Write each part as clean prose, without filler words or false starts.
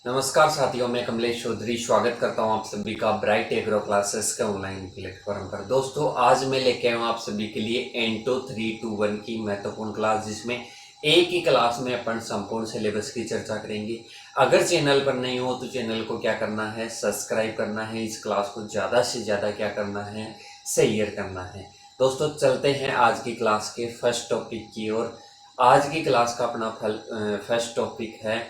नमस्कार साथियों, मैं कमलेश चौधरी स्वागत करता हूं आप सभी का ब्राइट एग्रो क्लासेस के ऑनलाइन प्लेटफॉर्म पर। दोस्तों, आज मैं लेके आया हूं आप सभी के लिए एंटो 321 की महत्वपूर्ण क्लास, जिसमें एक ही क्लास में अपन संपूर्ण सिलेबस की चर्चा करेंगे। अगर चैनल पर नहीं हो तो चैनल को क्या करना है, सब्सक्राइब करना है। इस क्लास को ज़्यादा से ज़्यादा क्या करना है, शेयर करना है। दोस्तों, चलते हैं आज की क्लास के फर्स्ट टॉपिक की ओर। आज की क्लास का अपना फर्स्ट टॉपिक है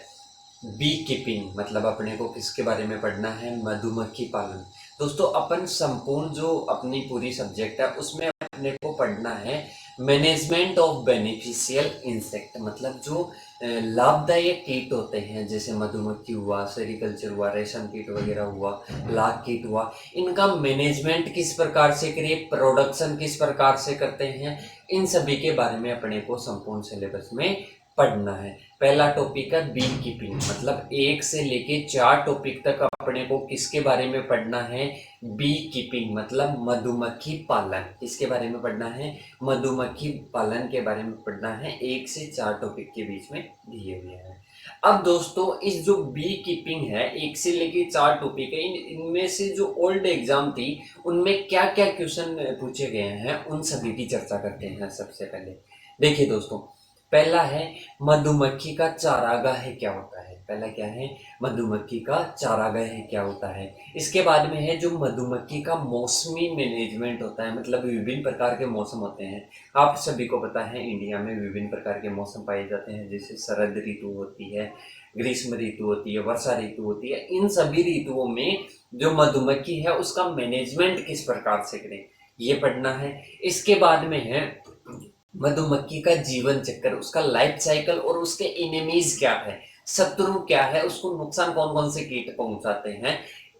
बी कीपिंग। मतलब अपने को किसके बारे में पढ़ना है, मधुमक्खी पालन। दोस्तों, अपन संपूर्ण जो अपनी पूरी सब्जेक्ट है उसमें अपने को पढ़ना है मैनेजमेंट ऑफ बेनिफिशियल इंसेक्ट। मतलब जो लाभदायक कीट होते हैं, जैसे मधुमक्खी हुआ, सेरिकल्चर हुआ, रेशम कीट वगैरह हुआ, लाख कीट हुआ, इनका मैनेजमेंट किस प्रकार से करिए, प्रोडक्शन किस प्रकार से करते हैं, इन सभी के बारे में अपने को संपूर्ण सिलेबस में पढ़ना है। पहला टॉपिक है बी कीपिंग। मतलब एक से लेके 4 टॉपिक तक अपने को किसके बारे में पढ़ना है, बी कीपिंग मतलब मधुमक्खी पालन। किसके बारे में पढ़ना है, मधुमक्खी पालन के बारे में पढ़ना है। 1 से 4 टॉपिक के बीच में दिए हुए हैं। अब दोस्तों, इस जो बी कीपिंग है, 1 से लेके 4 टॉपिक है, इनमें से जो ओल्ड एग्जाम थी उनमें क्या क्या क्वेश्चन पूछे गए हैं, उन सभी की चर्चा करते हैं। सबसे पहले देखिए दोस्तों, पहला है मधुमक्खी का चारागाह क्या होता है। पहला क्या है, मधुमक्खी का चारागाह क्या होता है। इसके बाद में है जो मधुमक्खी का मौसमी मैनेजमेंट होता है। मतलब विभिन्न प्रकार के मौसम होते हैं। आप सभी को पता है इंडिया में विभिन्न प्रकार के मौसम पाए जाते हैं, जैसे शरद ऋतु होती है, ग्रीष्म ऋतु होती है, वर्षा ऋतु होती है। इन सभी ऋतुओं में जो मधुमक्खी है उसका मैनेजमेंट किस प्रकार से करें, ये पढ़ना है। इसके बाद में है मधुमक्खी का जीवन चक्र, उसका लाइफ साइकिल और उसके एनिमीज क्या है, शत्रु क्या है, उसको नुकसान कौन कौन से कीट पहुंचाते हैं,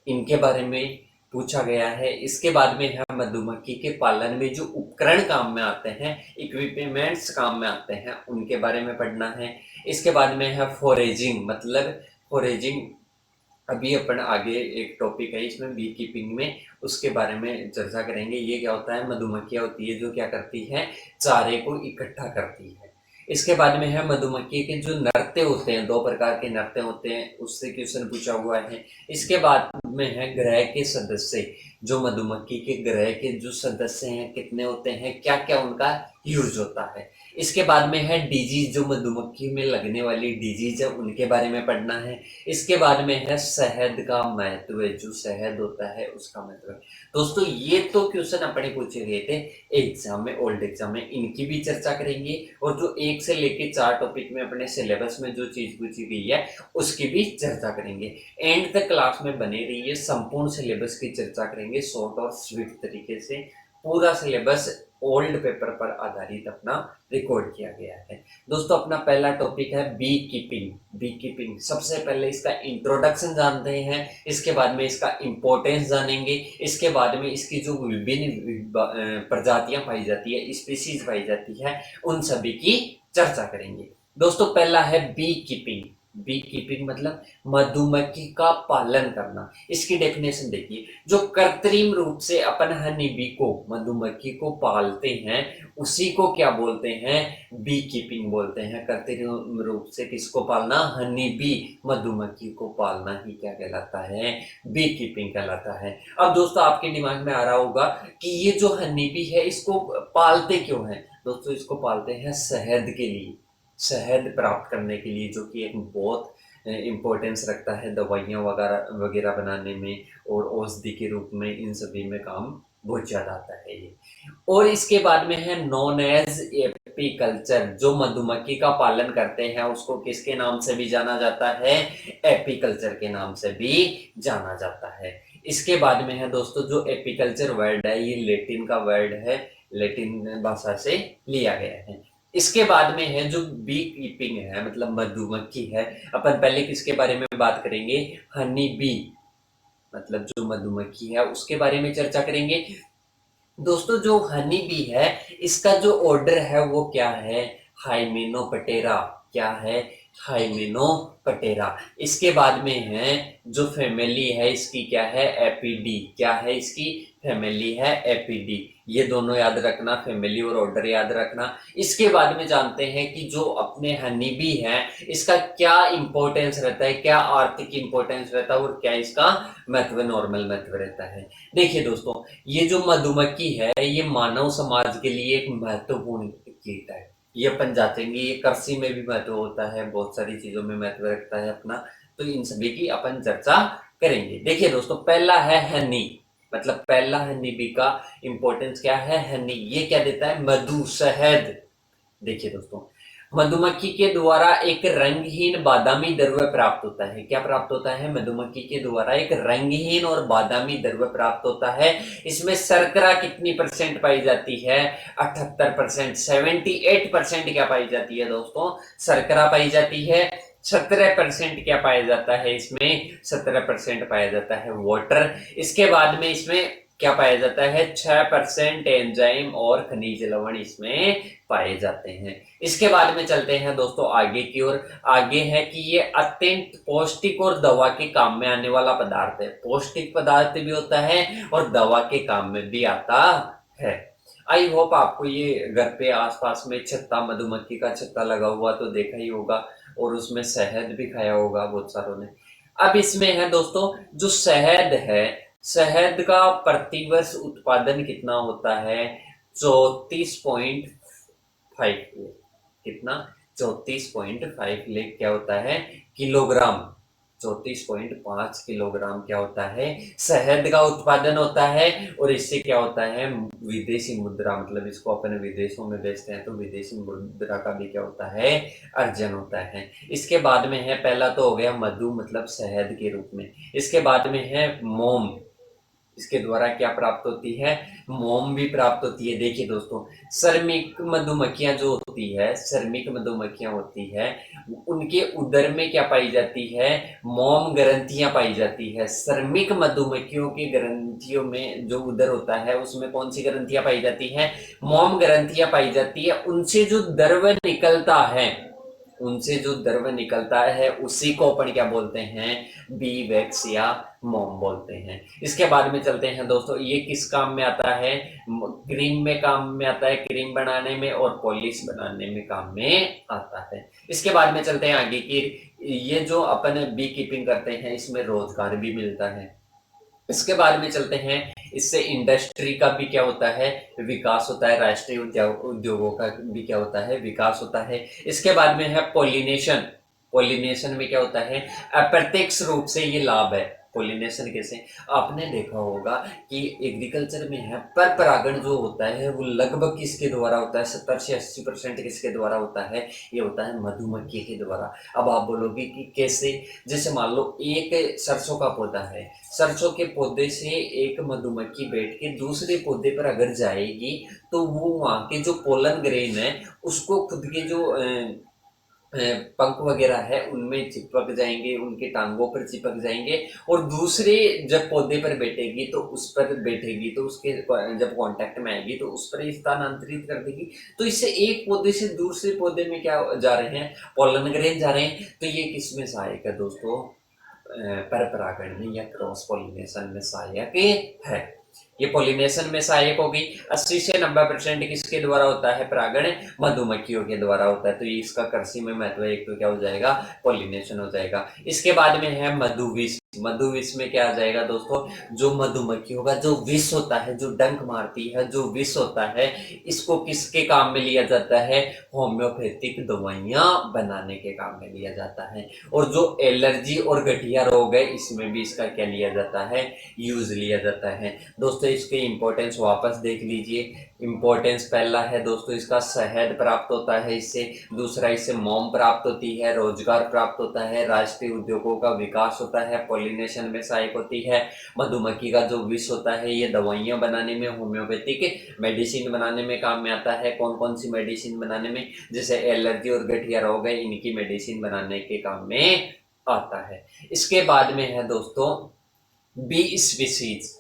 इनके बारे में पूछा गया है। इसके बाद में है मधुमक्खी के पालन में जो उपकरण काम में आते हैं, इक्विपमेंट्स काम में आते हैं, उनके बारे में पढ़ना है। इसके बाद में है फॉरेजिंग। मतलब फॉरेजिंग अभी अपन आगे एक टॉपिक है इसमें बी कीपिंग में, उसके बारे में चर्चा करेंगे। ये क्या होता है, मधुमक्खियां होती है जो क्या करती है, चारे को इकट्ठा करती है। इसके बाद में है मधुमक्खी के जो नर्ते होते हैं, 2 प्रकार के नर्ते होते हैं, उससे क्वेश्चन पूछा हुआ है। इसके बाद में है ग्रह के सदस्य। जो मधुमक्खी के ग्रह के जो सदस्य हैं कितने होते हैं, क्या क्या उनका यूज होता है। इसके बाद में है डिजीज, जो मधुमक्खी में लगने वाली डिजीज है उनके बारे में पढ़ना है। इसके बाद में है शहद का महत्व, जो शहद होता है उसका महत्व। दोस्तों, ये तो क्वेश्चन अपने पूछे गए थे एग्जाम में, ओल्ड एग्जाम में, इनकी भी चर्चा करेंगे। और जो 1 से लेके 4 टॉपिक में अपने सिलेबस में जो चीज पूछी गई है उसकी भी चर्चा करेंगे। एंड तक क्लास में बने रहिए, संपूर्ण सिलेबस की चर्चा करेंगे शॉर्ट और स्वीट तरीके से। पूरा सिलेबस ओल्ड पेपर पर आधारित अपना रिकॉर्ड किया गया है। दोस्तों, अपना पहला टॉपिक है बी कीपिंग। बी कीपिंग सबसे पहले इसका इंट्रोडक्शन जानते हैं, इसके बाद में इसका इंपॉर्टेंस जानेंगे, इसके बाद में इसकी जो विभिन्न प्रजातियां पाई जाती है, स्पीसीज पाई जाती है, उन सभी की चर्चा करेंगे। दोस्तों, पहला है बी कीपिंग। बी कीपिंग मतलब मधुमक्खी का पालन करना। इसकी डेफिनेशन देखिए, जो कृत्रिम रूप से अपन हनी बी को, मधुमक्खी को पालते हैं, उसी को क्या बोलते हैं, बी कीपिंग बोलते हैं। कृत्रिम रूप से किसको पालना, हनी बी, मधुमक्खी को पालना ही क्या कहलाता है, बी कीपिंग कहलाता है। अब दोस्तों, आपके दिमाग में आ रहा होगा कि ये जो हनी बी है इसको पालते क्यों है। दोस्तों, इसको पालते हैं शहद के लिए, शहद प्राप्त करने के लिए, जो कि एक बहुत इम्पोर्टेंस रखता है दवाइयाँ वगैरह वगैरह बनाने में, और औषधि के रूप में इन सभी में काम बहुत ज़्यादा आता है ये। और इसके बाद में है नॉन एज एपीकल्चर। जो मधुमक्खी का पालन करते हैं उसको किसके नाम से भी जाना जाता है, एपीकल्चर के नाम से भी जाना जाता है। इसके बाद में है दोस्तों, जो एपीकल्चर वर्ड है ये लेटिन का वर्ड है, लेटिन भाषा से लिया गया है। इसके बाद में है जो बी कीपिंग है, मतलब मधुमक्खी है। अपन पहले किसके बारे में बात करेंगे, हनी बी, मतलब जो मधुमक्खी है उसके बारे में चर्चा करेंगे। दोस्तों, जो हनी बी है इसका जो ऑर्डर है वो क्या है, हाइमेनोप्टेरा। क्या है, हाइमेनोप्टेरा। इसके बाद में है जो फैमिली है इसकी क्या है, एपीडी। क्या है इसकी फैमिली है, एपीडी। ये दोनों याद रखना, फैमिली और ऑर्डर याद रखना। इसके बाद में जानते हैं कि जो अपने हनी बी है इसका क्या इंपॉर्टेंस रहता है, क्या आर्थिक इंपॉर्टेंस रहता है और क्या इसका महत्व, नॉर्मल महत्व रहता है। देखिए दोस्तों, ये जो मधुमक्खी है ये मानव समाज के लिए एक महत्वपूर्ण कीट है। ये अपन जांचेंगे, ये कृषि में भी महत्व होता है, बहुत सारी चीजों में महत्व रखता है अपना, तो इन सभी की अपन चर्चा करेंगे। देखिए दोस्तों, पहला है हनी, मतलब पहला हनी बी का इंपॉर्टेंस क्या है। हनी ये क्या देता है, मधु, शहद। देखिए दोस्तों, मधुमक्खी के द्वारा एक रंगहीन बादामी द्रव्य प्राप्त होता है। क्या प्राप्त होता है, मधुमक्खी के द्वारा एक रंगहीन और बादामी द्रव्य प्राप्त होता है। इसमें शर्करा कितनी परसेंट पाई जाती है, 78%, 78% क्या पाई जाती है दोस्तों, शर्करा पाई जाती है। 17% क्या पाया जाता है इसमें, 17% पाया जाता है वाटर। इसके बाद में इसमें क्या पाया जाता है, 6% एंजाइम और खनिज लवण इसमें पाए जाते हैं। इसके बाद में चलते हैं दोस्तों आगे की ओर। आगे है कि ये अत्यंत पौष्टिक और दवा के काम में आने वाला पदार्थ है। पौष्टिक पदार्थ भी होता है और दवा के काम में भी आता है। आई होप आपको ये घर पे आसपास में छत्ता, मधुमक्खी का छत्ता लगा हुआ तो देखा ही होगा, और उसमें शहद भी खाया होगा बहुत सारों ने। अब इसमें है दोस्तों, जो शहद है, शहद का प्रतिवर्ष उत्पादन कितना होता है, 34.5 कितना, 34.5 लाख क्या होता है, किलोग्राम। 34.5 किलोग्राम क्या होता है, शहद का उत्पादन होता है। और इससे क्या होता है, विदेशी मुद्रा, मतलब इसको अपन विदेशों में बेचते हैं तो विदेशी मुद्रा का भी क्या होता है, अर्जन होता है। इसके बाद में है, पहला तो हो गया मधु, मतलब शहद के रूप में। इसके बाद में है मोम, इसके द्वारा क्या प्राप्त होती है, मोम भी प्राप्त होती है। देखिए दोस्तों, श्रमिक मधुमक्खियां जो होती है, श्रमिक मधुमक्खियां होती है, उनके उदर में क्या पाई जाती है, मोम ग्रंथियां पाई जाती है। श्रमिक मधुमक्खियों की ग्रंथियों में जो उदर होता है उसमें कौन सी ग्रंथियां पाई जाती है, मोम ग्रंथियां पाई जाती है। उनसे जो द्रव्य निकलता है, उनसे जो द्रव्य निकलता है उसी को अपन क्या बोलते हैं, बी वैक्स या मोम बोलते हैं। इसके बाद में चलते हैं दोस्तों, ये किस काम में आता है, क्रीम में काम में आता है, क्रीम बनाने में और पॉलिश बनाने में काम में आता है। इसके बाद में चलते हैं आगे की। ये जो अपन बी कीपिंग करते हैं इसमें रोजगार भी मिलता है। इसके बाद में चलते हैं, इससे इंडस्ट्री का भी क्या होता है, विकास होता है। राष्ट्रीय उद्योगों का भी क्या होता है, विकास होता है। इसके बाद में है पॉलिनेशन। पॉलिनेशन में क्या होता है, अप्रत्यक्ष रूप से ये लाभ है। पॉलिनेशन कैसे, आपने देखा होगा कि एग्रीकल्चर में है, पर परागण जो होता है वो लगभग किसके द्वारा होता है, 70 से 80% किसके द्वारा होता है, ये होता है मधुमक्खी के द्वारा। अब आप बोलोगे कि कैसे, जैसे मान लो एक सरसों का पौधा है, सरसों के पौधे से एक मधुमक्खी बैठ के दूसरे पौधे पर अगर जाएगी तो वो वहां के जो पोलन ग्रेन है उसको खुद के जो पंख वगैरह है उनमें चिपक जाएंगे, उनके टांगों पर चिपक जाएंगे, और दूसरे जब पौधे पर बैठेगी तो उस पर बैठेगी तो उसके जब कांटेक्ट में आएगी तो उस पर स्थानांतरित कर देगी। तो इससे एक पौधे से दूसरे पौधे में क्या जा रहे हैं, पोलन ग्रेन जा रहे हैं। तो ये किसमें सहायक है दोस्तों, पर परागण में या क्रॉस पॉलिनेशन में सहायक है। ये पॉलिनेशन में सहायक होगी। 80 से 90% किसके द्वारा होता है परागण, मधुमक्खियों के द्वारा होता है। तो ये इसका कृषि में महत्व एक तो क्या हो जाएगा, पॉलिनेशन हो जाएगा। इसके बाद में है मधुविष। मधुविष में क्या आ जाएगा दोस्तों, जो मधुमक्खी होगा, जो विष होता है, जो डंक मारती है, जो विष होता है, इसको किसके काम में लिया जाता है, होम्योपैथिक दवाइयां बनाने के काम में लिया जाता है। और जो एलर्जी और गठिया रोग है इसमें भी इसका क्या लिया जाता है, यूज लिया जाता है। दोस्तों इसके इंपॉर्टेंस वापस देख लीजिए। इंपॉर्टेंस पहला है दोस्तों, इसका शहद प्राप्त होता है इससे। दूसरा, इससे मोम प्राप्त होती है, रोजगार प्राप्त होता है, राष्ट्रीय उद्योगों का विकास होता है, पॉलिनेशन में सहायक होती है। मधुमक्खी का जो विष होता है ये दवाइयां बनाने में, होम्योपैथिक मेडिसिन बनाने में काम में आता है। कौन कौन सी मेडिसिन बनाने में, जैसे एलर्जी और गठिया रोग है इनकी मेडिसिन बनाने के काम में आता है। इसके बाद में है दोस्तों बी स्पीसीज।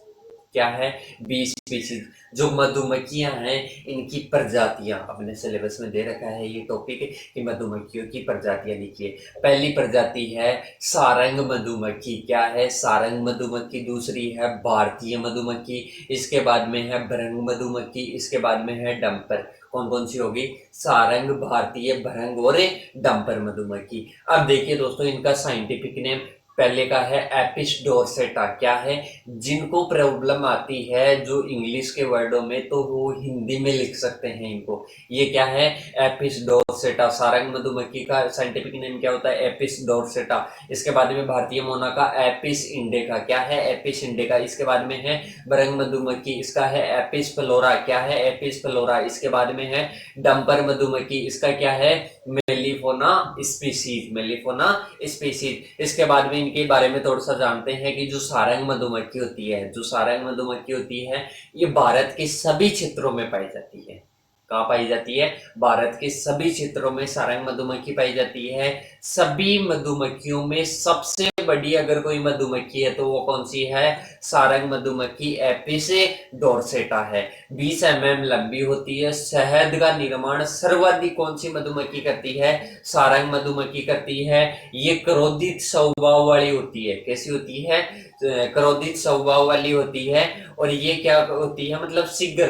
क्या है, 20 स्पीशीज। जो मधुमक्खियां हैं इनकी प्रजातियां अपने सिलेबस में दे रखा है ये टॉपिक कि मधुमक्खियों की प्रजातियां लिखिए। पहली प्रजाति है सारंग मधुमक्खी। क्या है, सारंग मधुमक्खी। दूसरी है भारतीय मधुमक्खी। इसके बाद में है भृंग मधुमक्खी। इसके बाद में है डंपर। कौन कौन सी होगी, सारंग, भारतीय, भृंग और डंपर मधुमक्खी। अब देखिए दोस्तों इनका साइंटिफिक नेम, पहले का है एपिस डोर्सेटा। क्या है, जिनको प्रॉब्लम आती है जो इंग्लिश के वर्डों में, तो वो हिंदी में लिख सकते हैं इनको। ये क्या है, एपिस डोर्सेटा। सारंग मधुमक्खी का साइंटिफिक नेम क्या होता है, एपिस डोर्सेटा। इसके बाद में भारतीय मोना का एपिस इंडिका। क्या है, एपिस इंडिका। इसके बाद में है भृंग मधुमक्खी, इसका है एपिस फ्लोरा। क्या है, एपिस फ्लोरा। इसके बाद में है डंपर मधुमक्खी, इसका क्या है, मेलिफोना स्पीसीज, मेलिफोना स्पीसीज। इसके बाद में इनके बारे में थोड़ा सा जानते हैं कि जो सारंग मधुमक्खी होती है, जो सारंग मधुमक्खी होती है, ये भारत के सभी क्षेत्रों में पाई जाती है। कहाँ पाई जाती है, भारत के सभी क्षेत्रों में सारंग मधुमक्खी पाई जाती है। सभी मधुमक्खियों में सबसे बड़ी अगर कोई मधुमक्खी है तो वो कौन सी है, सारंग मधुमक्खी एपिस डोर्सेटा है। 20 mm लंबी होती है। शहद का निर्माण सर्वाधिक कौन सी मधुमक्खी करती है, सारंग मधुमक्खी करती है। ये क्रोधित स्वभाव वाली होती है। कैसी होती है, क्रोधित स्वभाव वाली होती है। और ये क्या होती है, मतलब शीघ्र,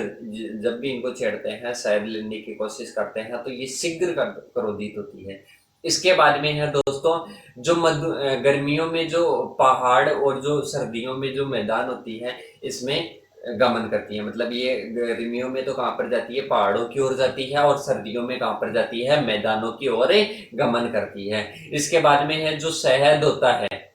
जब भी इनको छेड़ते हैं, शहद लेने की कोशिश करते हैं, तो ये शीघ्र क्रोधित होती है। इसके बाद में है दोस्तों जो गर्मियों में जो पहाड़ और जो सर्दियों में जो मैदान होती है, इसमें गमन करती है। मतलब ये गर्मियों में तो कहाँ पर जाती है, पहाड़ों की ओर जाती है, और सर्दियों में कहाँ पर जाती है, मैदानों की ओर गमन करती है। इसके बाद में है जो शहद होता है,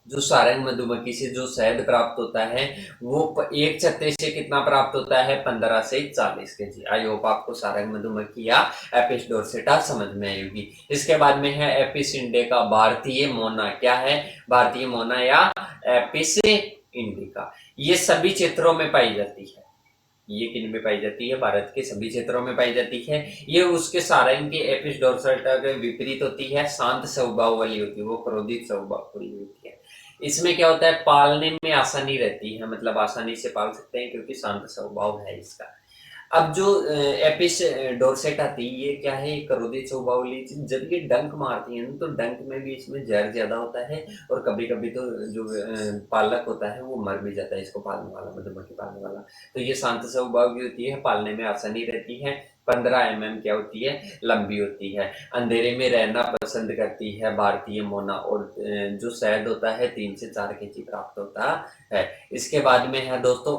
जो सारंग मधुमक्खी से जो शहद प्राप्त होता है, वो एक छत्ते से कितना प्राप्त होता है, 15 से 40 केजी। आई होप आपको सारंग मधुमक्खी या एपिस डोर्सेटा समझ में आई होगी। इसके बाद में है एपिस इंडिका, भारतीय मोना। क्या है, भारतीय मोना या एपिस इंडिका। ये सभी क्षेत्रों में पाई जाती है। ये किन में पाई जाती है, भारत के सभी क्षेत्रों में पाई जाती है। ये उसके सारंग के एपिस डोर्सेटा के विपरीत होती है, शांत स्वभाव वाली होती है, वो क्रोधित स्वभाव वाली होती है। इसमें क्या होता है, पालने में आसानी रहती है, मतलब आसानी से पाल सकते हैं क्योंकि शांत स्वभाव है इसका। अब जो एपिस डोर्सेट आती है, ये क्या है, क्रोधित स्वभाव वाली चीज। जब ये डंक मारती है तो डंक में भी इसमें जहर ज्यादा होता है, और कभी कभी तो जो पालक होता है वो मर भी जाता है, इसको पालने वाला, मधुमक्खी पालने वाला। तो ये शांत स्वभाव की होती है, पालने में आसानी रहती है। 15 mm क्या होती है, लंबी होती है। अंधेरे में रहना पसंद करती है भारतीय मोना, और जो शहद होता है 3 से 4 केजी प्राप्त होता है। इसके बाद में है दोस्तों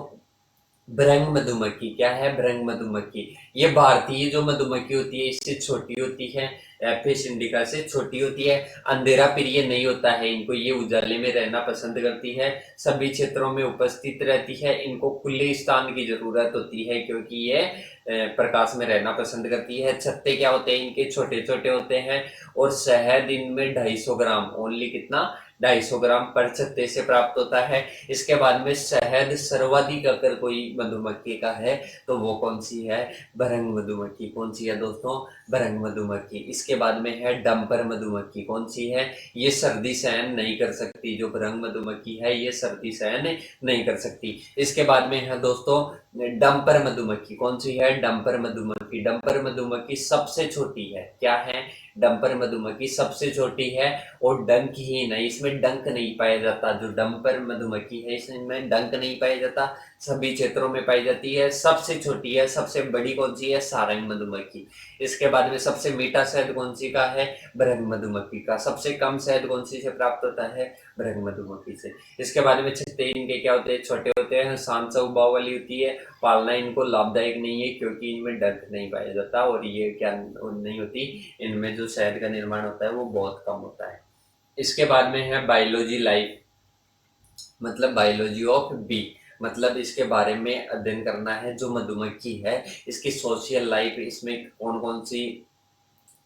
भृंग मधुमक्खी। क्या है, भृंग मधुमक्खी। ये भारतीय जो मधुमक्खी होती है इससे छोटी होती है, एपिस इंडिका से छोटी होती है। अंधेरा प्रिय नहीं होता है इनको, ये उजाले में रहना पसंद करती है, सभी क्षेत्रों में उपस्थित रहती है। इनको खुले स्थान की जरूरत होती है क्योंकि ये प्रकाश में रहना पसंद करती है। छत्ते क्या होते हैं इनके, छोटे छोटे होते हैं, और शहद इनमें 250 ग्राम, ओनली कितना, 250 ग्राम पर छत्ते से प्राप्त होता है। इसके बाद में शहद सर्वाधिक अगर कोई मधुमक्खी का है तो वो कौन सी है, भृंग मधुमक्खी। कौन सी है दोस्तों, भृंग मधुमक्खी। इसके बाद में है डंपर मधुमक्खी। कौन सी है, ये सर्दी सहन नहीं कर सकती, जो भृंग मधुमक्खी है ये सर्दी सहन नहीं कर सकती। इसके बाद में है दोस्तों डंपर मधुमक्खी। कौन सी है, डंपर मधुमक्खी। डंपर मधुमक्खी सबसे छोटी है। क्या है, डंपर मधुमक्खी सबसे छोटी है, और डंक ही नहीं, इसमें डंक नहीं पाया जाता। जो डंपर मधुमक्खी है इसमें डंक नहीं पाया जाता, सभी क्षेत्रों में पाई जाती है, सबसे छोटी है। सबसे बड़ी कौन सी है, सारंग मधुमक्खी। इसके बाद में सबसे मीठा शहद कौन सी का है, भृंग मधुमक्खी का। सबसे कम शहद कौन सी से प्राप्त होता है, भृंग मधुमक्खी से। इसके बाद में छत्ते इनके क्या होते हैं, छोटे होते हैं, शांत स्वभाव वाली होती है। पालना इनको लाभदायक नहीं है क्योंकि इनमें डंक नहीं पाया जाता, और ये क्या नहीं होती, इनमें जो शहद का निर्माण होता है वो बहुत कम होता है। इसके बाद में है बायोलॉजी लाइफ, मतलब बायोलॉजी ऑफ बी, मतलब इसके बारे में अध्ययन करना है। जो मधुमक्खी है इसकी सोशल लाइफ, इसमें कौन कौन सी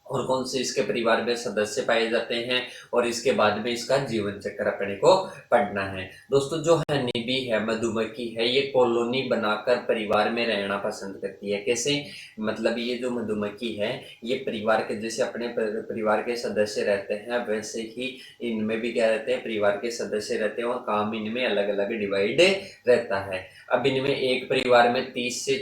और कौन से इसके परिवार में सदस्य पाए जाते हैं, और इसके बाद में इसका जीवन चक्र अपने को पढ़ना है। दोस्तों जो हनी बी है, मधुमक्खी है, ये कॉलोनी बनाकर परिवार में रहना पसंद करती है। कैसे? मतलब ये जो मधुमक्खी है ये परिवार के जैसे अपने परिवार के सदस्य रहते हैं वैसे ही इनमें भी क्या रहते हैं, परिवार के सदस्य रहते हैं और काम इनमें अलग अलग डिवाइड रहता है। अब इनमें एक परिवार में 30 से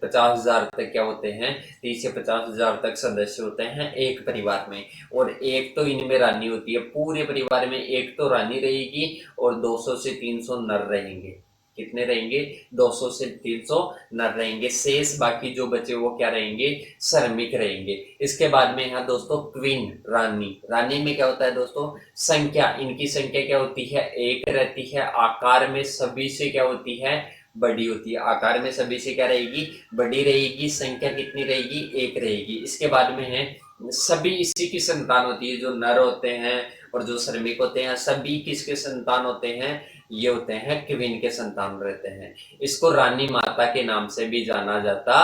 50,000 तक क्या होते हैं, 30 से 50,000 तक सदस्य होते हैं एक परिवार में। और एक तो इनमें रानी होती है, पूरे परिवार में एक तो रानी रहेगी और 200 से 300 नर रहेंगे। कितने रहेंगे? 200 से 300 नर रहेंगे। शेष बाकी जो बचे वो क्या रहेंगे? श्रमिक रहेंगे। इसके बाद में यहाँ दोस्तों क्वीन, रानी। रानी में क्या होता है दोस्तों? संख्या, इनकी संख्या क्या होती है? एक रहती है। आकार में सभी से क्या होती है? बड़ी होती है। आकार में सभी से क्या रहेगी? बड़ी रहेगी। संख्या कितनी रहेगी? एक रहेगी। इसके बाद में है सभी इसी की संतान होती है। जो नर होते हैं और जो श्रमिक होते हैं सभी किसके संतान होते हैं? ये होते हैं क्वीन के संतान रहते हैं। इसको रानी माता के नाम से भी जाना जाता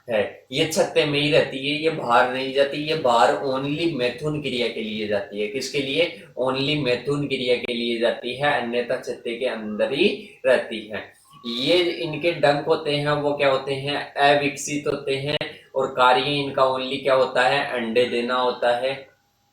है। ये छत्ते में ही रहती है, ये बाहर नहीं जाती। ये बाहर ओनली मैथुन क्रिया के लिए जाती है। किसके लिए? ओनली मैथुन क्रिया के लिए जाती है, अन्यथा छत्ते के अंदर ही रहती है। ये इनके डंक होते हैं वो क्या होते हैं? अविकसित होते हैं। और कार्य इनका ओनली क्या होता है? अंडे देना होता है।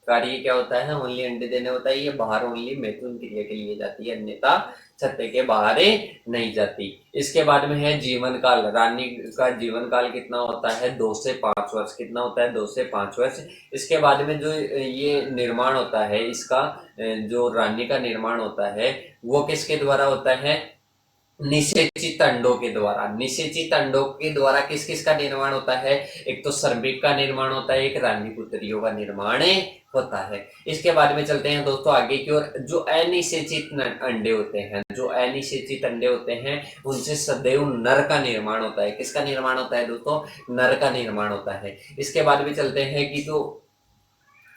कार्य क्या होता है? ओनली अंडे देने होता है। ये बाहर ओनली मैथुन क्रिया के लिए जाती है, अन्यथा छत्ते के बाहर नहीं जाती। इसके बाद में है जीवन काल। रानी का जीवन काल कितना होता है? 2 से 5 वर्ष। कितना होता है? 2 से 5 वर्ष। इसके बाद में जो ये निर्माण होता है इसका, जो रानी का निर्माण होता है वो किसके द्वारा होता है? निषेचित अंडों के द्वारा। निषेचित अंडों के द्वारा किस किस का निर्माण होता है? एक तो श्रमिक का निर्माण होता है, एक रानी पुत्रियों का निर्माण होता है। इसके बाद में चलते हैं दोस्तों आगे की ओर। जो अनिषेचित अंडे होते हैं, जो अनिषेचित अंडे होते हैं उनसे सदैव नर का निर्माण होता है। किसका निर्माण होता है दोस्तों? नर का निर्माण होता है। इसके बाद में चलते हैं कि जो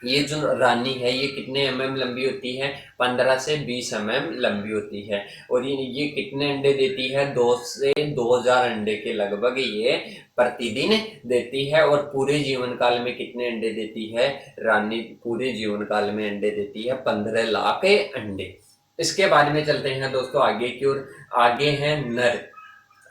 ये जो रानी है ये कितने लंबी होती है? 15 से 20 लंबी होती है। और ये कितने अंडे देती है? 2 से 2000 अंडे के लगभग ये प्रतिदिन देती है। और पूरे जीवन काल में कितने अंडे देती है रानी? पूरे जीवन काल में अंडे देती है 15 लाख अंडे। इसके बाद में चलते हैं दोस्तों आगे की ओर। आगे है नर।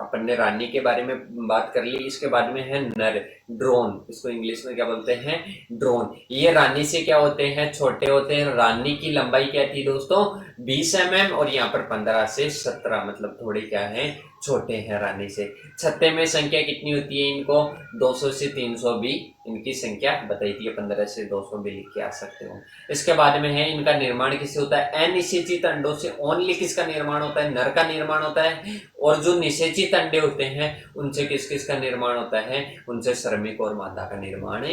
अपन ने रानी के बारे में बात कर ली। इसके बाद में है नर, ड्रोन। इसको इंग्लिश में क्या बोलते हैं? ड्रोन। ये रानी से क्या होते हैं? छोटे होते हैं। रानी की लंबाई क्या थी दोस्तों? 20 और यहाँ पर 15 से 17, मतलब थोड़े क्या है? छोटे हैं रानी से। छत्ते में संख्या कितनी होती है इनको? 200 से 300 भी इनकी संख्या बताई थी। 15 से 200 भी लिख के आ सकते हो। इसके बाद में है इनका निर्माण किससे होता है? अनिषेचित अंडों से ओनली किसका निर्माण होता है? नर का निर्माण होता है। और जो निषेचित अंडे होते हैं उनसे किस किस का निर्माण होता है? उनसे श्रमिक और मादा का निर्माण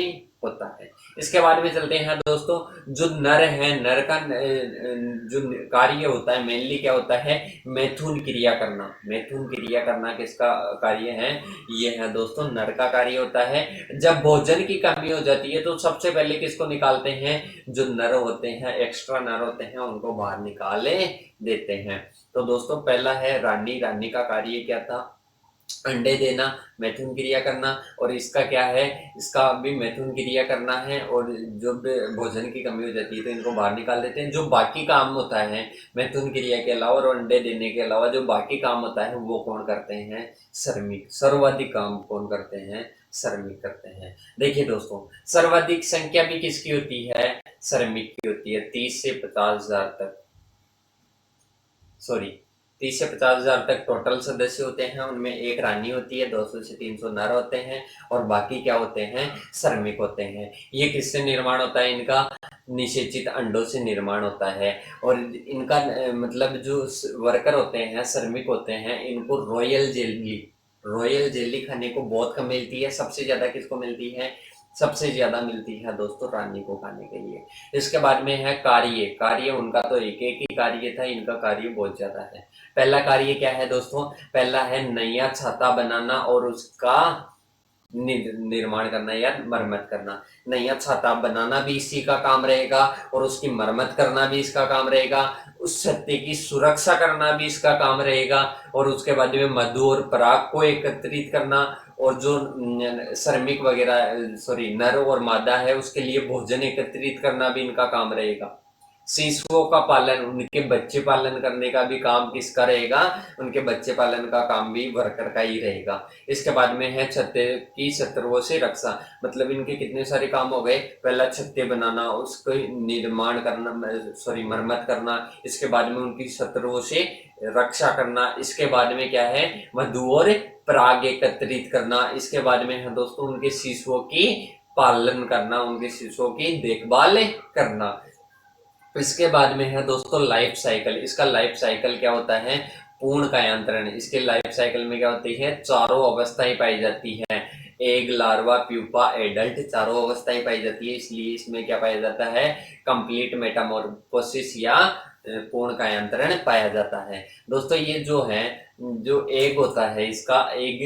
होता है। इसके बाद में चलते हैं दोस्तों। जो नर है, नर का जो कार्य होता है मेनली क्या होता है? मैथुन क्रिया करना। मैथुन क्रिया करना किसका कार्य है? ये है दोस्तों नर का कार्य होता है। जब भोजन की कमी हो जाती है तो सबसे पहले किसको निकालते हैं? जो नर होते हैं, एक्स्ट्रा नर होते हैं, उनको बाहर निकाले देते हैं। तो दोस्तों पहला है रानी। रानी का कार्य क्या था? अंडे देना, मैथुन क्रिया करना। और इसका क्या है? इसका भी मैथुन क्रिया करना है। और जब भोजन की कमी हो जाती है तो इनको बाहर निकाल देते हैं। जो बाकी काम होता है मैथुन क्रिया के अलावा और अंडे देने के अलावा, जो बाकी काम होता है वो कौन करते हैं? श्रमिक। सर्वाधिक काम कौन करते हैं? श्रमिक करते हैं। देखिए दोस्तों, सर्वाधिक संख्या भी किसकी होती है? श्रमिक की होती है। 30 से 50,000 तक, सॉरी 30 से 50,000 तक टोटल सदस्य होते हैं। उनमें एक रानी होती है, 200 से 300 नर होते हैं और बाकी क्या होते हैं? श्रमिक होते हैं। ये किससे निर्माण होता है इनका? निषेचित अंडों से निर्माण होता है। और इनका मतलब जो वर्कर होते हैं, श्रमिक होते हैं, इनको रॉयल जेली खाने को बहुत कम मिलती है। सबसे ज्यादा किसको मिलती है? सबसे ज्यादा मिलती है दोस्तों रानी को खाने के लिए। इसके बाद में है कार्य। कार्य उनका तो एक एक ही कार्य था, इनका कार्य बहुत ज्यादा है। पहला कार्य क्या है दोस्तों? पहला है नया छाता बनाना और उसका निर्माण करना या मरम्मत करना। नया छाता बनाना भी इसी का काम रहेगा और उसकी मरम्मत करना भी इसका काम रहेगा। उस छत्ते की सुरक्षा करना भी इसका काम रहेगा। और उसके बाद में मधु और पराग को एकत्रित करना। और जो श्रमिक वगैरह, सॉरी नर और मादा है, उसके लिए भोजन एकत्रित करना भी इनका काम रहेगा। शिशुओं का पालन, उनके बच्चे पालन करने का भी काम किसका रहेगा, उनके बच्चे पालन का काम भी वर्कर का ही रहेगा। इसके बाद में है छत्ते की शत्रुओं से रक्षा, मतलब इनके कितने सारे काम हो गए। पहला छत्ते बनाना, उसको निर्माण करना, सॉरी मरम्मत करना। इसके बाद में उनकी शत्रुओं से रक्षा करना। इसके बाद में क्या है, मधु और पराग एकत्रित करना। इसके बाद में है दोस्तों उनके शिशुओं की पालन करना, उनके शिशुओं की देखभाल करना। इसके बाद में है दोस्तों लाइफ साइकिल। इसका लाइफ साइकिल क्या होता है, पूर्ण कायांतरण। इसके लाइफ साइकिल में क्या होती है, चारों अवस्थाएं पाई जाती है। एग, लार्वा, प्यूपा, एडल्ट, चारों अवस्थाएं पाई जाती है। इसलिए इसमें क्या पाया जाता है, कंप्लीट मेटामॉर्फोसिस या पूर्ण कायांतरण पाया जाता है। दोस्तों ये जो है, जो एग होता है, इसका एग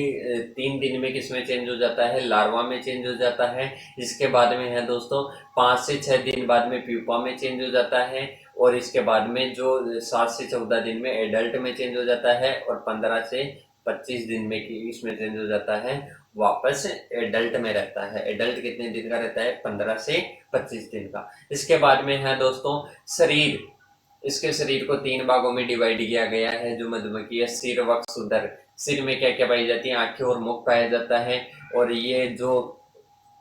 3 दिन में किसमें चेंज हो जाता है, लार्वा में चेंज हो जाता है। इसके बाद में है दोस्तों 5 से 6 दिन बाद में प्यूपा में चेंज हो जाता है। और इसके बाद में जो 7 से 14 दिन में एडल्ट में चेंज हो जाता है। और 15 से 25 दिन में इसमें चेंज हो जाता है, वापस एडल्ट में रहता है। एडल्ट कितने दिन का रहता है, 15 से 25 दिन का। इसके बाद में है दोस्तों शरीर। इसके शरीर को 3 भागों में डिवाइड किया गया है। जो मधुमक्खी है, सिर, वक्ष, उदर। सिर में क्या क्या पाई जाती है, आंखें और मुख पाया जाता है। और ये जो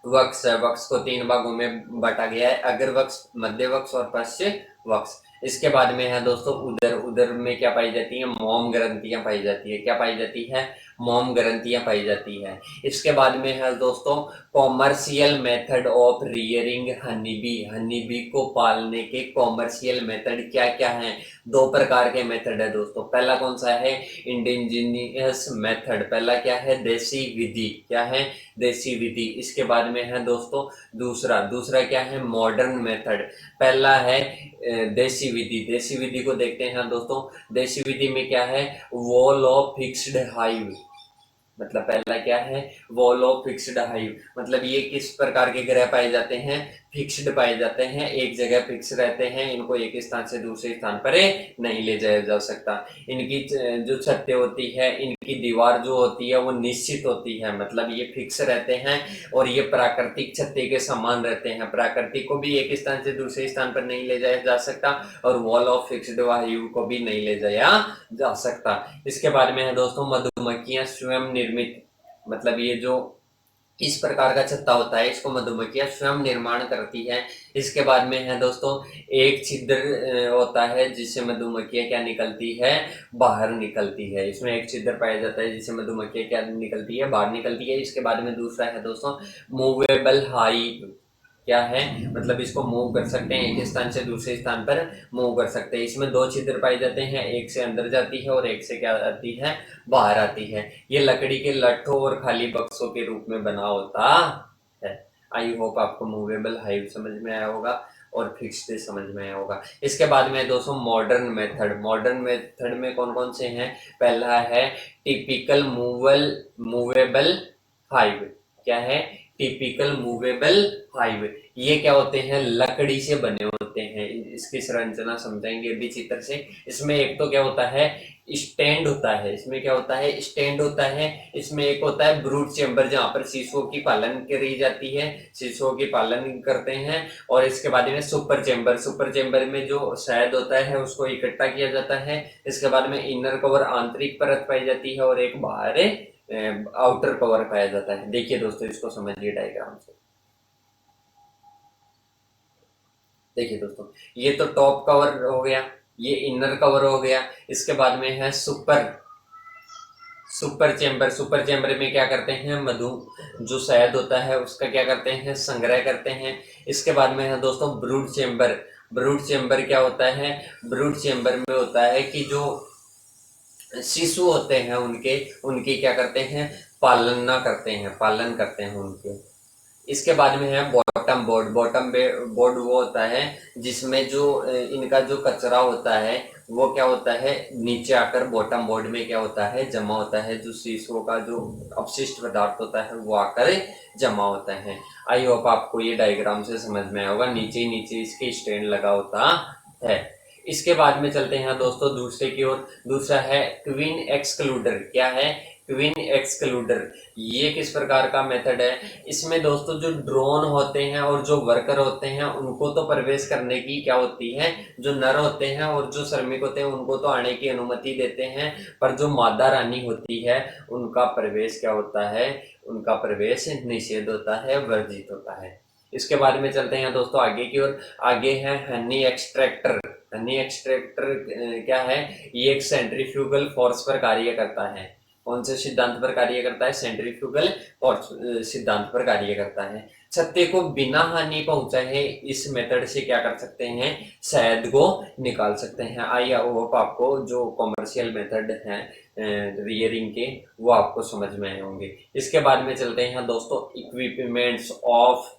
वक्ष है, वक्ष को 3 भागों में बांटा गया है, अग्र वक्ष, मध्य वक्ष और पश्च वक्ष। इसके बाद में है दोस्तों उदर। उदर में क्या पाई जाती है, मोम ग्रंथियां पाई जाती है। क्या पाई जाती है, मोम ग्रंथियां पाई जाती है। इसके बाद में है दोस्तों commercial method of rearing honey bee. Honey bee को पालने के कॉमर्शियल मेथड क्या क्या हैं, 2 प्रकार के मेथड है दोस्तों। पहला कौन सा है, इंडिजीनियस मेथड। पहला क्या है, देसी विधि। क्या है, देसी विधि। इसके बाद में है दोस्तों दूसरा क्या है, मॉडर्न मेथड। पहला है देसी विधि। देसी विधि को देखते हैं दोस्तों। देसी विधि में क्या है, वॉल ऑफ फिक्स्ड हाइव। मतलब पहला क्या है, वॉल ऑफ फिक्स्ड हाइव। मतलब ये किस प्रकार के ग्रह पाए जाते हैं, फिक्स्ड पाए जाते हैं, एक जगह फिक्स रहते हैं। इनको एक स्थान से दूसरे स्थान पर नहीं ले जाया जा सकता। इनकी जो छतें होती है, इनकी दीवार जो होती है वो निश्चित होती है, मतलब ये फिक्स रहते हैं। और ये प्राकृतिक छत्ते के समान रहते हैं। प्राकृतिक को भी एक स्थान से दूसरे स्थान पर नहीं ले जाया जा सकता, और वॉल ऑफ फिक्स्ड हाइव को भी नहीं ले जाया जा सकता। इसके बाद में है दोस्तों मधुमक्खियां स्वयं निर्मित, मतलब ये जो इस प्रकार का छत्ता होता है, इसको मधुमक्खियां स्वयं निर्माण करती है। इसके बाद में है दोस्तों एक छिद्र होता है, जिससे मधुमक्खियां क्या निकलती है, बाहर निकलती है। इसमें एक छिद्र पाया जाता है, जिससे मधुमक्खियां क्या निकलती है, बाहर निकलती है। इसके बाद में दूसरा है दोस्तों मूवेबल हाइव। क्या है, मतलब इसको मूव कर सकते हैं, एक स्थान से दूसरे स्थान पर मूव कर सकते हैं। इसमें 2 छिद्र पाए जाते हैं, एक से अंदर जाती है और एक से क्या आती है, बाहर आती है। ये लकड़ी के लट्ठों और खाली बक्सों के रूप में बना होता है। आई होप आपको मूवेबल हाइव समझ में आया होगा और फिक्स्ड समझ में आया होगा। इसके बाद में दोस्तों मॉडर्न मेथड। मॉडर्न मेथड में कौन कौन से हैं, पहला है टिपिकल मूवेबल हाइव। क्या है, टिपिकल मूवेबल हाइव। ये क्या होते हैं, लकड़ी से बने होते हैं। इसकी संरचना समझेंगे भी चित्र से। इसमें एक तो क्या होता है, स्टैंड होता है। इसमें क्या होता है, स्टैंड होता है। इसमें एक होता है ब्रूड चेम्बर, जहां पर शिशुओं की पालन करी जाती है, शिशुओं की पालन करते हैं। और इसके बाद में सुपर चेम्बर। सुपर चेम्बर में जो शहद होता है उसको इकट्ठा किया जाता है। इसके बाद में इनर कवर, आंतरिक परत पाई जाती है, और एक बाहर आउटर कवर पाया जाता है। देखिए दोस्तों इसको समझिए डायग्राम से। देखिए दोस्तों, ये तो टॉप कवर हो गया, ये इनर कवर हो गया। इसके बाद में है सुपर चेम्बर। सुपर चेम्बर में क्या करते हैं, मधु जो शहद होता है उसका क्या करते हैं, संग्रह करते हैं। इसके बाद में है दोस्तों ब्रूड चेम्बर। ब्रूड चेम्बर क्या होता है, ब्रूड चेम्बर में होता है कि जो शिशु होते हैं उनके उनकी क्या करते हैं, पालन करते हैं उनके। इसके बाद में है बॉटम बोर्ड। बॉटम बोर्ड वो होता है जिसमें जो इनका जो कचरा होता है वो क्या होता है, नीचे आकर बॉटम बोर्ड में क्या होता है, जमा होता है। जो शिशुओं का जो अपशिष्ट पदार्थ होता है वो आकर जमा होता है। आई होप आपको ये डायग्राम से समझ में आया होगा। नीचे इसके स्टैंड लगा होता है। इसके बाद में चलते हैं दोस्तों दूसरे की ओर। दूसरा है क्वीन एक्सक्लूडर। क्या है, क्वीन एक्सक्लूडर, ये किस प्रकार का मेथड है? इसमें दोस्तों जो ड्रोन होते हैं और जो वर्कर होते हैं उनको तो प्रवेश करने की क्या होती है, जो नर होते हैं और जो श्रमिक होते हैं उनको तो आने की अनुमति देते हैं, पर जो मादा रानी होती है उनका प्रवेश क्या होता है, उनका प्रवेश निषेध होता है, वर्जित होता है। इसके बाद में चलते हैं दोस्तों आगे की ओर। आगे है हनी एक्सट्रैक्टर। हनी एक्सट्रैक्टर क्या है? ये एक सेंट्रीफ्यूगल फोर्स पर कार्य करता है। कौन से सिद्धांत पर कार्य करता है? सेंट्रीफ्यूगल फोर्स सिद्धांत पर कार्य करता है। छत्ते को बिना हानि पहुंचाए इस मेथड से क्या कर सकते हैं? शहद को निकाल सकते हैं। आई होप आपको जो कॉमर्शियल मेथड है रियरिंग के वो आपको समझ में आए होंगे। इसके बाद में चलते हैं दोस्तों इक्विपमेंट्स ऑफ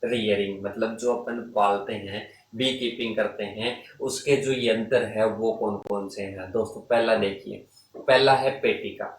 रियरिंग, मतलब जो अपन पालते हैं, बी कीपिंग करते हैं, उसके जो यंत्र है वो कौन कौन से हैं दोस्तों? पहला देखिए, पहला है पेटिका,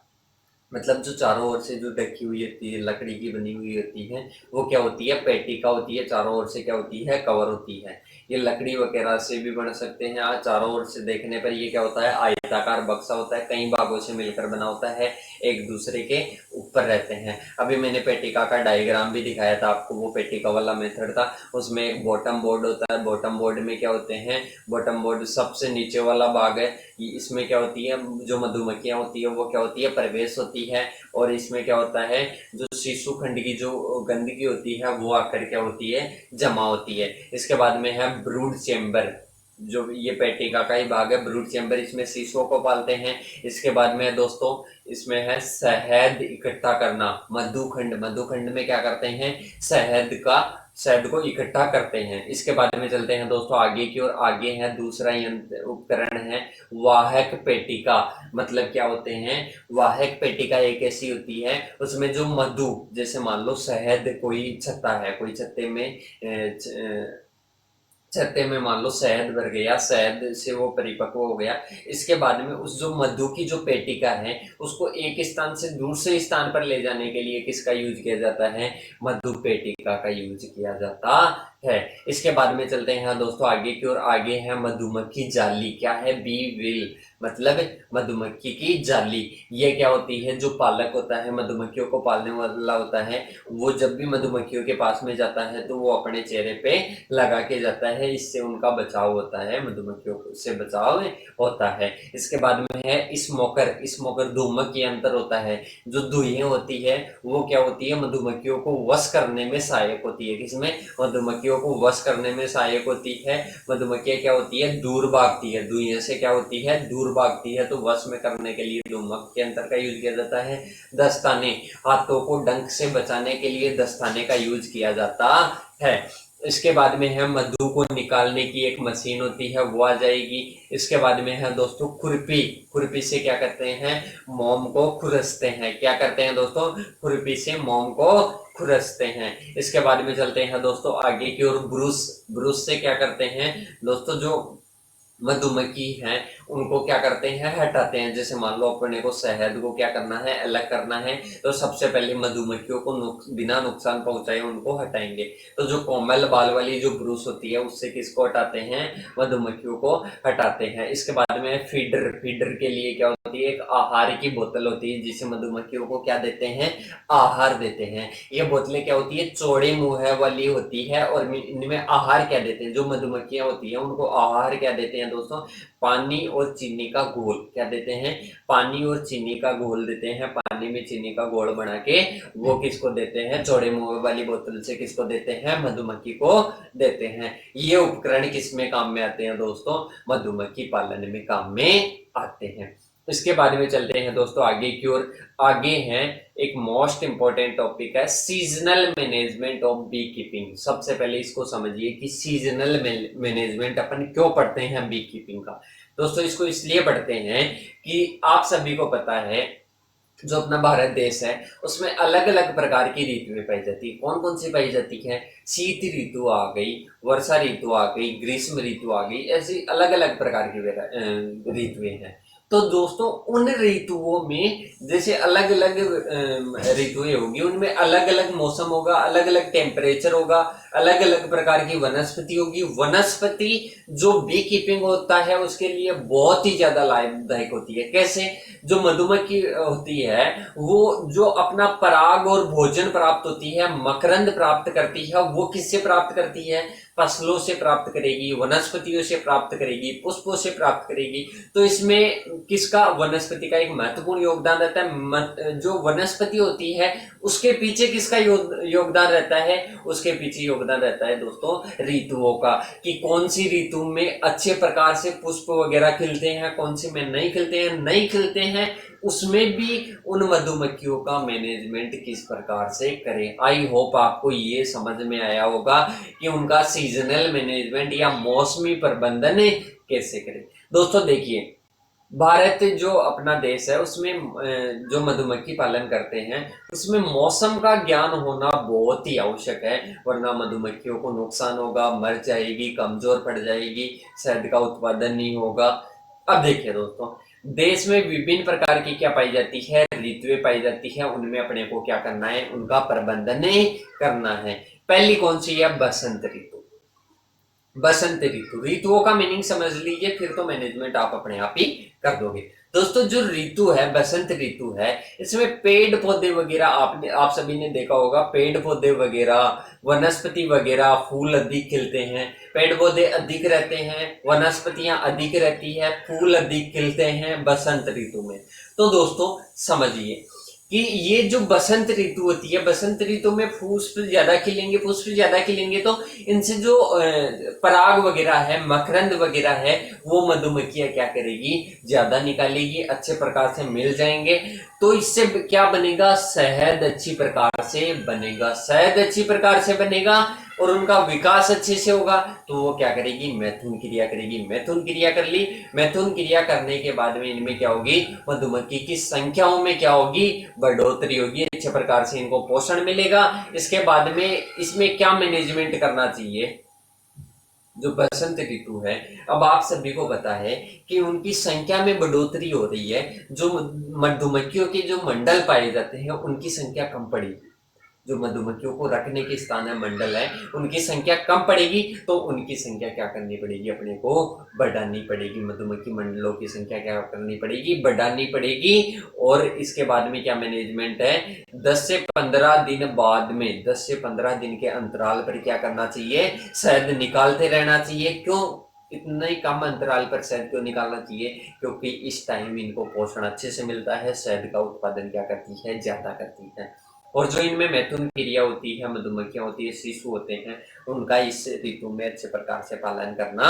मतलब जो चारों ओर से जो ढकी हुई होती है, लकड़ी की बनी हुई होती है, वो क्या होती है? पेटिका होती है। चारों ओर से क्या होती है? कवर होती है। ये लकड़ी वगैरह से भी बन सकते हैं। आज चारों ओर से देखने पर ये क्या होता है? आयताकार बक्सा होता है, कई भागों से मिलकर बना होता है, एक दूसरे के ऊपर रहते हैं। अभी मैंने पेटिका का डायग्राम भी दिखाया था आपको, वो पेटिका वाला मेथड था। उसमें एक बॉटम बोर्ड होता है। बॉटम बोर्ड में क्या होते हैं? बॉटम बोर्ड सबसे नीचे वाला भाग है, इसमें क्या होती है? जो मधुमक्खियां होती है वो क्या होती है? प्रवेश होती है। और इसमें क्या होता है? जो शिशु खंड की जो गंदगी होती है वो आकर क्या होती है? जमा होती है। इसके बाद में है ब्रूड चेम्बर, जो ये पेटिका का ही भाग है, ब्रूड चेम्बर, इसमें शिशुओं को पालते हैं। इसके बाद में दोस्तों इसमें है शहद इकट्ठा करना, मधुखंड। मधुखंड में क्या करते हैं? शहद को इकट्ठा करते हैं। इसके बाद में चलते हैं दोस्तों आगे की ओर। आगे है दूसरा यंत्र उपकरण है वाहक पेटिका। मतलब क्या होते हैं? वाहक पेटिका एक ऐसी होती है उसमें जो मधु, जैसे मान लो शहद कोई छत्ता है, कोई छत्ते में छत्ते में मान लो शहद भर गया, शहद से वो परिपक्व हो गया। इसके बाद में उस जो मधु की जो पेटिका है उसको एक स्थान से दूसरे स्थान पर ले जाने के लिए किसका यूज किया जाता है? मधु पेटिका का यूज किया जाता है। इसके बाद में चलते हैं दोस्तों आगे की ओर। आगे है मधुमक्खी जाली। क्या है? बी विल, मतलब मधुमक्खी की जाली। ये क्या होती है? जो पालक होता है, मधुमक्खियों को पालने वाला होता है, वो जब भी मधुमक्खियों के पास में जाता है तो वो अपने चेहरे पे लगा के जाता है। इससे उनका बचाव होता है, मधुमक्खियों से बचाव होता है। इसके बाद में है स्मोकर। स्मोकर धूमक यंत्र होता है। जो धुएं होती है वो क्या होती है? मधुमक्खियों को वश करने में सहायक होती है। किसमें? मधुमक्खियों को वश करने में सहायक होती है। मधुमक्खियां क्या होती है? दूर भागती है, धुएं से क्या होती है? दूर भागती है। तो वश में करने के लिए धूमक यंत्र का यूज किया जाता है। दस्ताने, हाथों को डंक से बचाने के लिए दस्ताने का यूज किया जाता है। इसके बाद में है मधु को निकालने की एक मशीन होती है, वो आ जाएगी। इसके बाद में है दोस्तों खुरपी। खुरपी से क्या करते हैं? मोम को खुरसते हैं। क्या करते हैं दोस्तों? खुरपी से मोम को खुरसते हैं। इसके बाद में चलते हैं दोस्तों आगे की ओर। ब्रूस। ब्रूस से क्या करते हैं दोस्तों? जो मधुमक्खी हैं उनको क्या करते हैं? हटाते हैं। जैसे मान लो अपने को शहद को क्या करना है? अलग करना है, तो सबसे पहले मधुमक्खियों को बिना नुकसान पहुंचाए उनको हटाएंगे। तो जो कोमल बाल वाली जो ब्रूस होती है उससे किसको हटाते हैं? मधुमक्खियों को हटाते हैं। इसके बाद में फीडर। फीडर के लिए क्या होती है? एक आहार की बोतल होती है जिसे मधुमक्खियों को क्या देते हैं? आहार देते हैं। ये बोतलें क्या होती है? चौड़े मुंह वाली होती है और इनमें आहार क्या देते हैं? जो मधुमक्खियां होती है उनको आहार क्या देते हैं दोस्तों? पानी और चीनी का घोल। क्या देते हैं? पानी और चीनी का घोल देते हैं। पानी में चीनी का घोल बना के वो किसको देते हैं? चौड़े मुंह वाली बोतल से किसको देते हैं? मधुमक्खी को देते हैं। ये उपकरण किस में काम में आते हैं दोस्तों? मधुमक्खी पालन में काम में आते हैं। इसके बाद में चलते हैं दोस्तों आगे की ओर। आगे हैं एक मोस्ट इंपॉर्टेंट टॉपिक है seasonal management of bee keeping. सबसे पहले इसको समझिए कि सीजनल मैनेजमेंट अपन क्यों पढ़ते हैं बी कीपिंग का। दोस्तों इसको इसलिए पढ़ते हैं कि आप सभी को पता है जो अपना भारत देश है उसमें अलग अलग प्रकार की ऋतुएं पाई जाती है। कौन कौन सी पाई जाती है? शीत ऋतु आ गई, वर्षा ऋतु आ गई, ग्रीष्म ऋतु आ गई, ऐसी अलग अलग प्रकार की ऋतुएं हैं। तो दोस्तों उन ऋतुओं में जैसे अलग अलग ऋतुएं होगी, उनमें अलग अलग मौसम होगा, अलग अलग टेम्परेचर होगा, अलग अलग प्रकार की वनस्पति होगी। वनस्पति जो बी कीपिंग होता है उसके लिए बहुत ही ज्यादा लाभदायक होती है। कैसे? जो मधुमक्खी होती है वो जो अपना पराग और भोजन प्राप्त होती है, मकरंद प्राप्त करती है, वो किससे प्राप्त करती है? फसलों से प्राप्त करेगी, वनस्पतियों से प्राप्त करेगी, पुष्पों से प्राप्त करेगी। तो इसमें किसका, वनस्पति का एक महत्वपूर्ण योगदान रहता है। जो वनस्पति होती है उसके पीछे किसका योगदान रहता है? उसके पीछे योगदान रहता है दोस्तों ऋतुओं का, कि कौन सी ऋतु में अच्छे प्रकार से पुष्प वगैरह खिलते हैं, कौन सी में नहीं खिलते हैं। नहीं खिलते हैं उसमें भी उन मधुमक्खियों का मैनेजमेंट किस प्रकार से करें। आई होप आपको ये समझ में आया होगा कि उनका सीजनल मैनेजमेंट या मौसमी प्रबंधन कैसे करें। दोस्तों देखिए, भारत जो अपना देश है उसमें जो मधुमक्खी पालन करते हैं उसमें मौसम का ज्ञान होना बहुत ही आवश्यक है, वरना मधुमक्खियों को नुकसान होगा, मर जाएगी, कमजोर पड़ जाएगी, शहद का उत्पादन नहीं होगा। अब देखिए दोस्तों, देश में विभिन्न प्रकार की क्या पाई जाती है, ऋतुएं पाई जाती है। उनमें अपने को क्या करना है, उनका प्रबंधन करना है। पहली कौन सी है? बसंत ऋतु। बसंत ऋतु, ऋतुओं का मीनिंग समझ लीजिए, फिर तो मैनेजमेंट आप अपने आप ही कर दोगे। दोस्तों जो ऋतु है, बसंत ऋतु है, इसमें पेड़ पौधे वगैरह आप सभी ने देखा होगा, पेड़ पौधे वगैरह, वनस्पति वगैरह, फूल अधिक खिलते हैं, पेड़ पौधे अधिक रहते हैं, वनस्पतियां अधिक रहती है, फूल अधिक खिलते हैं बसंत ऋतु में। तो दोस्तों समझिए कि ये जो बसंत ऋतु होती है, बसंत ऋतु में पुष्प ज्यादा खिलेंगे, पुष्प ज्यादा खिलेंगे तो इनसे जो पराग वगैरह है, मकरंद वगैरह है, वो मधुमक्खियां क्या करेगी, ज्यादा निकालेगी, अच्छे प्रकार से मिल जाएंगे। तो इससे क्या बनेगा? शहद अच्छी प्रकार से बनेगा, शहद अच्छी प्रकार से बनेगा और उनका विकास अच्छे से होगा। तो वो क्या करेगी? मैथुन क्रिया करेगी। मैथुन क्रिया कर ली, मैथुन क्रिया करने के बाद में इनमें क्या होगी? मधुमक्खी की संख्याओं में क्या होगी? बढ़ोतरी होगी, अच्छे प्रकार से इनको पोषण मिलेगा। इसके बाद में इसमें क्या मैनेजमेंट करना चाहिए? जो बसंत ऋतु है, अब आप सभी को पता है कि उनकी संख्या में बढ़ोतरी हो रही है। जो मधुमक्खियों के जो मंडल पाए जाते हैं उनकी संख्या कम पड़ेगी। जो मधुमक्खियों को रखने के स्थान है, मंडल है, उनकी संख्या कम पड़ेगी। तो उनकी संख्या क्या करनी पड़ेगी? अपने को बढ़ानी पड़ेगी। मधुमक्खी मंडलों की संख्या क्या करनी पड़ेगी? बढ़ानी पड़ेगी। और इसके बाद में क्या मैनेजमेंट है? 10 से 15 दिन बाद में, 10 से 15 दिन के अंतराल पर क्या करना चाहिए? शहद निकालते रहना चाहिए। क्यों इतना ही कम अंतराल पर शहद क्यों निकालना चाहिए? क्योंकि इस टाइम इनको पोषण अच्छे से मिलता है, शहद का उत्पादन क्या करती है? ज्यादा करती है। और जो इनमें मैथुन क्रिया होती है, मधुमक्खियां होती है, शिशु होते हैं, उनका इस ऋतु में अच्छे प्रकार से पालन करना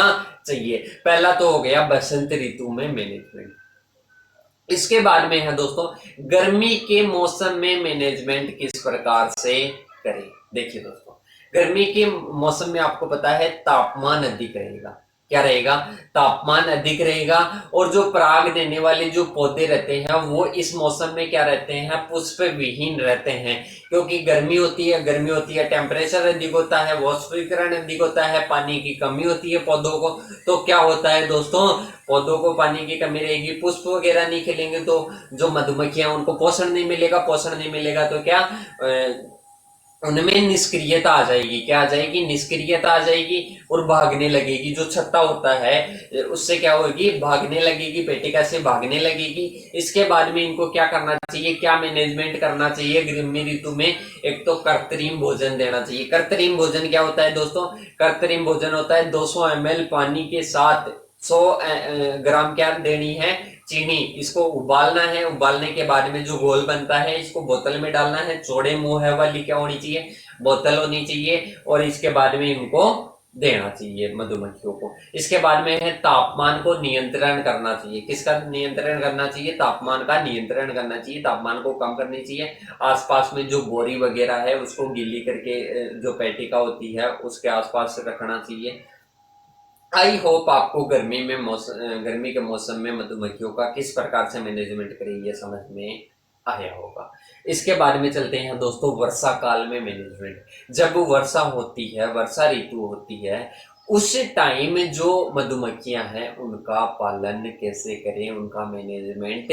चाहिए। पहला तो हो गया बसंत ऋतु में मैनेजमेंट। इसके बाद में है दोस्तों, गर्मी के मौसम में मैनेजमेंट किस प्रकार से करें। देखिए दोस्तों, गर्मी के मौसम में आपको पता है तापमान अधिक रहेगा। क्या रहेगा? तापमान अधिक रहेगा। और जो पराग देने वाले जो पौधे रहते हैं वो इस मौसम में क्या रहते हैं? पुष्प विहीन रहते हैं। क्योंकि गर्मी होती है, गर्मी होती है, टेम्परेचर अधिक होता है, वाष्पीकरण अधिक होता है, पानी की कमी होती है पौधों को। तो क्या होता है दोस्तों? पौधों को पानी की कमी रहेगी, पुष्प वगैरह नहीं खिलेंगे, तो जो मधुमक्खियां उनको पोषण नहीं मिलेगा, पोषण नहीं मिलेगा तो क्या उनमें निष्क्रियता आ जाएगी। क्या आ जाएगी? निष्क्रियता आ जाएगी और भागने लगेगी। जो छत्ता होता है उससे क्या होगी? भागने लगेगी, पेटिका से भागने लगेगी। इसके बाद में इनको क्या करना चाहिए? क्या मैनेजमेंट करना चाहिए ग्रीष्म ऋतु में? एक तो कृत्रिम भोजन देना चाहिए। कृत्रिम भोजन क्या होता है दोस्तों? कृत्रिम भोजन होता है 200 ml पानी के साथ 100 ग्राम क्या देनी है? चीनी। इसको उबालना है, उबालने के बाद में जो घोल बनता है इसको बोतल में डालना है। चौड़े मुंह वाली क्या होनी चाहिए? बोतल होनी चाहिए। और इसके बाद में इनको देना चाहिए मधुमक्खियों को। इसके बाद में है तापमान को नियंत्रण करना चाहिए। किसका नियंत्रण करना चाहिए? तापमान का नियंत्रण करना चाहिए, तापमान को कम करनी चाहिए। आसपास में जो बोरी वगैरह है उसको गीली करके जो पेटिका होती है उसके आसपास रखना चाहिए। आई होप आपको गर्मी के मौसम में मधुमक्खियों का किस प्रकार से मैनेजमेंट करें ये समझ में आया होगा। इसके बाद में चलते हैं दोस्तों वर्षा काल में मैनेजमेंट। जब वर्षा होती है, वर्षा ऋतु होती है, उस टाइम जो मधुमक्खियां हैं उनका पालन कैसे करें, उनका मैनेजमेंट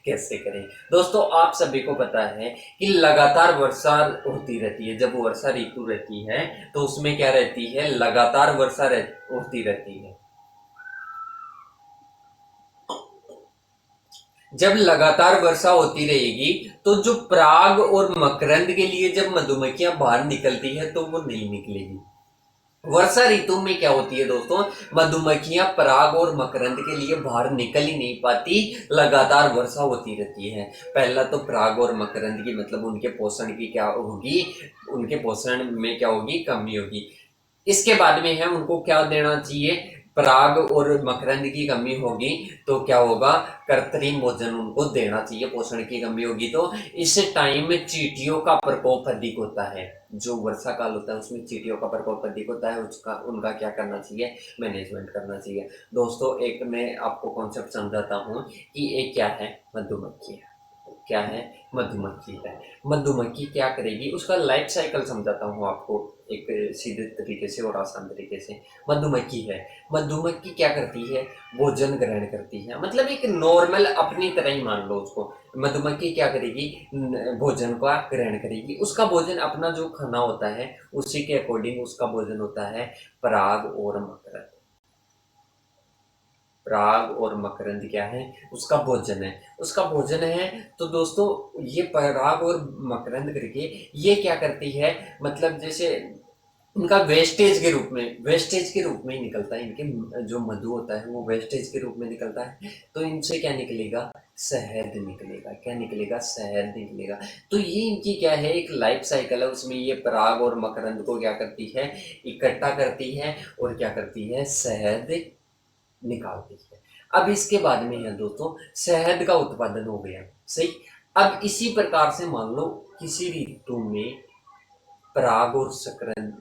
कैसे करें। दोस्तों आप सभी को पता है कि लगातार वर्षा होती रहती है। जब वर्षा ऋतु रहती है तो उसमें क्या रहती है, लगातार वर्षा होती रहती है। जब लगातार वर्षा होती रहेगी तो जो पराग और मकरंद के लिए जब मधुमक्खियां बाहर निकलती है तो वो नहीं निकलेगी। वर्षा ऋतु में क्या होती है दोस्तों, मधुमक्खियां पराग और मकरंद के लिए बाहर निकल ही नहीं पाती, लगातार वर्षा होती रहती है। पहला तो पराग और मकरंद की मतलब उनके पोषण की क्या होगी, उनके पोषण में क्या होगी, कमी होगी। इसके बाद में है उनको क्या देना चाहिए, पराग और मकरंद की कमी होगी तो क्या होगा, कृत्रिम भोजन उनको देना चाहिए। पोषण की कमी होगी तो इस टाइम में चींटियों का प्रकोप अधिक होता है। जो वर्षा काल होता है उसमें चींटियों का प्रकोप अधिक होता है, उसका उनका क्या करना चाहिए, मैनेजमेंट करना चाहिए। दोस्तों एक मैं आपको कॉन्सेप्ट समझाता हूँ कि एक क्या है, मधुमक्खी है। क्या है, मधुमक्खी है। मधुमक्खी क्या करेगी, उसका लाइफ साइकिल समझाता हूँ आपको एक सीधे तरीके से और आसान तरीके से। मधुमक्खी है, मधुमक्खी क्या करती है, भोजन ग्रहण करती है। मतलब एक नॉर्मल अपनी तरह ही मान लो उसको। मधुमक्खी क्या करेगी, भोजन का ग्रहण करेगी। उसका भोजन अपना जो खाना होता है उसी के अकॉर्डिंग उसका भोजन होता है पराग और मकर। पराग और मकरंद क्या है, उसका भोजन है, उसका भोजन है। तो दोस्तों ये पराग और मकरंद करके ये क्या करती है, मतलब जैसे उनका वेस्टेज के रूप में, वेस्टेज के रूप में ही निकलता है। इनके जो मधु होता है वो वेस्टेज के रूप में निकलता है। तो इनसे क्या निकलेगा, शहद निकलेगा। क्या निकलेगा, शहद निकलेगा। तो ये इनकी क्या है, एक लाइफ साइकिल है। उसमें ये पराग और मकरंद को क्या करती है, इकट्ठा करती है और क्या करती है, शहद निकालती है। अब इसके बाद में है दोस्तों, शहद का उत्पादन हो गया, सही। अब इसी प्रकार से मान लो किसी ऋतु में पराग और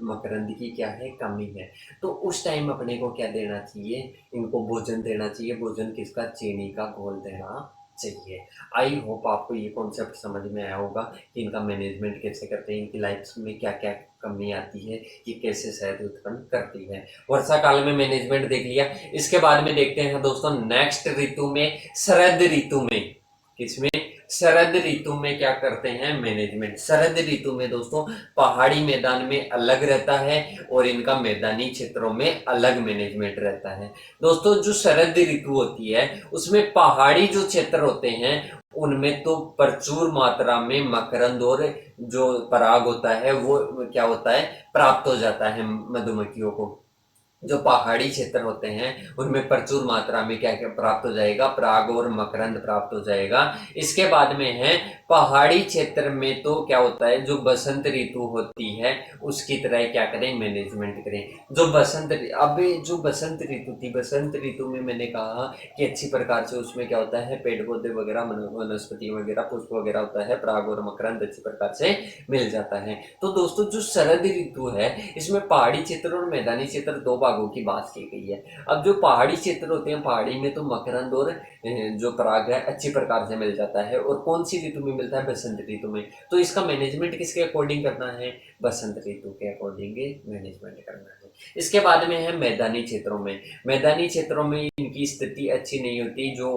मकरंद की क्या है, कमी है। तो उस टाइम अपने को क्या देना चाहिए, इनको भोजन देना चाहिए। भोजन किसका, चीनी का घोल देना चाहिए। आई होप आपको ये कॉन्सेप्ट समझ में आया होगा कि इनका मैनेजमेंट कैसे करते हैं, इनकी लाइफ में क्या क्या कमी आती है, ये कैसे शहद उत्पन्न करती है। वर्षा काल में मैनेजमेंट देख लिया। इसके बाद में देखते हैं दोस्तों नेक्स्ट ऋतु में, शरद ऋतु में। किसमें, शरद ऋतु में क्या करते हैं, मैनेजमेंट। शरद ऋतु में दोस्तों पहाड़ी मैदान में अलग रहता है और इनका मैदानी क्षेत्रों में अलग मैनेजमेंट रहता है। दोस्तों जो शरद ऋतु होती है उसमें पहाड़ी जो क्षेत्र होते हैं उनमें तो प्रचुर मात्रा में मकरंद और जो पराग होता है वो क्या होता है, प्राप्त हो जाता है मधुमक्खियों को। जो पहाड़ी क्षेत्र होते हैं उनमें प्रचुर मात्रा में क्या क्या प्राप्त हो जाएगा, पराग और मकरंद प्राप्त हो जाएगा। इसके बाद में है पहाड़ी क्षेत्र में तो क्या होता है, जो बसंत ऋतु होती है उसकी तरह क्या करें, मैनेजमेंट करें। जो बसंत, अब जो बसंत ऋतु थी, बसंत ऋतु में मैंने कहा कि अच्छी प्रकार से उसमें क्या होता है, पेड़ पौधे वगैरह, वनस्पति वगैरह, पुष्प वगैरह होता है, पराग और मकरंद अच्छी प्रकार से मिल जाता है। तो दोस्तों जो शरद ऋतु है इसमें पहाड़ी क्षेत्र और मैदानी क्षेत्र दो भागों की बात की गई है। अब जो पहाड़ी क्षेत्र होते हैं, पहाड़ी में तो मकरंद और जो पराग है अच्छी प्रकार से मिल जाता है। और कौन सी ऋतु में मिलता है, बसंत ऋतु में। तो इसका मैनेजमेंट किसके अकॉर्डिंग करना है, बसंत ऋतु के अकॉर्डिंग मैनेजमेंट करना है। इसके बाद में है मैदानी क्षेत्रों में। मैदानी क्षेत्रों में इनकी स्थिति अच्छी नहीं होती, जो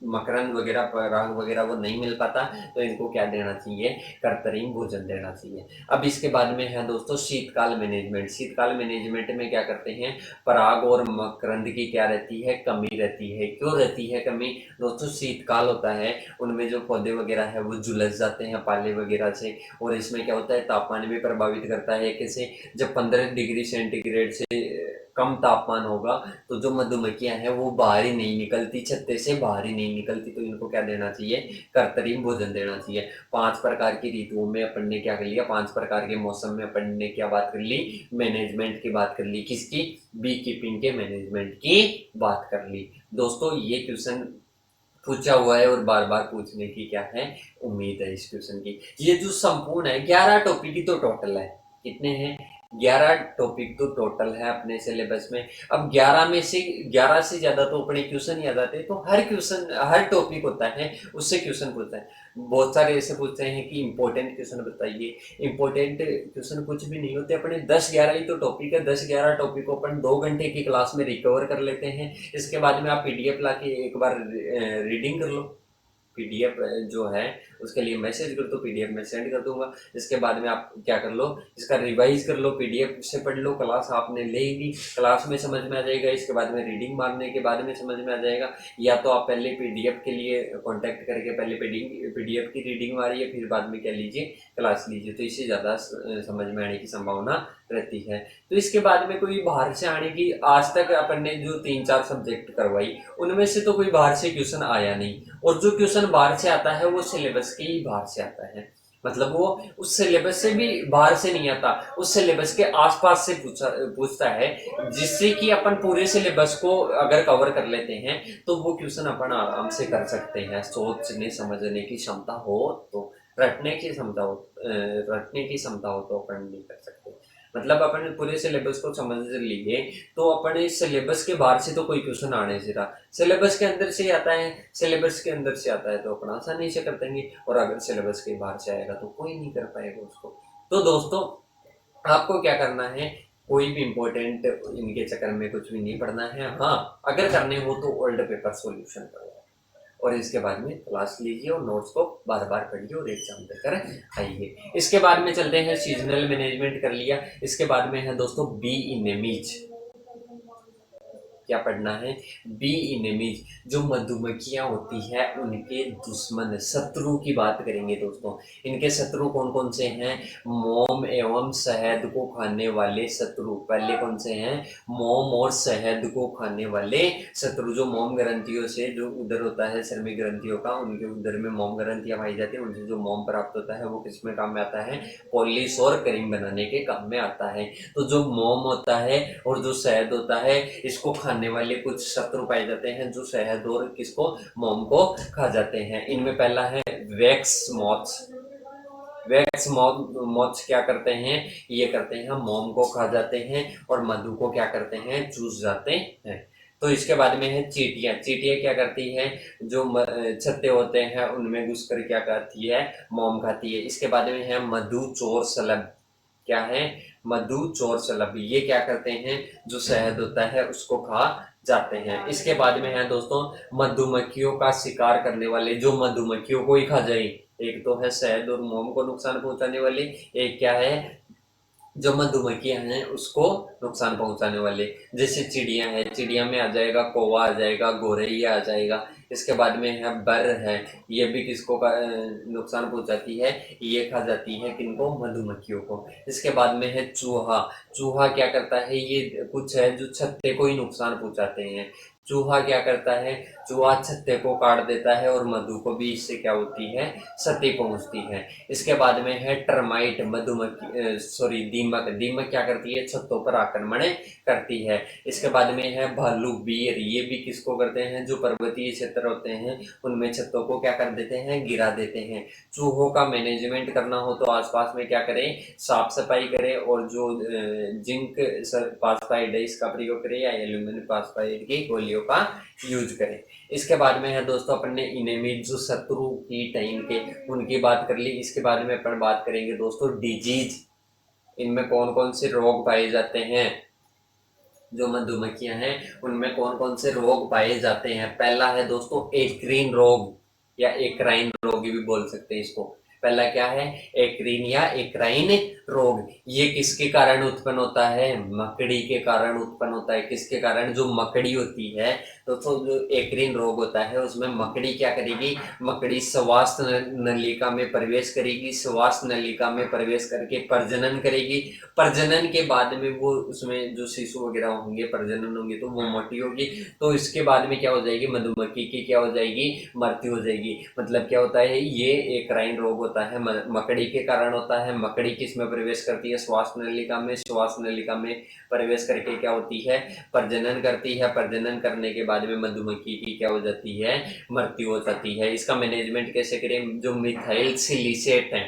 मकरंद वगैरह, पराग वगैरह वो नहीं मिल पाता। तो इनको क्या देना चाहिए, कृत्रिम भोजन देना चाहिए। अब इसके बाद में है दोस्तों शीतकाल मैनेजमेंट। शीतकाल मैनेजमेंट में क्या करते हैं, पराग और मकरंद की क्या रहती है, कमी रहती है। क्यों रहती है कमी, दोस्तों शीतकाल होता है उनमें जो पौधे वगैरह है वो झुलस जाते हैं पाले वगैरह से। और इसमें क्या होता है, तापमान भी प्रभावित करता है। कैसे, जब 15 डिग्री सेंटीग्रेड से कम तापमान होगा तो जो मधुमक्खियां हैं वो बाहर ही नहीं निकलती, छत्ते से बाहर ही नहीं निकलती। तो इनको क्या देना चाहिए, कृत्रिम भोजन देना चाहिए। 5 प्रकार की ऋतुओं में अपन ने क्या कर लिया, 5 प्रकार के मौसम में अपन ने क्या बात कर ली, मैनेजमेंट की बात कर ली। किसकी, बी कीपिंग के मैनेजमेंट की बात कर ली। दोस्तों ये क्वेश्चन पूछा हुआ है और बार बार पूछने की क्या है, उम्मीद है इस क्वेश्चन की। ये जो संपूर्ण है 11 टॉपिक ही तो टोटल है, कितने हैं, 11 टॉपिक तो टोटल है अपने सिलेबस में। अब 11 में से 11 से ज्यादा तो अपने क्वेश्चन ही आ जाते हैं। तो हर क्वेश्चन, हर टॉपिक होता है उससे क्वेश्चन पूछता है। बहुत सारे ऐसे पूछते हैं कि इंपॉर्टेंट क्वेश्चन बताइए। इंपॉर्टेंट क्वेश्चन कुछ भी नहीं होते, अपने 10-11 ही तो टॉपिक है, 10-11 टॉपिक को अपन 2 घंटे की क्लास में रिकवर कर लेते हैं। इसके बाद में आप पीडीएफ ला के एक बार रीडिंग कर लो। पीडीएफ जो है उसके लिए मैसेज कर दो, पीडीएफ में सेंड कर दूंगा। इसके बाद में आप क्या कर लो, इसका रिवाइज कर लो, पीडीएफ से पढ़ लो। क्लास आपने ले ली, क्लास में समझ में आ जाएगा, इसके बाद में रीडिंग मारने के बाद में समझ में आ जाएगा। या तो आप पहले पीडीएफ के लिए कांटेक्ट करके पहले पीडीएफ की रीडिंग मारिए, फिर बाद में क्या लीजिए, क्लास लीजिए, तो इससे ज़्यादा समझ में आने की संभावना रहती है। तो इसके बाद में कोई बाहर से आने की, आज तक अपन ने जो 3-4 सब्जेक्ट करवाई उनमें से तो कोई बाहर से क्वेश्चन आया नहीं, और जो क्वेश्चन बाहर से आता है वो सिलेबस के ही बाहर से आता है। मतलब वो उस सिलेबस से भी बाहर से नहीं आता, उस सिलेबस के आसपास से पूछता है, जिससे कि अपन पूरे सिलेबस को अगर कवर कर लेते हैं तो वो क्वेश्चन अपन आराम से कर सकते हैं। सोचने समझने की क्षमता हो तो, रटने की क्षमता हो तो अपन नहीं कर सकते। मतलब अपन पूरे सिलेबस को समझ लिए तो अपन इस सिलेबस के बाहर से तो कोई क्वेश्चन आने से रहा, सिलेबस के अंदर से आता है, सिलेबस के अंदर से आता है तो अपन आसानी से कर देंगे, और अगर सिलेबस के बाहर से आएगा तो कोई नहीं कर पाएगा उसको। तो दोस्तों, आपको क्या करना है, कोई भी इंपॉर्टेंट इनके चक्कर में कुछ भी नहीं पढ़ना है। हाँ, अगर करने हो तो ओल्ड पेपर सॉल्यूशन करो, और इसके बाद में क्लास लीजिए और नोट्स को बार बार पढ़िए और एग्जाम देकर आइए। इसके बाद में चलते हैं, सीजनल मैनेजमेंट कर लिया, इसके बाद में है दोस्तों बी इनेमीज। क्या पढ़ना है, बी इनेमीज, जो मधुमक्खियां होती है उनके दुश्मन, शत्रु की बात करेंगे दोस्तों। इनके शत्रु कौन कौन से हैं, मोम एवं शहद को खाने वाले शत्रु। पहले कौन से हैं, मोम और शहद को खाने वाले शत्रु। जो मोम ग्रंथियों से जो उधर होता है, श्रमिक ग्रंथियों का, उनके उधर में मोम ग्रंथियां पाई जाती है, उनसे जो मोम प्राप्त होता है वो किस में काम में आता है, पॉलिश और क्रीम बनाने के काम में आता है। तो जो मोम होता है और जो शहद होता है, इसको खाने वाले कुछ शत्रु पाए जाते हैं जो शहद और किसको, मोम को खा जाते हैं। इनमें पहला है वैक्स मॉथ्स। वैक्स मॉथ्स क्या करते हैं, ये करते हैं मोम को खा जाते हैं और मधु को क्या करते हैं, चूस जाते हैं। तो इसके बाद में है चींटियां। चींटियां क्या करती हैं, जो छत्ते होते हैं उनमें घुसकर क्या करती है, मोम खाती है। इसके बाद में है मधु चोर शलभ। क्या है, मधु चोर शलभ, ये क्या करते हैं, जो शहद होता है उसको खा जाते हैं। इसके बाद में है दोस्तों मधुमक्खियों का शिकार करने वाले, जो मधुमक्खियों को ही खा जाए। एक तो है शहद और मोम को नुकसान पहुंचाने वाले, एक क्या है, जो मधुमक्खियां हैं उसको नुकसान पहुंचाने वाले। जैसे चिड़िया है, चिड़िया में आ जाएगा कौवा, आ जाएगा गौरैया, आ जाएगा। इसके बाद में है बर है, ये भी किसको का नुकसान पहुंचाती है, ये खा जाती है किनको, मधुमक्खियों को। इसके बाद में है चूहा। चूहा क्या करता है, ये कुछ है जो छत्ते को ही नुकसान पहुंचाते हैं। चूहा क्या करता है, चूहा छत्ते को काट देता है और मधु को भी इससे क्या होती है, क्षति पहुंचती है। इसके बाद में है टर्माइट, मधुमक्खी सॉरी दीमक। दीमक क्या करती है, छत्तों पर आक्रमण करती है। इसके बाद में है भालू बीर, ये भी किसको करते हैं, जो पर्वतीय क्षेत्र होते हैं उनमें छत्तों को क्या कर देते हैं, गिरा देते हैं। चूहों का मैनेजमेंट करना हो तो आसपास में क्या करें, साफ सफाई करें, और जो जिंक फास्फाइड है इसका प्रयोग करें, या एल्यूमिनियम फास्फाइड की गोलियों का यूज करें। इसके बाद में है दोस्तों अपन ने इनेमिक, जो शत्रु कीट है इनके, उनकी बात कर ली। इसके बाद में अपन बात करेंगे दोस्तों डिजीज, इनमें कौन कौन से रोग पाए जाते हैं, जो मधुमक्खियां हैं उनमें कौन कौन से रोग पाए जाते हैं। पहला है दोस्तों एक्रीन रोग, या एक्राइन रोग भी बोल सकते हैं इसको। पहला क्या है, एक्रीन या एक्राइन रोग। ये किसके कारण उत्पन्न होता है, मकड़ी के कारण उत्पन्न होता है। किसके कारण, जो मकड़ी होती है, तो जो एक्रीन रोग होता है उसमें मकड़ी क्या करेगी, मकड़ी श्वास नलिका में प्रवेश करेगी, श्वास नलिका में प्रवेश करके प्रजनन करेगी। प्रजनन के बाद में वो उसमें जो शिशु वगैरह होंगे, प्रजनन होंगे तो वो मोटी होगी, तो इसके बाद में क्या हो जाएगी, मधुमक्खी की क्या हो जाएगी, मृत्यु हो जाएगी। मतलब क्या होता है, ये एक राइन रोग होता है, मकड़ी के कारण होता है। मकड़ी किस में प्रवेश करती है, श्वास नलिका में, श्वास नलिका में प्रवेश करके क्या होती है, प्रजनन करती है। प्रजनन करने के बाद में मधुमक्खी की क्या हो जाती है, मृत्यु हो जाती है। इसका मैनेजमेंट कैसे करें, जो मिथाइल सिलिसेट है,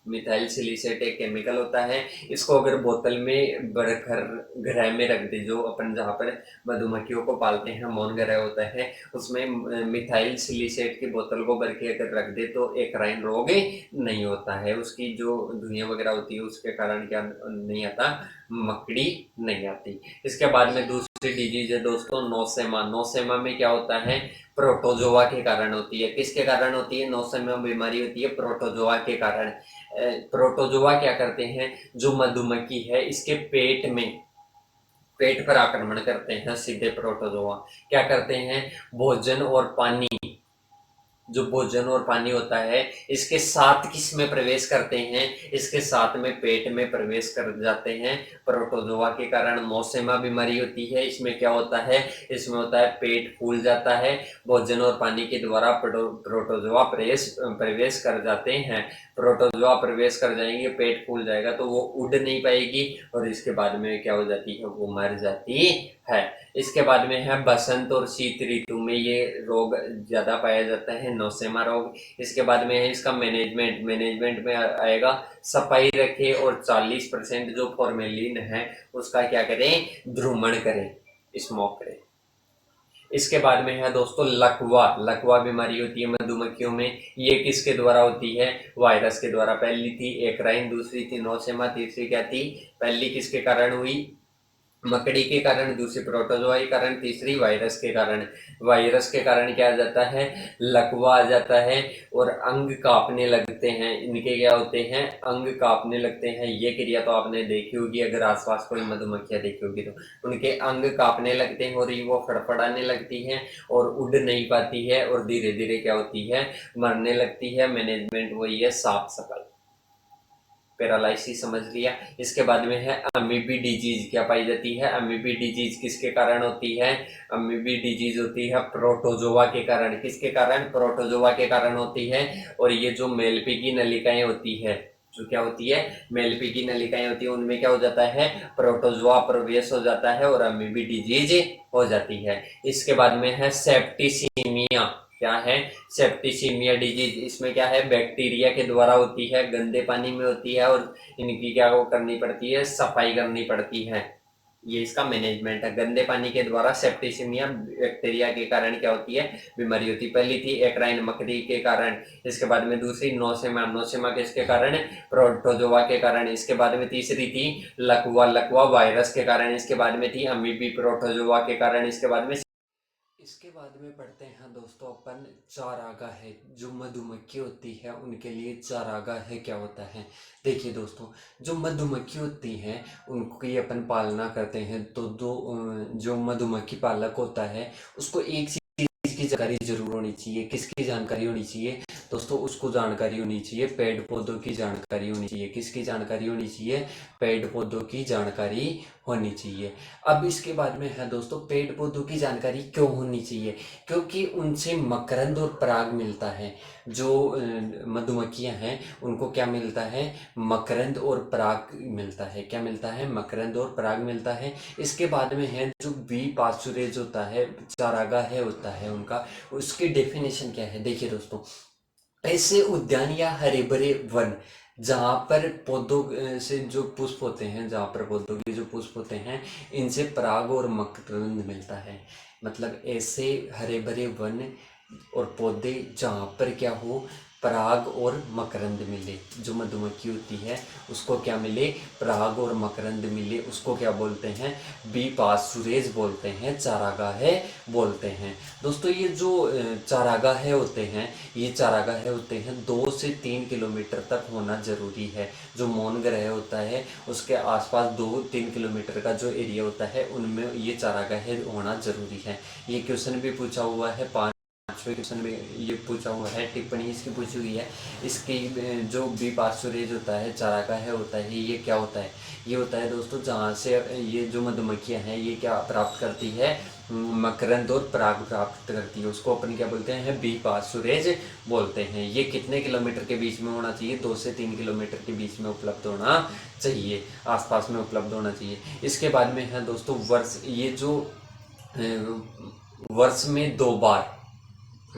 मिथाइल सिलिसेट एक केमिकल होता है। इसको अगर बोतल में भरकर घर में रख दे, जो अपन जहाँ पर मधुमक्खियों को पालते हैं मौन ग्रह होता है, उसमें मिथाइल सिलिसेट की बोतल को भर के अगर रख दे तो एक्राइन रोग नहीं होता है। उसकी जो धुइयाँ वगैरह होती है उसके कारण क्या नहीं आता, मकड़ी नहीं आती। इसके बाद में दूसरी डिजीज है दोस्तों नोसेमा। नोसेमा में क्या होता है, प्रोटोजोआ के कारण होती है। किसके कारण होती है नोसेमा बीमारी होती है, प्रोटोजोआ के कारण। प्रोटोजोआ क्या करते हैं, जो मधुमक्खी है इसके पेट पर आक्रमण करते हैं। सीधे प्रोटोजोआ क्या करते हैं, भोजन और पानी, जो भोजन और पानी होता है इसके साथ किस में प्रवेश करते हैं, इसके साथ में पेट में प्रवेश कर जाते हैं। प्रोटोजोआ के कारण नोसेमा बीमारी होती है। इसमें क्या होता है, इसमें होता है पेट फूल जाता है, भोजन और पानी के द्वारा प्रोटोजोआ प्रवेश कर जाते हैं। प्रोटोजोआ प्रवेश कर जाएंगे, पेट फूल जाएगा तो वो उड़ नहीं पाएगी और इसके बाद में क्या हो जाती है, वो मर जाती है। इसके बाद में है बसंत और शीत ऋतु में ये रोग ज्यादा पाया जाता है, नोसेमा रोग। इसके बाद में है इसका मैनेजमेंट में आएगा, सफाई रखें और 40% जो फॉर्मेलिन है उसका क्या करें, ध्रुमण करें, स्मोक करें। इसके बाद में है दोस्तों लकवा बीमारी होती है मधुमक्खियों में। ये किसके द्वारा होती है, वायरस के द्वारा। पहली थी एक्राइन, दूसरी थी नोसेमा, तीसरी क्या थी, पहली किसके कारण हुई, मकड़ी के कारण, दूसरी प्रोटोजोआ के कारण, तीसरी वायरस के कारण। वायरस के कारण क्या आ जाता है, लकवा आ जाता है और अंग कांपने लगते हैं। इनके क्या होते हैं, अंग कांपने लगते हैं। ये क्रिया तो आपने देखी होगी, अगर आसपास कोई मधुमक्खियां देखी होगी तो उनके अंग कांपने लगते हैं और वो फड़फड़ाने लगती हैं और उड़ नहीं पाती है और धीरे धीरे क्या होती है, मरने लगती है। मैनेजमेंट वही है, साफ सफाई, पैरालाइसिस समझ लिया। इसके बाद में है अमीबी डिजीज, क्या पाई जाती है, अमीबी डिजीज किसके कारण होती है, अमीबी डिजीज होती है प्रोटोजोआ के कारण। किसके कारण, प्रोटोजोआ के कारण होती है। और ये जो मेलपी की नलिकाएं होती है, जो क्या होती है, मेलपी की नलिकाएं होती है, उनमें क्या हो जाता है, प्रोटोजोआ प्रवेश हो जाता है और अमीबी डिजीज हो जाती है। इसके बाद में है सेप्टिसीमिया, क्या है, सेप्टिसीमिया डिजीज। इसमें क्या है, बैक्टीरिया के द्वारा होती है, गंदे पानी में होती है और इनकी क्या वो करनी पड़ती है, सफाई करनी पड़ती है। ये इसका मैनेजमेंट है। गंदे पानी के द्वारा सेप्टिसीमिया बैक्टीरिया के कारण क्या होती है, बीमारी होती है। पहली थी एक्राइन, मकड़ी के कारण। इसके बाद में दूसरी नोसेमा, नोसेमा किसके कारण, प्रोटोजोआ के कारण। इसके बाद में तीसरी थी लकवा वायरस के कारण। इसके बाद में थी अमीबी, प्रोटोजोआ के कारण। इसके बाद में इसके बाद में पढ़ते हैं दोस्तों अपन चारागाह है। जो मधुमक्खी होती है उनके लिए चारागाह है क्या होता है। देखिए दोस्तों, जो मधुमक्खी होती हैं उनकी अपन पालना करते हैं तो जो मधुमक्खी पालक होता है उसको एक चीज की जानकारी जरूर होनी चाहिए। किसकी जानकारी होनी चाहिए दोस्तों, उसको जानकारी होनी चाहिए पेड़ पौधों की जानकारी होनी चाहिए। किसकी जानकारी होनी चाहिए, पेड़ पौधों की जानकारी होनी चाहिए। अब इसके बाद में है दोस्तों, पेड़ पौधों की जानकारी क्यों होनी चाहिए, क्योंकि उनसे मकरंद और पराग मिलता है। जो मधुमक्खियां हैं उनको क्या मिलता है, मकरंद और पराग मिलता है। क्या मिलता है, मकरंद और पराग मिलता है। इसके बाद में है जो बी पास्चुरेज होता है, चारागाह है होता है उनका, उसकी डेफिनेशन क्या है। देखिए दोस्तों, ऐसे उद्यान या हरे भरे वन जहाँ पर पौधों से जो पुष्प होते हैं, जहाँ पर पौधों के जो पुष्प होते हैं इनसे पराग और मकरंद मिलता है। मतलब ऐसे हरे भरे वन और पौधे जहाँ पर क्या हो, पराग और मकरंद मिले। जो मधुमक्खी होती है उसको क्या मिले, पराग और मकरंद मिले, उसको क्या बोलते हैं, बी पास्चुरेज बोलते हैं, चारागाह बोलते हैं। दोस्तों ये जो चारागाह होते हैं, ये चारागाह होते हैं 2 से 3 किलोमीटर तक होना ज़रूरी है। जो मौन ग्रह होता है उसके आसपास 2-3 किलोमीटर का जो एरिया होता है उनमें ये चारागाह होना ज़रूरी है। ये क्वेश्चन भी पूछा हुआ है, 5वें क्वेश्चन में ये पूछा हुआ है, टिप्पणी इसकी पूछी हुई है। इसकी जो बी पास्चुरेज होता है, चारागाह होता है, ये क्या होता है, ये होता है दोस्तों जहाँ से ये जो मधुमक्खियाँ हैं ये क्या प्राप्त करती है, मकरंद और पराग प्राप्त करती है, उसको अपन क्या बोलते हैं, बी पास्चुरेज बोलते हैं। ये कितने किलोमीटर के बीच में होना चाहिए, 2 से 3 किलोमीटर के बीच में उपलब्ध होना चाहिए, आसपास में उपलब्ध होना चाहिए। इसके बाद में है दोस्तों वर्ष, ये जो वर्ष में 2 बार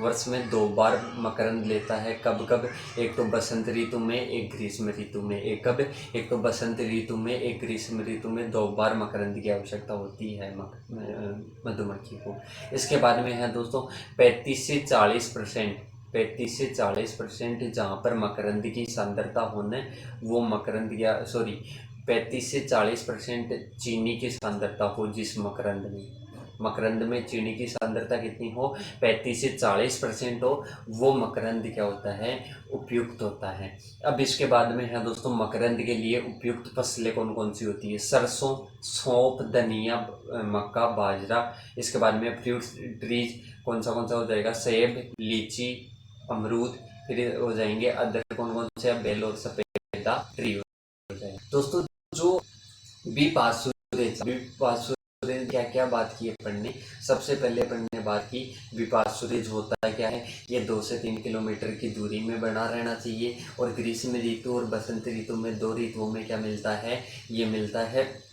वर्ष में 2 बार मकरंद लेता है। कब कब? एक तो बसंत ऋतु में, एक ग्रीष्म ऋतु में। एक कब? एक तो बसंत ऋतु में, एक ग्रीष्म ऋतु में 2 बार मकरंद की आवश्यकता होती है मधुमक्खी को। इसके बाद में है दोस्तों 35 से 40% जहाँ पर मकरंद की सांद्रता होने वो मकरंद या 35 से 40% चीनी की सांद्रता हो जिस मकरंद में चीनी की सांद्रता कितनी हो? 35 से 40% हो, वो मकरंद क्या होता है? उपयुक्त होता है। अब इसके बाद में है दोस्तों मकरंद के लिए उपयुक्त फसलें कौन कौन सी होती है? सरसों, सौंफ, धनिया, मक्का, बाजरा। इसके बाद में फ्रूट्स ट्रीज कौन सा हो जाएगा? सेब, लीची, अमरूद। फिर हो जाएंगे अदर कौन कौन से? बेल और सफेदा ट्री हो जाएगा। दोस्तों जो विपासुरेज क्या क्या बात की है पढ़ने? सबसे पहले पढ़ने बात की विपासुरेज होता है क्या है? ये 2 से 3 किलोमीटर की दूरी में बना रहना चाहिए। और ग्रीष्म ऋतु और बसंत ऋतु में 2 ऋतुओं में क्या मिलता है? ये मिलता है,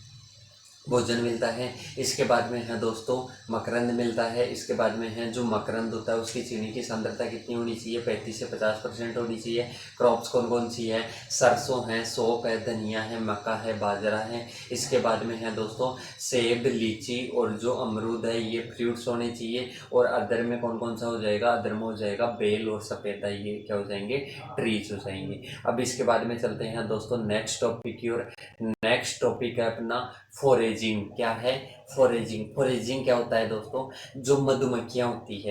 भोजन मिलता है। इसके बाद में है दोस्तों मकरंद मिलता है। इसके बाद में है जो मकरंद होता है उसकी चीनी की सांद्रता कितनी होनी चाहिए? 35 से 50% होनी चाहिए। क्रॉप्स कौन कौन सी है? सरसों है, सौंफ है, धनिया है, मक्का है, बाजरा है। इसके बाद में है दोस्तों सेब, लीची और जो अमरूद है ये फ्रूट्स होने चाहिए। और अदर में कौन कौन सा हो जाएगा? अदर में हो जाएगा बेल और सफेदा, ये क्या हो जाएंगे? ट्रीज हो जाएंगे। अब इसके बाद में चलते हैं दोस्तों नेक्स्ट टॉपिक की ओर। नेक्स्ट टॉपिक है अपना फोरेजिंग। क्या है? फोरेजिंग क्या होता है दोस्तों? जो मधुमक्खियां होती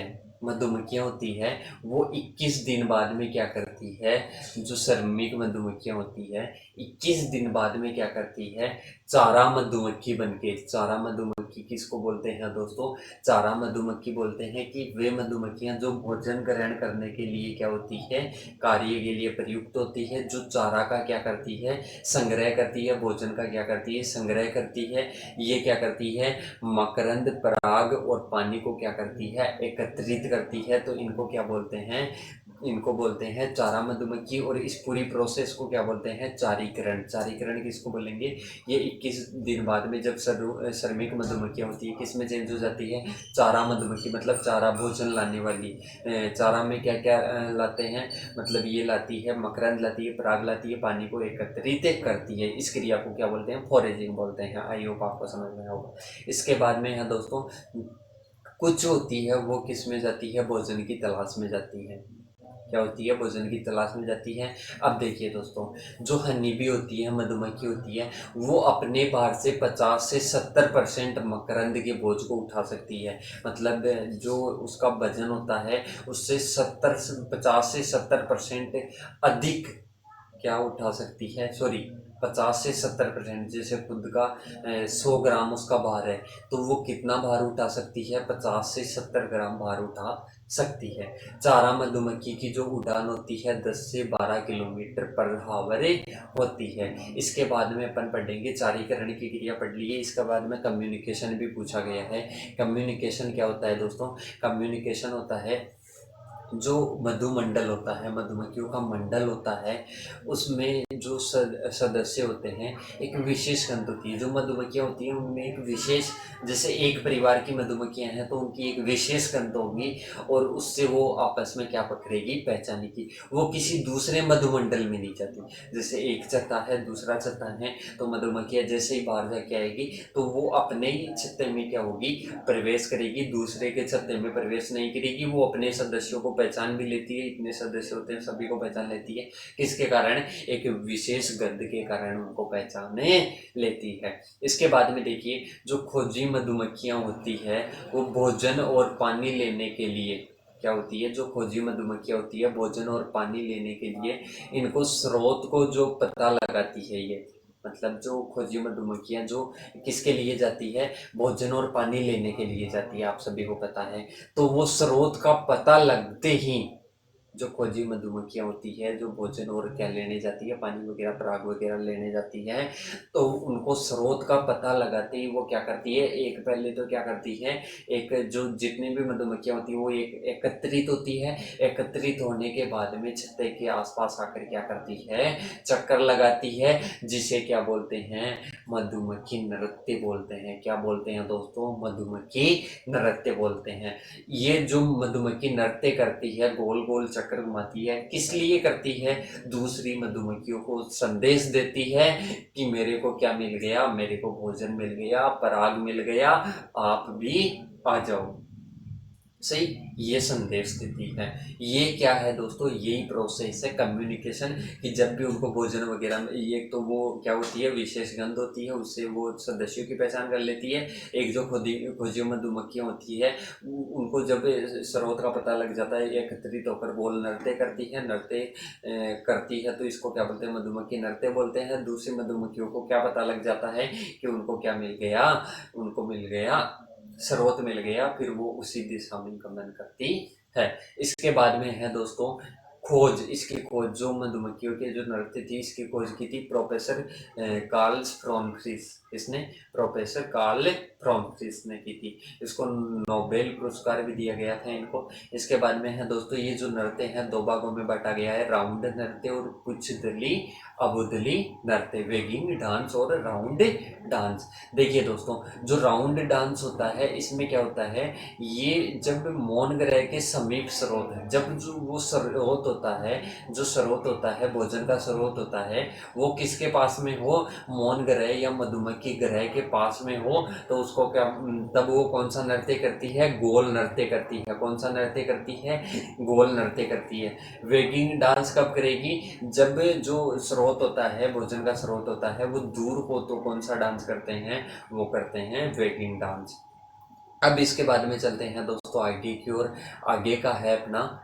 है वो 21 दिन बाद में क्या करती है? जो श्रमिक मधुमक्खियां होती है 21 दिन बाद में क्या करती है? चारा मधुमक्खी बनके। चारा मधुमक्खी किसको बोलते हैं दोस्तों? चारा मधुमक्खी बोलते हैं कि वे मधुमक्खियां जो भोजन ग्रहण करने के लिए क्या होती है? कार्य के लिए प्रयुक्त होती है। जो चारा का क्या करती है? संग्रह करती है। भोजन का क्या करती है? संग्रह करती है। ये क्या करती है? मकरंद, पराग और पानी को क्या करती है? एकत्रित करती है। तो इनको क्या बोलते हैं? इनको बोलते हैं चारा मधुमक्खी। और इस पूरी प्रोसेस को क्या बोलते हैं? चारीकरण। चारीकरण किसको बोलेंगे? ये 21 दिन बाद में जब श्रमिक मधुमक्खियाँ होती है किस में चेंज हो जाती है? चारा मधुमक्खी, मतलब चारा भोजन लाने वाली। चारा में क्या क्या लाते हैं? मतलब ये लाती है मकरंद लाती है, पराग लाती है, पानी को एकत्रित करती है। इस क्रिया को क्या बोलते हैं? फॉरेजिंग बोलते हैं। आई होप आपको समझ में होगा। इसके बाद में है दोस्तों कुछ होती है वो किस में जाती है? भोजन की तलाश में जाती है। क्या होती है? भोजन की तलाश में जाती है। अब देखिए दोस्तों जो हनी बी होती है, मधुमक्खी होती है, वो अपने बाहर से 50 से 70% मकरंद के बोझ को उठा सकती है। मतलब जो उसका वजन होता है उससे 50 से 70% अधिक क्या उठा सकती है? 50 से 70%। जैसे खुद का 100 ग्राम उसका भार है तो वो कितना भार उठा सकती है? 50 से 70 ग्राम भार उठा सकती है। चारा मधुमक्खी की जो उड़ान होती है 10 से 12 किलोमीटर पर हावरे होती है। इसके बाद में अपन पढ़ेंगे चारीकरण की क्रिया पढ़ ली। इसके बाद में कम्युनिकेशन भी पूछा गया है। कम्युनिकेशन क्या होता है दोस्तों? कम्युनिकेशन होता है जो मधुमंडल होता है, मधुमक्खियों का मंडल होता है, उसमें जो सदस्य होते हैं एक विशेष गंध होती है। जो मधुमक्खियाँ होती हैं उनमें एक विशेष, जैसे एक परिवार की मधुमक्खियाँ हैं तो उनकी एक विशेष गंध होगी और उससे वो आपस में क्या पकड़ेगी? पहचानेगी। वो किसी दूसरे मधुमंडल में नहीं जाती। जैसे एक छत्ता है, दूसरा छत्ता है, तो मधुमक्खियाँ जैसे ही बाहर जाके आएगी तो वो अपने ही छत्ते में क्या होगी? प्रवेश करेगी। दूसरे के छत्ते में प्रवेश नहीं करेगी। वो अपने सदस्यों को पहचान भी लेती है। इतने सदस्य होते हैं सभी को पहचान लेती है। किसके कारण? एक विशेष गंध के कारण उनको पहचाने लेती है। इसके बाद में देखिए जो खोजी मधुमक्खियां होती है वो भोजन और पानी लेने के लिए क्या होती है? जो खोजी मधुमक्खियां होती है भोजन और पानी लेने के लिए इनको स्रोत को जो पता लगाती है, ये मतलब जो खोजी मधुमक्खियां जो किसके लिए जाती है? भोजन और पानी लेने के लिए जाती है, आप सभी को पता है। तो वो स्रोत का पता लगते ही जो खोजी मधुमक्खियाँ होती है, जो भोजन और क्या लेने जाती है, पानी वगैरह, पराग वगैरह लेने जाती है, तो उनको स्रोत का पता लगाते ही वो क्या करती है, एक पहले तो क्या करती है, एक जो जितनी भी मधुमक्खियाँ होती है वो एक एकत्रित होती है। एकत्रित होने के बाद में छत्ते के आसपास आकर क्या करती है, चक्कर लगाती है, जिसे क्या बोलते हैं, मधुमक्खी नृत्य बोलते हैं। क्या बोलते हैं दोस्तों, मधुमक्खी नृत्य बोलते हैं। ये जो मधुमक्खी नृत्य करती है, गोल गोल चक्कर घुमाती है, किस लिए करती है, दूसरी मधुमक्खियों को संदेश देती है कि मेरे को क्या मिल गया, मेरे को भोजन मिल गया, पराग मिल गया, आप भी आ जाओ। सही, ये संदेश देती है। ये क्या है दोस्तों, यही प्रोसेस है कम्युनिकेशन, कि जब भी उनको भोजन वगैरह में, एक तो वो क्या होती है, विशेष गंध होती है, उससे वो सदस्यों की पहचान कर लेती है। एक जो खुदी खोजी मधुमक्खियाँ होती है, उनको जब स्रोत का पता लग जाता है, एकत्रित होकर बोल नृत्य करती है, नृत्य करती है, तो इसको क्या बोलते हैं, मधुमक्खी नृत्य बोलते हैं। दूसरी मधुमक्खियों को क्या पता लग जाता है कि उनको क्या मिल गया, उनको मिल गया, स्रोत मिल गया, फिर वो उसी दिशा में गमन करती है। इसके बाद में है दोस्तों खोज। इसकी खोज, जो मधुमक्खियों के जो नृत्य थी, इसकी खोज की थी प्रोफेसर कार्ल फ्रॉन्फ्रिस। इसने प्रोफेसर कार्ल फ्रॉन्फ्रिस ने की थी। इसको नोबेल पुरस्कार भी दिया गया था इनको। इसके बाद में है दोस्तों, ये जो नृत्य है दो भागों में बांटा गया है, राउंड नृत्य और कुछ दली अबुदली नृत्य, वेगिंग डांस और राउंड डांस। देखिए दोस्तों, जो राउंड डांस होता है, इसमें क्या होता है, ये जब मौन ग्रह के समीप स्रोत है, जब जो वो स्रोत होता है, जो स्रोत होता है, भोजन का स्रोत होता है, वो किसके पास में हो, मौन ग्रह या मधुमक्खी ग्रह के पास में हो, तो उसको क्या, तब वो कौन सा नृत्य करती है, गोल नृत्य करती है। कौन सा नृत्य करती है, गोल नृत्य करती है। वेगिंग डांस कब करेगी, जब जो स्रोत होता है, भोजन का स्रोत होता है, वो दूर हो, तो कौन सा डांस करते हैं, वो करते हैं वेगिंग डांस। अब इसके बाद में चलते हैं दोस्तों आगे की ओर। आगे का है अपना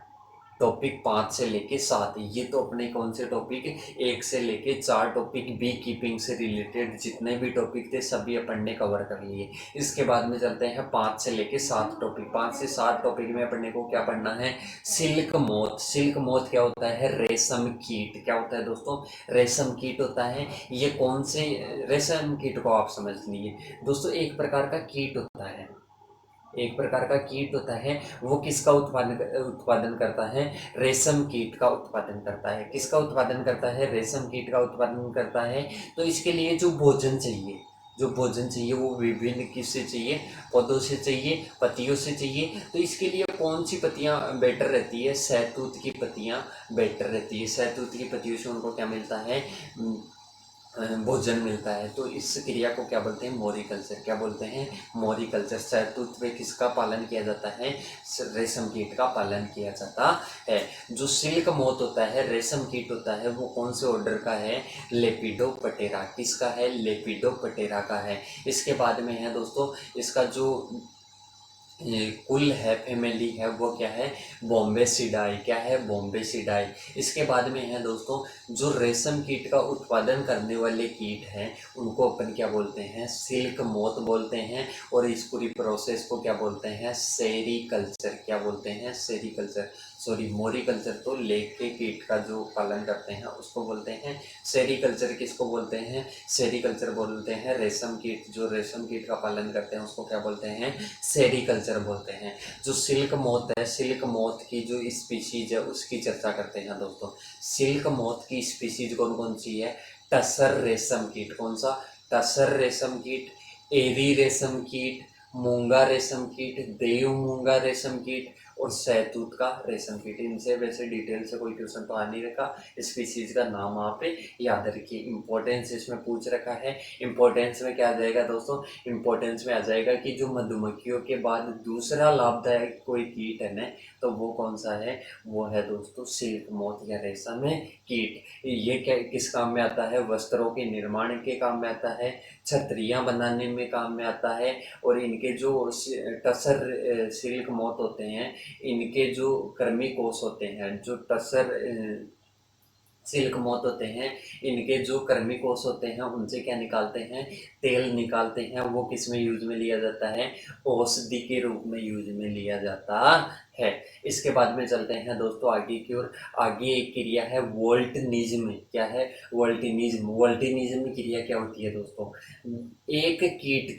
टॉपिक 5 से लेके 7। ये तो अपने कौन से टॉपिक, 1 से लेके 4 टॉपिक बी कीपिंग से रिलेटेड जितने भी टॉपिक थे सभी अपन ने कवर कर लिए। इसके बाद में चलते हैं 5 से लेके 7 टॉपिक। 5 से 7 टॉपिक में अपने को क्या पढ़ना है, सिल्क मोथ। सिल्क मोथ क्या होता है, रेशम कीट। क्या होता है दोस्तों, रेशम कीट होता है। ये कौन से, रेशम कीट को आप समझ लीजिए दोस्तों, एक प्रकार का कीट होता है, एक प्रकार का कीट होता है। वो किसका उत्पादन उत्पादन करता है, रेशम कीट का उत्पादन करता है। किसका उत्पादन करता है, रेशम कीट का उत्पादन करता है। तो इसके लिए जो भोजन चाहिए, जो भोजन चाहिए, वो विभिन्न किससे चाहिए, पौधों से चाहिए, पत्तियों से चाहिए। तो इसके लिए कौन सी पत्तियां बेटर रहती है, सहतूत की पत्तियां बेटर रहती है। सहतूत की पत्तियों से उनको क्या मिलता है, भोजन मिलता है। तो इस क्रिया को क्या बोलते हैं, मोरिकल्चर। क्या बोलते हैं, मोरिकल्चर। शहतूत में किसका पालन किया जाता है, रेशम कीट का पालन किया जाता है। जो सिल्क मोथ होता है, रेशम कीट होता है, वो कौन से ऑर्डर का है, लेपिडोप्टेरा। किसका है, लेपिडोप्टेरा का है। इसके बाद में है दोस्तों, इसका जो ये कुल है, फैमिली है, वो क्या है, बॉम्बेसिडाई। क्या है, बॉम्बेसिडाई। इसके बाद में है दोस्तों, जो रेशम कीट का उत्पादन करने वाले कीट हैं, उनको अपन क्या बोलते हैं, सिल्क मोथ बोलते हैं। और इस पूरी प्रोसेस को क्या बोलते हैं, सेरीकल्चर। क्या बोलते हैं, सेरीकल्चर। सॉरी, मोरिकल्चर तो लेक के कीट का जो पालन करते हैं उसको बोलते हैं। सेरीकल्चर किसको बोलते हैं, सेरीकल्चर बोलते हैं रेशम कीट, जो रेशम कीट का पालन करते हैं उसको क्या बोलते हैं, सेरीकल्चर बोलते हैं। जो सिल्क मोथ है, सिल्क मोथ की जो स्पीशीज है उसकी चर्चा करते हैं दोस्तों। सिल्क मोथ की स्पीशीज कौन कौन सी है, टसर रेशम कीट। कौन सा, टसर रेशम कीट, एरी रेशम कीट, मूंगा रेशम कीट, देव मूंगा रेशम कीट और सहतूत का रेशम कीट। इनसे वैसे डिटेल से कोई क्वेश्चन तो आ नहीं रखा, स्पीशीज का नाम आप याद रखिए। इंपॉर्टेंस इसमें पूछ रखा है। इंपॉर्टेंस में क्या आ जाएगा दोस्तों, इंपॉर्टेंस में आ जाएगा कि जो मधुमक्खियों के बाद दूसरा लाभदायक कोई कीट है ना, तो वो कौन सा है, वो है दोस्तों सिल्क मोथ या रेशम कीट। ये क्या किस काम में आता है, वस्त्रों के निर्माण के काम में आता है, छतरियाँ बनाने में काम में आता है। और इनके जो टसर सिल्क मोथ होते हैं, इनके जो कृमि कोष होते हैं, जो टसर सिल्क मोथ होते हैं, इनके जो कृमि कोष होते हैं उनसे क्या निकालते हैं, तेल निकालते हैं। वो किस में यूज में लिया जाता है, औषधि के रूप में यूज में लिया जाता है। इसके बाद में चलते हैं दोस्तों आगे की ओर। आगे एक क्रिया है वोल्टिनिज्म। क्या है, वोल्टिनिज्म। वोल्टिनिज्म क्रिया क्या होती है दोस्तों, एक कीट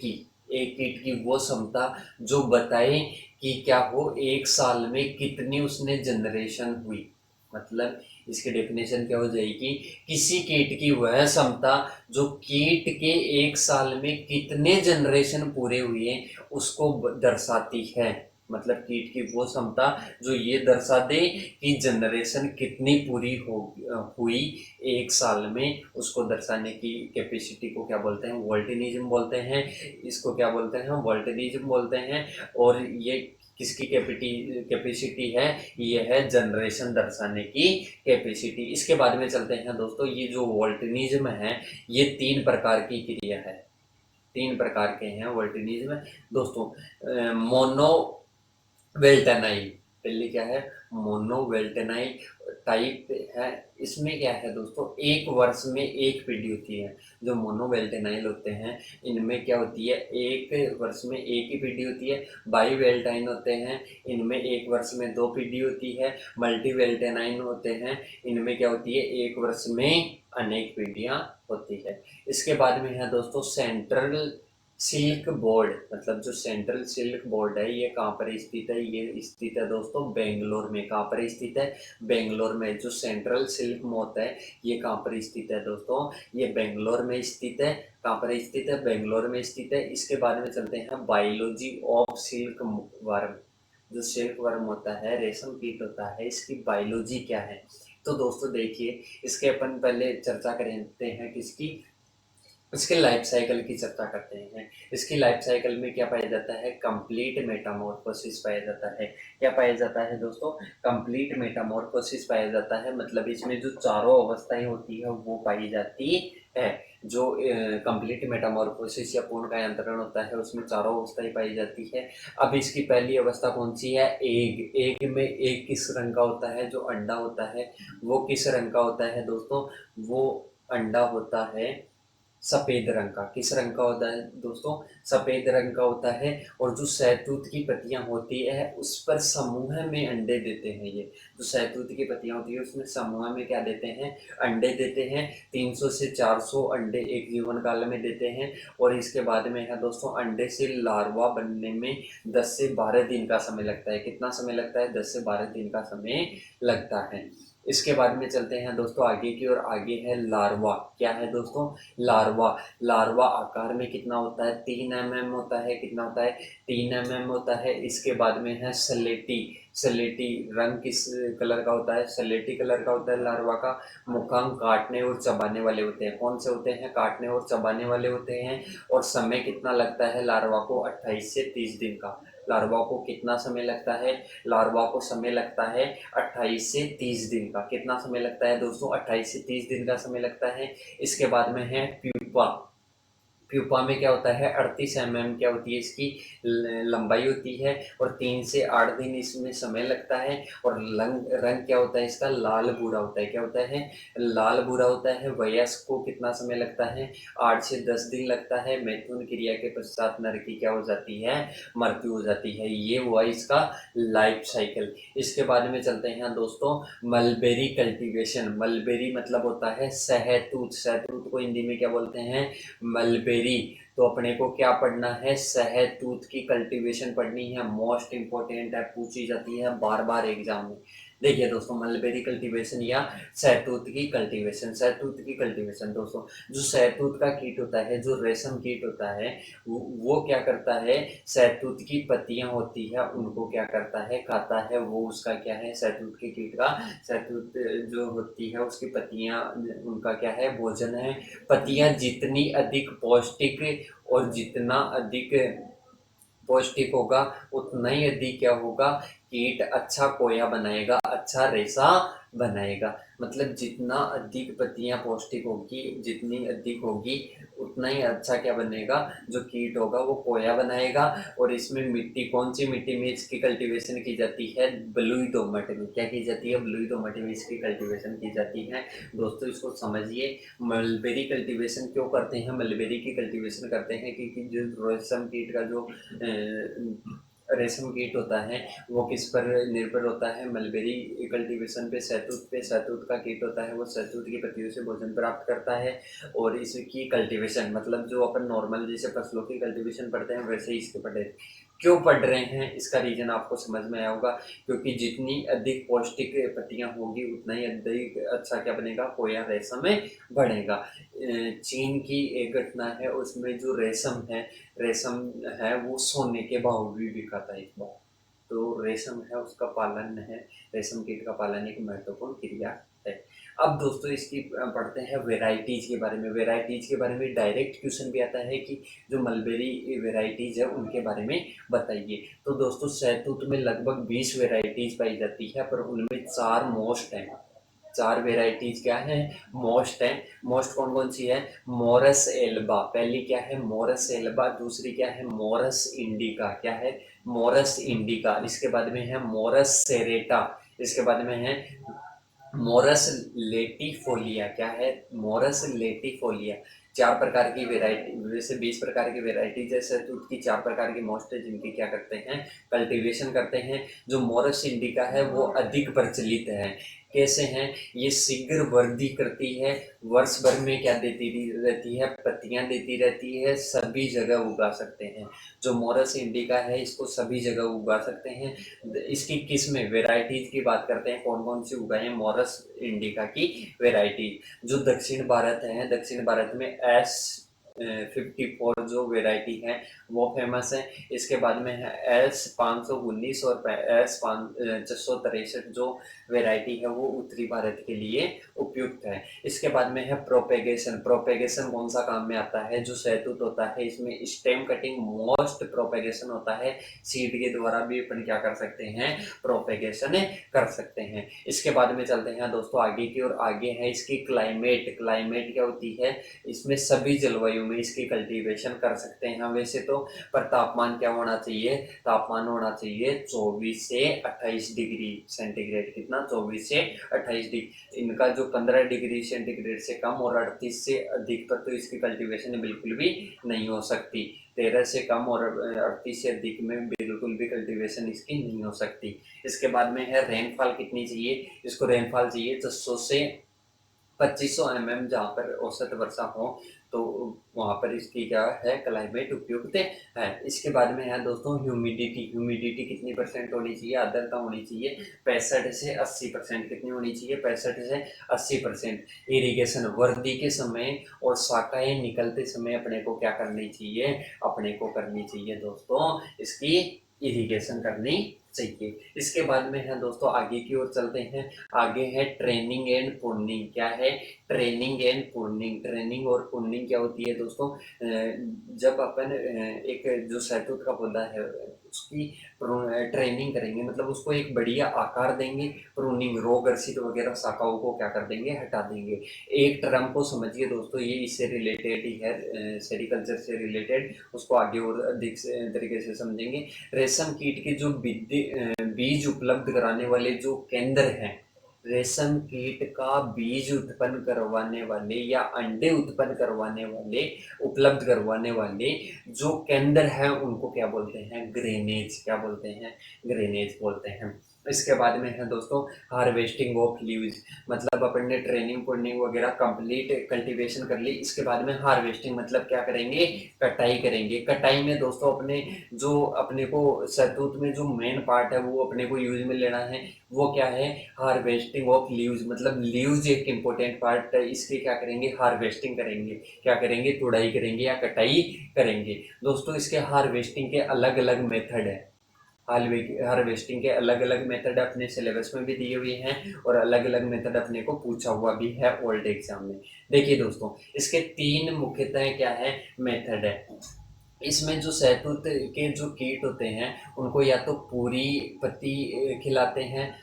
की वो क्षमता जो बताए कि क्या हो एक साल में कितनी उसने जनरेशन हुई। मतलब इसकी डेफिनेशन क्या हो जाएगी, किसी कीट की वह क्षमता जो कीट के एक साल में कितने जनरेशन पूरे हुए उसको दर्शाती है। मतलब कीट की वो क्षमता जो ये दर्शा दे कि जनरेशन कितनी पूरी हो हुई एक साल में, उसको दर्शाने की कैपेसिटी को क्या बोलते हैं, वोल्टिनिज्म बोलते हैं। इसको क्या बोलते हैं, वोल्टिनिज्म बोलते हैं। और ये किसकी कैपेसिटी है, ये है जनरेशन दर्शाने की कैपेसिटी। इसके बाद में चलते हैं दोस्तों, ये जो वोल्टिनिज्म है ये 3 प्रकार की क्रिया है, 3 प्रकार के हैं वोल्टिनिज्म दोस्तों। मोनो वेल्टेनाइल, पहले क्या है, मोनोवेल्टेनाइल टाइप है। इसमें क्या है दोस्तों, एक वर्ष में एक पीढ़ी होती है। जो मोनोवेल्टेनाइल होते हैं इनमें क्या होती है, एक वर्ष में एक ही पीढ़ी होती है। बाईवेल्टाइन होते हैं, इनमें एक वर्ष में 2 पीढ़ी होती है। मल्टीवेल्टेनाइन होते हैं, इनमें क्या होती है, एक वर्ष में अनेक पीढ़ियां होती है। इसके बाद में है दोस्तों सेंट्रल सिल्क बोर्ड। मतलब जो सेंट्रल सिल्क बोर्ड है ये कहाँ पर स्थित है, ये स्थित है दोस्तों बेंगलोर में। कहाँ पर स्थित है, बेंगलोर में। जो सेंट्रल सिल्क मोथ है ये कहाँ पर स्थित है दोस्तों, ये बेंगलोर में स्थित है। कहाँ पर स्थित है, बेंगलोर में स्थित है। इसके बाद में चलते हैं बायोलॉजी ऑफ सिल्क वर्म। जो सिल्क वर्म होता है, रेशम कीट होता है, इसकी बायोलॉजी क्या है। तो दोस्तों देखिए, इसके अपन पहले चर्चा करते हैं किसकी, इसके लाइफ साइकिल की चर्चा करते हैं। इसकी लाइफ साइकिल में क्या पाया जाता है, कंप्लीट मेटामॉर्फोसिस पाया जाता है। क्या पाया जाता है दोस्तों, कंप्लीट मेटामॉर्फोसिस पाया जाता है। मतलब इसमें जो चारों अवस्थाएं होती है वो पाई जाती है। जो कंप्लीट मेटामॉर्फोसिस या पूर्ण कायांतरण होता है उसमें चारों अवस्थाएं पाई जाती है। अब इसकी पहली अवस्था कौन सी है, एग। एग में एग किस रंग का होता है, जो अंडा होता है वो किस रंग का होता है दोस्तों, वो अंडा होता है सफेद रंग का। किस रंग का होता है दोस्तों, सफेद रंग का होता है। और जो शहतूत की पत्तियां होती है उस पर समूह में अंडे देते हैं। ये जो शहतूत की पत्तियां होती है उसमें समूह में क्या देते हैं, अंडे देते हैं। 300 से 400 अंडे एक जीवन काल में देते हैं। और इसके बाद में है दोस्तों, अंडे से लार्वा बनने में 10 से 12 दिन का समय लगता है। कितना समय लगता है, 10 से 12 दिन का समय लगता है। इसके बाद में चलते हैं दोस्तों आगे की ओर। आगे है लार्वा। क्या है दोस्तों, लार्वा। लार्वा आकार में कितना होता है, 3 mm होता है। कितना होता है, 3 mm होता है। इसके बाद में है सलेटी। सलेटी रंग किस कलर का होता है, सलेटी कलर का होता है लार्वा का। मुखांक काटने और चबाने वाले होते हैं। कौन से होते हैं, काटने और चबाने वाले होते हैं। और समय कितना लगता है लार्वा को, 28 से 30 दिन का। लार्वा को कितना समय लगता है, लार्वा को समय लगता है 28 से 30 दिन का। कितना समय लगता है दोस्तों, 28 से 30 दिन का समय लगता है। इसके बाद में है प्यूपा। प्यूपा में क्या होता है, 38 mm क्या होती है इसकी लंबाई होती है। और 3 से 8 दिन इसमें समय लगता है। और रंग रंग क्या होता है इसका, लाल भूरा होता है। क्या होता है, लाल भूरा होता है। वयस्क को कितना समय लगता है, 8 से 10 दिन लगता है। मैथुन क्रिया के पश्चात नर की क्या हो जाती है, मृत्यु हो जाती है। ये हुआ इसका लाइफ साइकिल। इसके बाद में चलते हैं दोस्तों मलबेरी कल्टीवेशन। मलबेरी मतलब होता है शहतूत। शहतूत को हिंदी में क्या बोलते हैं, मलबेरी। तो अपने को क्या पढ़ना है, शहतूत की कल्टीवेशन पढ़नी है। मोस्ट इंपॉर्टेंट है, पूछी जाती है बार बार एग्जाम में। देखिए दोस्तों, मलबेरी कल्टीवेशन या शहतूत की कल्टीवेशन। शहतूत की कल्टीवेशन दोस्तों, जो शहतूत का कीट होता है, जो रेशम कीट होता है, वो क्या करता है, शहतूत की पत्तियां होती है उनको क्या करता है, खाता है। वो उसका क्या है, शहतूत के कीट का, शहतूत जो होती है उसकी पत्तियां उनका क्या है, भोजन है। पत्तियां जितनी अधिक पौष्टिक और जितना अधिक पौष्टिक होगा उतना ही अधिक क्या होगा, कीट अच्छा कोया बनाएगा, अच्छा रेशा बनाएगा। मतलब जितना अधिक पत्तियां पौष्टिक होगी, जितनी अधिक होगी उतना ही अच्छा क्या बनेगा, जो कीट होगा वो कोया बनाएगा। और इसमें मिट्टी, कौन सी मिट्टी में इसकी कल्टीवेशन की जाती है, बलुई दोमट में। क्या की जाती है, बलुई दोमट में इसकी कल्टीवेशन की जाती है। दोस्तों इसको समझिए। मलबेरी कल्टीवेशन क्यों करते हैं, मलबेरी की कल्टीवेशन करते हैं क्योंकि जो रेशम कीट का जो रेशम कीट होता है वो किस पर निर्भर होता है, मलबेरी कल्टीवेशन पे, शहतूत पे। शहतूत का कीट होता है वो शहतूत की पत्तियों से भोजन प्राप्त करता है। और इसकी कल्टीवेशन मतलब जो अपन नॉर्मल जैसे फसलों की कल्टीवेशन पढ़ते हैं वैसे ही इसके पढ़े। क्यों पढ़ रहे हैं इसका रीजन आपको समझ में आया होगा, क्योंकि जितनी अधिक पौष्टिक पत्तियां होगी उतना ही अधिक अच्छा क्या बनेगा, कोया रेशम में बढ़ेगा। चीन की एक घटना है, उसमें जो रेशम है वो सोने के भाव भी बिका था एक बार। तो रेशम है उसका पालन है, रेशम कीट का पालन एक महत्वपूर्ण क्रिया है। अब दोस्तों इसकी पढ़ते हैं वेराइटीज के बारे में। वेराइटीज के बारे में डायरेक्ट क्वेश्चन भी आता है कि जो मलबेरी वेराइटीज है उनके बारे में बताइए। तो दोस्तों शहतूत में लगभग 20 वेराइटीज पाई जाती है, पर उनमें 4 मोस्ट हैं। 4 वेराइटीज क्या है, मोस्ट है। मोस्ट कौन कौन सी है, मोरस एल्बा, पहली क्या है मोरस एल्बा, दूसरी क्या है मोरस इंडिका, क्या है मोरस इंडिका। इसके बाद में है मोरस सेरेटा, इसके बाद में है मोरस लेटिफोलिया, क्या है मोरस लेटिफोलिया। 4 प्रकार की वेराइटी, वैसे 20 प्रकार की वेराइटीज है शहतूत की, 4 प्रकार की मोस्ट है जिनकी क्या करते हैं, कल्टीवेशन करते हैं। जो मोरस इंडिका है वो अधिक प्रचलित है। कैसे हैं, ये शीघ्र वृद्धि करती है, वर्ष भर में क्या देती रहती है, पत्तियां देती रहती है, सभी जगह उगा सकते हैं। जो मोरस इंडिका है इसको सभी जगह उगा सकते हैं। इसकी किस्में वेराइटीज की बात करते हैं, कौन कौन सी उगाए हैं मोरस इंडिका की वेराइटी। जो दक्षिण भारत है, दक्षिण भारत में S54 जो वेराइटी है वो फेमस है। इसके बाद में है S519 और S663 जो वेराइटी है वो उत्तरी भारत के लिए उपयुक्त है। इसके बाद में है प्रोपेगेशन। प्रोपेगेशन कौन सा काम में आता है, जो शहतूत होता है इसमें स्टेम कटिंग मोस्ट प्रोपेगेशन होता है। सीड के द्वारा भी अपन क्या कर सकते हैं, प्रोपेगेशन कर सकते हैं। इसके बाद में चलते हैं दोस्तों आगे की और। आगे है इसकी क्लाइमेट। क्लाइमेट क्या होती है, इसमें सभी जलवायु में इसकी कल्टीवेशन कर सकते हैं वैसे तो, पर तापमान क्या होना चाहिए, तापमान होना चाहिए 24 से 28 डिग्री सेंटीग्रेड। कितना, 24 से 28 डिग्री। इनका जो 15 डिग्री सेंटीग्रेड से कम और 38 से अधिक पर तो इसकी कल्टीवेशन बिल्कुल भी नहीं हो सकती। 13 से कम और 38 से अधिक में बिल्कुल भी कल्टीवेशन इसकी नहीं हो सकती। इसके बाद में है रेनफॉल कितनी चाहिए, इसको रेनफॉल चाहिए 600 से 2500 mm, जहाँ पर औसत वर्षा हो तो वहाँ पर इसकी क्या है, क्लाइमेट उपयुक्त है। इसके बाद में है दोस्तों ह्यूमिडिटी। ह्यूमिडिटी कितनी परसेंट होनी चाहिए, आर्द्रता होनी चाहिए 65 से 80%। कितनी होनी चाहिए, 65 से 80%। इरिगेशन, वृद्धि के समय और शाखाएं निकलते समय अपने को क्या करनी चाहिए, अपने को करनी चाहिए दोस्तों इसकी इरिगेशन करनी चाहिए। इसके बाद में है दोस्तों आगे की ओर चलते हैं। आगे है ट्रेनिंग एंड प्रूनिंग। क्या है, ट्रेनिंग एंड प्रूनिंग। ट्रेनिंग और प्रूनिंग क्या होती है दोस्तों, जब अपन एक जो शहतूत का पौधा है उसकी ट्रेनिंग करेंगे, मतलब उसको एक बढ़िया आकार देंगे। प्रूनिंग, रोग ग्रसित वगैरह शाखाओं को क्या कर देंगे, हटा देंगे। एक टर्म को समझिए दोस्तों, ये इससे रिलेटेड ही है, सेरिकल्चर से रिलेटेड, उसको आगे और अधिक तरीके से समझेंगे। रेशम कीट के जो बीज उपलब्ध कराने वाले जो केंद्र हैं, रेशम कीट का बीज उत्पन्न करवाने वाले या अंडे उत्पन्न करवाने वाले, उपलब्ध करवाने वाले जो केंद्र हैं उनको क्या बोलते हैं, ग्रेनेज। क्या बोलते हैं, ग्रेनेज बोलते हैं। इसके बाद में है दोस्तों हार्वेस्टिंग ऑफ लीव्स। मतलब अपन ने ट्रेनिंग प्रूनिंग वगैरह कंप्लीट कल्टीवेशन कर ली, इसके बाद में हार्वेस्टिंग मतलब क्या करेंगे, कटाई करेंगे। कटाई में दोस्तों अपने जो अपने को शहतूत में जो मेन पार्ट है वो अपने को यूज में लेना है, वो क्या है, हार्वेस्टिंग ऑफ लीव्स। मतलब लीव्स एक इम्पोर्टेंट पार्ट है, इसकी क्या करेंगे, हार्वेस्टिंग करेंगे। क्या करेंगे, तुड़ाई करेंगे या कटाई करेंगे। दोस्तों इसके हार्वेस्टिंग के अलग अलग मेथड है। हार्वेस्टिंग के अलग अलग मेथड अपने सिलेबस में भी दिए हुए हैं और अलग अलग मेथड अपने को पूछा हुआ भी है ओल्ड एग्जाम में। देखिए दोस्तों इसके 3 मुख्यतः क्या है, मेथड है। इसमें जो शहतूत के जो कीट होते हैं उनको या तो पूरी पत्ती खिलाते हैं,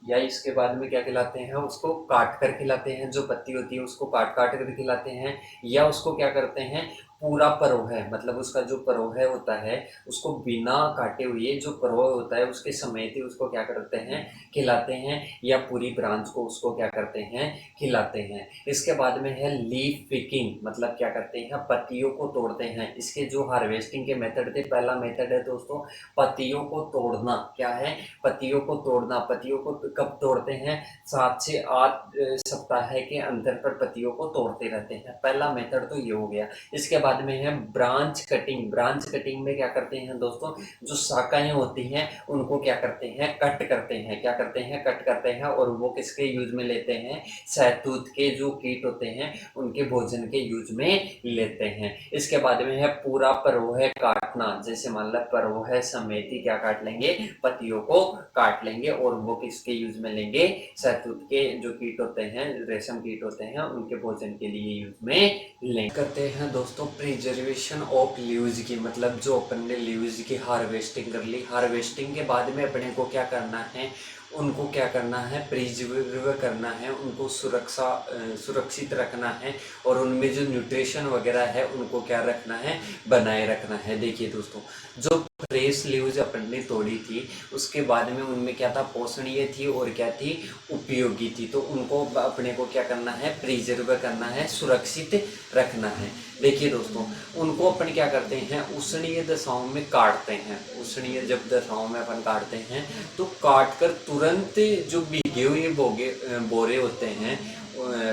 या इसके बाद में क्या खिलाते हैं, उसको काट कर खिलाते हैं, जो पत्ती होती है उसको काट काट कर खिलाते हैं, या उसको क्या करते हैं, पूरा परोह है मतलब उसका जो परोह होता है उसको बिना काटे हुए जो परोह होता है उसके समेत ही उसको क्या करते हैं, खिलाते हैं, या पूरी ब्रांच को उसको क्या करते हैं, खिलाते हैं। इसके बाद में है लीफ पिकिंग, मतलब क्या करते हैं, पत्तियों को तोड़ते हैं। इसके जो हार्वेस्टिंग के मेथड थे, पहला मेथड है दोस्तों पत्तियों को तोड़ना। क्या है, पत्तियों को तोड़ना। पत्तियों को कब तोड़ते हैं, 7 से 8 सप्ताह के अंतर पर पत्तियों को तोड़ते रहते हैं। पहला मेथड तो ये हो गया। इसके बाद में है ब्रांच कटिंग। ब्रांच कटिंग में क्या करते हैं दोस्तों, जो शाखाएं होती हैं उनको क्या करते हैं, कट करते हैं। क्या करते हैं, कट करते हैं, और वो किसके यूज में लेते हैं, शहतूत के जो कीट होते हैं उनके भोजन के यूज में लेते हैं। इसके बाद में है पूरा परोह काटना। जैसे मान लो परोह समेत ही क्या काट लेंगे, पत्तियों को काट लेंगे, और वो किसके यूज में लेंगे, शहतूत के जो कीट होते हैं, रेशम कीट होते हैं, उनके भोजन के लिए यूज में लेंगे। करते हैं दोस्तों प्रिजर्वेशन ऑफ लीव्स की, मतलब जो अपन ने लीव्स की हार्वेस्टिंग कर ली, हार्वेस्टिंग के बाद में अपने को क्या करना है, उनको क्या करना है, प्रिजर्व करना है, उनको सुरक्षित रखना है, और उनमें जो न्यूट्रिशन वगैरह है उनको क्या रखना है, बनाए रखना है। देखिए दोस्तों, जो फ्रेश लीव्स अपन ने तोड़ी थी उसके बाद में उनमें क्या था, पोषणीय थी और क्या थी, उपयोगी थी। तो उनको अपने को क्या करना है, प्रिजर्व करना है, सुरक्षित रखना है। देखिए दोस्तों, उनको अपन क्या करते हैं, उष्णीय दशाओं में काटते हैं। उष्णीय जब दशाओं में अपन काटते हैं तो काट कर तुरंत जो भीगे हुए बोरे होते हैं,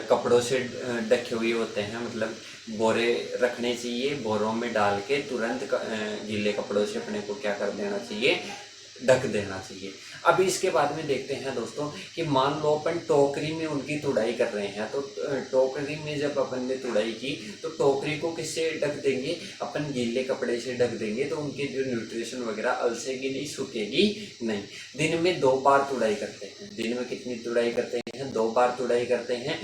कपड़ों से ढके हुए होते हैं, मतलब बोरे रखने चाहिए, बोरों में डाल के तुरंत गीले कपड़ों से अपने को क्या कर देना चाहिए, ढक देना चाहिए। अभी इसके बाद में देखते हैं दोस्तों कि मान लो अपन टोकरी में उनकी तुड़ाई कर रहे हैं, तो टोकरी में जब अपन ने तुड़ाई की तो टोकरी को किससे ढक देंगे, अपन गीले कपड़े से ढक देंगे, तो उनकी जो न्यूट्रिशन वगैरह अलसेगी नहीं, सूखेगी नहीं। दिन में 2 बार तुड़ाई करते हैं। दिन में कितनी तुड़ाई करते हैं, 2 बार तुड़ाई करते हैं।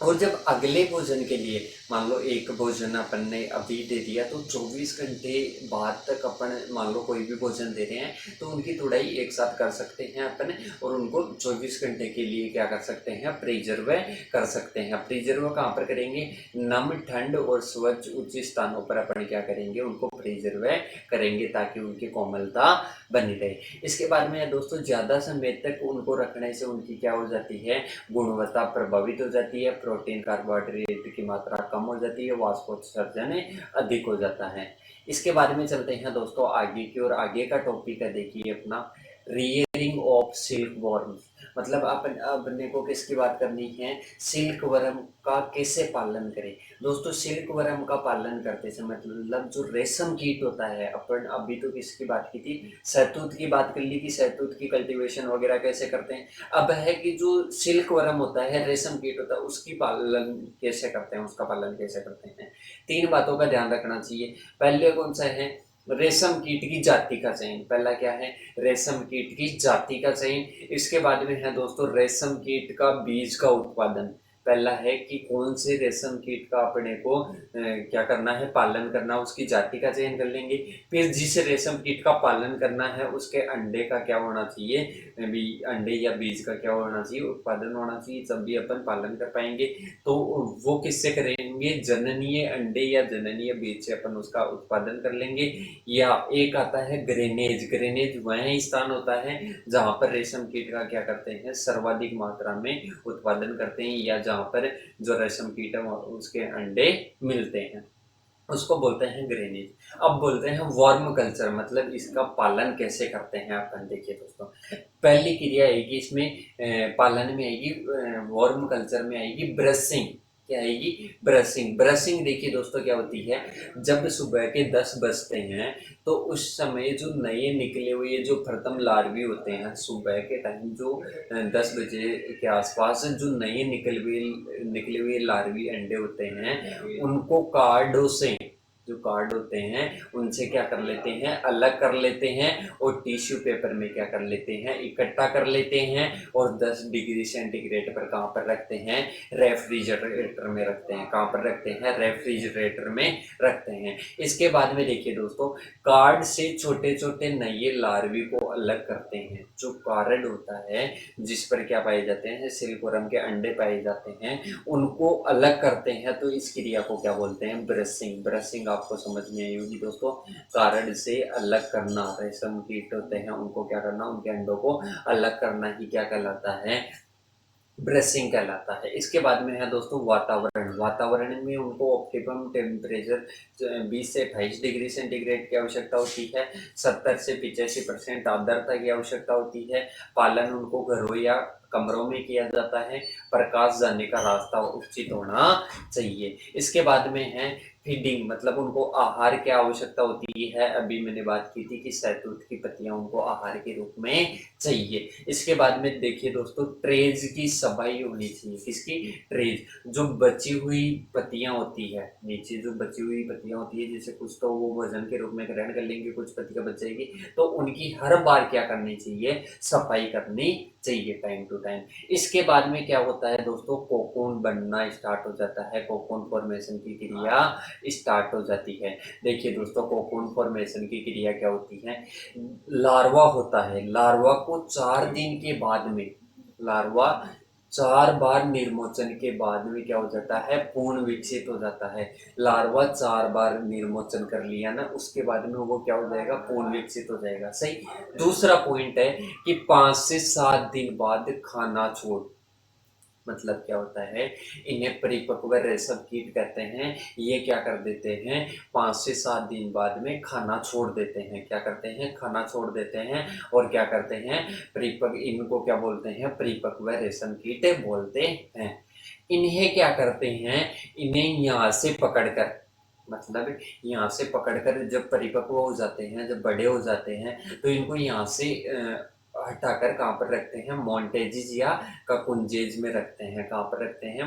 और जब अगले भोजन के लिए, मान लो एक भोजन अपन ने अभी दे दिया, तो 24 घंटे बाद तक अपन मान लो कोई भी भोजन दे रहे हैं तो उनकी तुड़ाई एक साथ कर सकते हैं अपन, और उनको 24 घंटे के लिए क्या कर सकते हैं, प्रिजर्व कर सकते हैं। प्रिजर्व कहाँ पर करेंगे, नम, ठंड और स्वच्छ उच्च स्थानों पर अपन क्या करेंगे, उनको प्रिजर्व करेंगे ताकि उनकी कोमलता बनी रहे। इसके बाद में दोस्तों ज़्यादा समय तक उनको रखने से उनकी क्या हो जाती है, गुणवत्ता प्रभावित हो जाती है, प्रोटीन कार्बोहाइड्रेट की मात्रा कम हो जाती है, वाष्पोत्सर्जन अधिक हो जाता है। इसके बारे में चलते हैं दोस्तों आगे की, और आगे का टॉपिक है देखिए अपना रियरिंग ऑफ सिल्क वर्म्स। मतलब अपन अपने को किसकी बात करनी है, सिल्क वर्म का कैसे पालन करें। दोस्तों सिल्क वर्म का पालन करते समय मतलब जो रेशम कीट होता है, अपन अभी तो किसकी बात की थी, शहतूत की बात कर ली कि शहतूत की कल्टीवेशन वगैरह कैसे करते हैं। अब है कि जो सिल्क वर्म होता है, रेशम कीट होता है, उसकी पालन कैसे करते हैं, उसका पालन कैसे करते हैं। 3 बातों का ध्यान रखना चाहिए। पहले कौन सा है, रेशम कीट की जाति का चयन। पहला क्या है, रेशम कीट की जाति का चयन। इसके बाद में है दोस्तों रेशम कीट का बीज का उत्पादन। पहला है कि कौन से रेशम कीट का अपने को क्या करना है, पालन करना, उसकी जाति का चयन कर लेंगे। फिर जिस रेशम कीट का पालन करना है उसके अंडे का क्या होना चाहिए, अंडे या बीज का क्या होना चाहिए, उत्पादन होना चाहिए, तब भी अपन पालन कर पाएंगे। तो वो किससे करेंगे, जननीय अंडे या जननीय बीज से अपन उसका उत्पादन कर लेंगे। या एक आता है ग्रेनेज। ग्रेनेज वह स्थान होता है जहाँ पर रेशम कीट का क्या करते हैं, सर्वाधिक मात्रा में उत्पादन करते हैं, या जहाँ पर जो रेशम कीट है उसके अंडे मिलते हैं, उसको बोलते हैं ग्रेनेज। अब बोलते हैं वर्म कल्चर, मतलब इसका पालन कैसे करते हैं अपन। देखिए दोस्तों, पहली क्रिया आएगी इसमें, पालन में आएगी, वर्म कल्चर में आएगी ब्रशिंग। क्या आएगी, ब्रशिंग। ब्रशिंग देखिए दोस्तों क्या होती है, जब सुबह के 10 बजते हैं तो उस समय जो नए निकले हुए जो प्रथम लार्वी होते हैं, सुबह के टाइम जो 10 बजे के आसपास जो नए निकले हुए लार्वी अंडे होते हैं, उनको कार्डों से जो कार्ड होते हैं उनसे क्या कर लेते हैं, अलग कर लेते हैं और टिश्यू पेपर में क्या कर लेते हैं, इकट्ठा कर लेते हैं और 10 डिग्री सेंटीग्रेड पर कहाँ पर रखते हैं, रेफ्रिजरेटर में रखते हैं। कहाँ पर रखते हैं, रेफ्रिजरेटर में रखते हैं। इसके बाद में देखिए दोस्तों, कार्ड से छोटे छोटे नए लार्वी को अलग करते हैं। जो कार्ड होता है जिस पर क्या पाए जाते हैं, सिल्कवर्म के अंडे पाए जाते हैं, उनको अलग करते हैं। तो इस क्रिया को क्या बोलते हैं, ब्रशिंग। ब्रशिंग आपको समझ में आई होगी दोस्तों। कार्ड से अलग करना, रेशम कीट होते हैं उनको क्या करना, उनके अंडों को अलग करना ही क्या कहलाता है, ब्रशिंग कहलाता है। इसके बाद में है दोस्तों वातावरण। वातावरण में उनको ऑप्टिमम टेम्परेचर 20 से 28 डिग्री सेंटीग्रेड की आवश्यकता होती है। 70 से 85% आर्द्रता की आवश्यकता होती है। पालन उनको घरों या कमरों में किया जाता है। प्रकाश जाने का रास्ता उचित होना चाहिए। इसके बाद में है फीडिंग, मतलब उनको आहार की आवश्यकता होती है। अभी मैंने बात की थी कि शहतूत की पत्तियां उनको आहार के रूप में चाहिए। इसके बाद में देखिए दोस्तों, ट्रेज की सफाई होनी चाहिए। किसकी, ट्रेज। जो बची हुई पत्तियां होती है, नीचे जो बची हुई पत्तियां होती है, जैसे कुछ तो वो वजन के रूप में ग्रहण कर लेंगे, कुछ पत्तियां बच जाएगी, तो उनकी हर बार क्या करनी चाहिए, सफाई करनी चाहिए टाइम टू टाइम। इसके बाद में क्या होता है दोस्तों, कोकून बनना स्टार्ट हो जाता है। कोकून फॉर्मेशन की क्रिया स्टार्ट हो जाती है। देखिए दोस्तों, कोकून फॉर्मेशन की क्रिया क्या होती है, लार्वा होता है। लार्वा को 4 दिन के बाद में, लार्वा 4 बार निर्मोचन के बाद में क्या हो जाता है, पूर्ण विकसित हो जाता है। लार्वा 4 बार निर्मोचन कर लिया ना, उसके बाद में वो क्या हो जाएगा, पूर्ण विकसित हो जाएगा। सही। दूसरा पॉइंट है कि 5 से 7 दिन बाद खाना छोड़, मतलब क्या होता है, इन्हें परिपक्व रेशम कीट कहते हैं। ये क्या कर देते हैं, 5 से 7 दिन बाद में खाना छोड़ देते हैं। क्या करते हैं, खाना छोड़ देते हैं और क्या करते हैं, परिपक्व, इनको क्या बोलते हैं, परिपक्व रेशम कीट बोलते हैं। इन्हें क्या करते हैं, इन्हें यहाँ से पकड़कर, मतलब यहाँ से पकड़कर जब परिपक्व हो जाते हैं, जब बड़े हो जाते हैं, तो इनको यहाँ से हटाकर कहाँ पर रखते हैं, मोन्टेजिज या ककुंजेज में रखते हैं। कहाँ पर रखते हैं,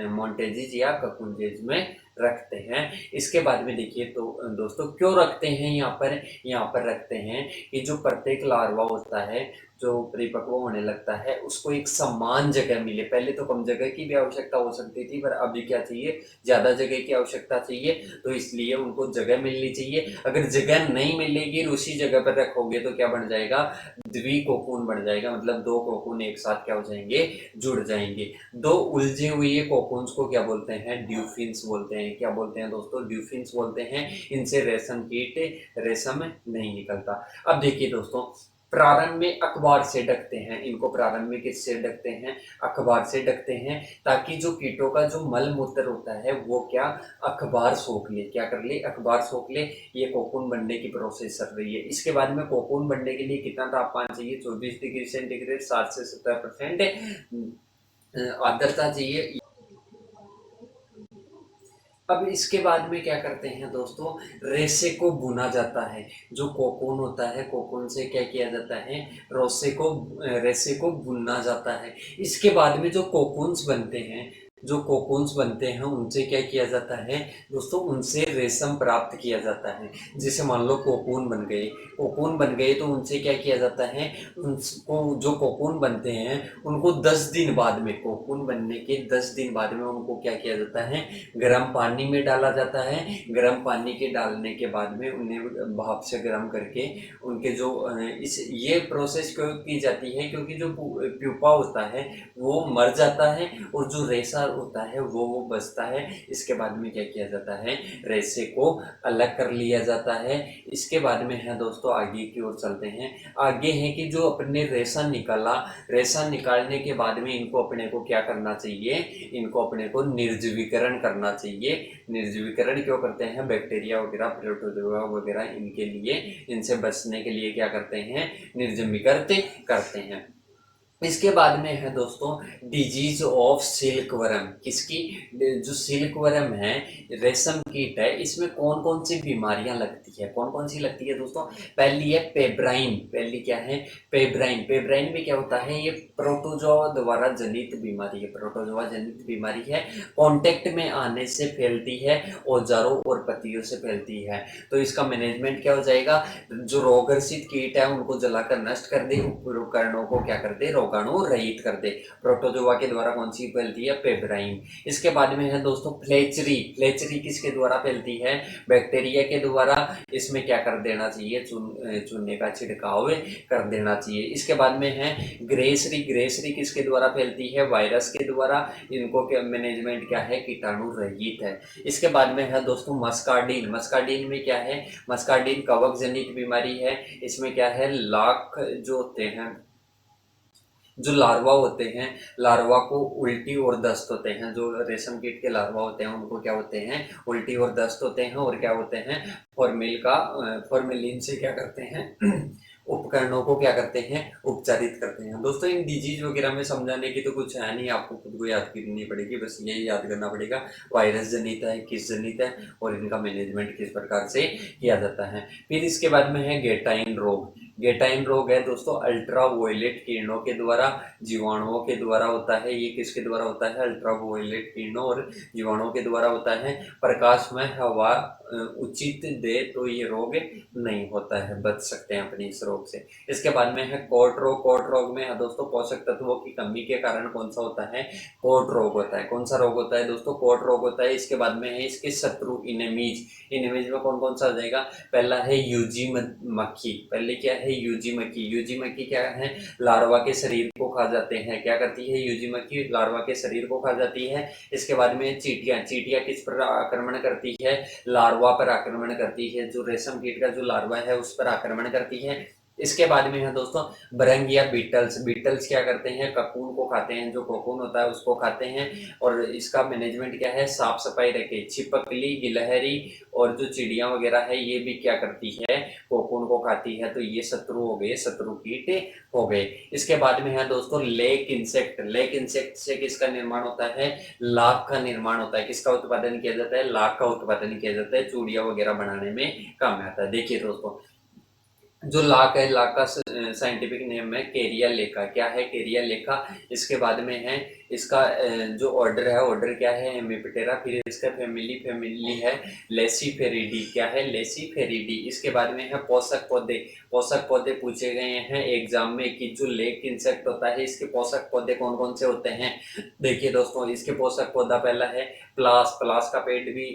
मोन्टेजिज या ककुंजेज में रखते हैं। इसके बाद में देखिए तो दोस्तों, क्यों रखते हैं यहाँ पर रखते हैं कि जो प्रत्येक लार्वा होता है, जो परिपक्व होने लगता है, उसको एक समान जगह मिले। पहले तो कम जगह की भी आवश्यकता हो सकती थी, पर अभी क्या चाहिए, ज़्यादा जगह की आवश्यकता चाहिए। तो इसलिए उनको जगह मिलनी चाहिए। अगर जगह नहीं मिलेगी, उसी जगह पर रखोगे, तो क्या बन जाएगा, द्विकोकून बन जाएगा। मतलब 2 कोकून एक साथ क्या हो जाएंगे, जुड़ जाएंगे। 2 उलझे हुए कोकून्स को क्या बोलते हैं, ड्यूफिन्स बोलते हैं। क्या बोलते हैं दोस्तों, ड्यूफिन्स बोलते हैं। इनसे रेशम कीट, रेशम नहीं निकलता। अब देखिए दोस्तों, प्रारंभ में अखबार से ढकते हैं इनको। प्रारंभ में किससे ढकते हैं, अखबार से ढकते हैं, ताकि जो कीटों का जो मल मूत्र होता है वो क्या, अखबार सोख ले। क्या कर ले, अखबार सोख ले। ये कोकून बनने की प्रोसेस चल रही है। इसके बाद में कोकून बनने के लिए कितना तापमान चाहिए, 24 डिग्री सेंटीग्रेड, 60 से 70% आर्द्रता चाहिए। अब इसके बाद में क्या करते हैं दोस्तों, रेशे को बुना जाता है। जो कोकून होता है, कोकून से क्या किया जाता है, रेशे को बुना जाता है। इसके बाद में जो कोकून्स बनते हैं, जो कोकून्स बनते हैं, उनसे क्या किया जाता है दोस्तों, उनसे रेशम प्राप्त किया जाता है। जैसे मान लो कोकून बन गए, कोकून बन गए, तो उनसे क्या किया जाता है, उनको जो कोकून बनते हैं उनको 10 दिन बाद में, कोकून बनने के 10 दिन बाद में उनको क्या किया जाता है, गर्म पानी में डाला जाता है। गर्म पानी के डालने के बाद में उन्हें भाप से गर्म करके उनके जो इस ये प्रोसेस क्यों की जाती है, क्योंकि जो प्यूपा होता है वो मर जाता है और जो रेशा होता है वो बचता है। इसके बाद में क्या किया जाता है, रेशे को अलग कर लिया जाता है। इसके बाद में है दोस्तों, आगे की ओर चलते हैं। आगे है कि जो अपने रेशा निकाला, रेशा निकालने के बाद में इनको अपने को क्या करना चाहिए, इनको अपने को निर्जवीकरण करना चाहिए। निर्जवीकरण क्यों करते हैं, बैक्टीरिया वगैरह, प्रोटोजोआ वगैरह, इनके लिए, इनसे बचने के लिए क्या करते हैं, निर्जमीकरण करते हैं। इसके बाद में है दोस्तों डिजीज ऑफ सिल्क वर्म। किसकी? जो सिल्क वर्म है, रेशम कीट है, इसमें कौन कौन सी बीमारियां लगती है? कौन कौन सी लगती है दोस्तों? पहली है पेब्राइन। पहली क्या है? पेब्राइन। पेब्राइन में क्या होता है? ये प्रोटोजोआ द्वारा जनित बीमारी है। प्रोटोजोआ जनित बीमारी है, कांटेक्ट में आने से फैलती है, औजारों और पत्तियों से फैलती है। तो इसका मैनेजमेंट क्या हो जाएगा? जो रोगग्रसित कीट है उनको जलाकर नष्ट कर दे, उपकरणों को क्या कर दे? रोगाणु रहित कर दे। प्रोटोजोआ के द्वारा कौन सी फैलती है? पेब्राइन। इसके बाद में है दोस्तों फ्लेचरी। फ्लेचरी किसके द्वारा फैलती है? बैक्टीरिया के द्वारा। इसमें क्या कर देना चाहिए? चूने का छिड़काव कर देना चाहिए। इसके बाद में है ग्रेसरी। ग्रेसरी किसके द्वारा फैलती है? वायरस के द्वारा। इनको क्या मैनेजमेंट क्या है? कीटाणु रहित है। इसके बाद में है दोस्तों मस्कार्डिन। मस्कार्डिन में क्या है? मस्कार्डिन कवक जनित बीमारी है। इसमें क्या है? लाख जो होते हैं, जो लार्वा होते हैं, लार्वा को उल्टी और दस्त होते हैं। जो रेशम कीट के लार्वा होते हैं उनको क्या होते हैं? उल्टी और दस्त होते हैं। और क्या होते हैं? फॉर्मेलिन से क्या करते हैं? उपकरणों को क्या करते हैं? उपचारित करते हैं। दोस्तों इन डिजीज वगैरह में समझाने की तो कुछ है नहीं, आपको खुद को याद करनी पड़ेगी, बस यही याद करना पड़ेगा वायरस जनित है, किस जनित है, और इनका मैनेजमेंट किस प्रकार से किया जाता है। फिर इसके बाद में है गेटाइन रोग। गेटाइन रोग है दोस्तों अल्ट्रावायलेट किरणों के द्वारा, जीवाणुओं के द्वारा होता है। ये किसके द्वारा होता है? अल्ट्रावायलेट किरणों और जीवाणुओं के द्वारा होता है। प्रकाश में हवा उचित दे तो ये रोग नहीं होता है, बच सकते हैं अपने इस रोग से। इसके बाद में है कोट रोग। कोट रोग में दोस्तों पोषक तत्वों की कमी के कारण कौन सा होता है? कोट रोग होता है। कौन सा रोग होता है दोस्तों? कोट रोग होता है। इसके बाद में है इसके शत्रु इनेमीज। इनेमीज में कौन कौन सा आ जाएगा? पहला है यूजी मक्खी। पहले क्या है? यूजी मक्खी। यूजी मक्खी क्या है? लार्वा के शरीर को खा जाते हैं। क्या करती है यूजी मक्खी? लार्वा के शरीर को खा जाती है। इसके बाद में चींटियां। चींटियां किस पर आक्रमण करती है? लार्वा पर आक्रमण करती है। जो रेशम कीट का जो लार्वा है उस पर आक्रमण करती है। इसके बाद में है दोस्तों भृंग या बीटल्स। बीटल्स क्या करते हैं? ककून को खाते हैं। जो कोकून होता है उसको खाते हैं। और इसका मैनेजमेंट क्या है? साफ सफाई रखे। छिपकली, गिलहरी और जो चिड़िया वगैरह है ये भी क्या करती है? कोकून को खाती है। तो ये शत्रु हो गए, शत्रु कीट हो गए। इसके बाद में है दोस्तों लेक इंसेक्ट। लेक इंसेक्ट से किसका निर्माण होता है? लाख का निर्माण होता है। किसका उत्पादन किया जाता है? लाख का उत्पादन किया जाता है। चूड़िया वगैरह बनाने में काम आता है। देखिए दोस्तों जो लाख है, लाख का साइंटिफिक नेम है केरिया लेखा। क्या है? केरिया लेखा। इसके बाद में है इसका जो ऑर्डर है, ऑर्डर क्या है? हेमिप्टेरा। फिर इसका फैमिली है लेसीफेरिडी। क्या है? लेसीफेरिडी। इसके बाद में है पोषक पौधे। पोषक पौधे पूछे गए हैं एग्जाम में कि जो लेक इंसेक्ट होता है इसके पोषक पौधे कौन कौन से होते हैं। देखिए दोस्तों इसके पोषक पौधा पहला है प्लास। प्लास का पेट भी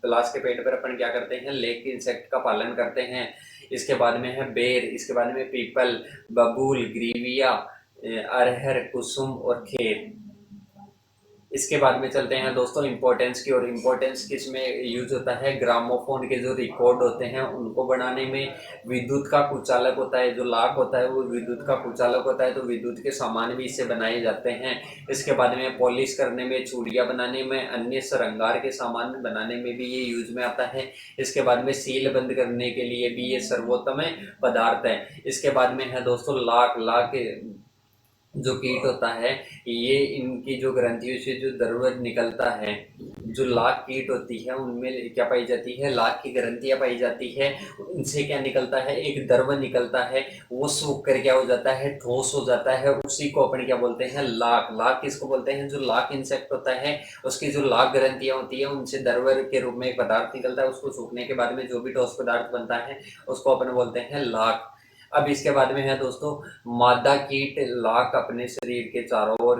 प्लास के पेट पर अपन क्या करते हैं? लेक इंसेक्ट का पालन करते हैं। इसके बाद में है बेर। इसके बाद में पीपल, बबूल, ग्रीविया, अरहर, कुसुम और खेर। इसके बाद में चलते हैं दोस्तों इम्पोर्टेंस की। और इम्पोर्टेंस किस में यूज होता है? ग्रामोफोन के जो रिकॉर्ड होते हैं उनको बनाने में। विद्युत का कुचालक होता है, जो लाख होता है वो विद्युत का कुचालक होता है। तो विद्युत के सामान भी इससे बनाए जाते हैं। इसके बाद में पॉलिश करने में, चूड़ियाँ बनाने में, अन्य श्रृंगार के सामान बनाने में भी ये यूज में आता है। इसके बाद में सील बंद करने के लिए भी ये सर्वोत्तम पदार्थ है। इसके बाद में है दोस्तों लाख। लाख जो कीट होता है ये इनकी जो ग्रंथियों से जो द्रव निकलता है, जो लाख कीट होती है उनमें क्या पाई जाती है? लाख की ग्रंथियां पाई जाती है। उनसे क्या निकलता है? एक द्रव निकलता है। वो सूख कर क्या हो जाता है? ठोस हो जाता है। उसी को अपन क्या बोलते हैं? लाख। लाख किसको बोलते हैं? जो लाख इंसेक्ट होता है उसकी जो लाख ग्रंथियां होती है उनसे द्रव के रूप में एक पदार्थ निकलता है। उसको सूखने के बाद में जो भी ठोस पदार्थ बनता है उसको अपन बोलते हैं लाख। अब इसके बाद में है दोस्तों मादा कीट। लाख अपने शरीर के चारों ओर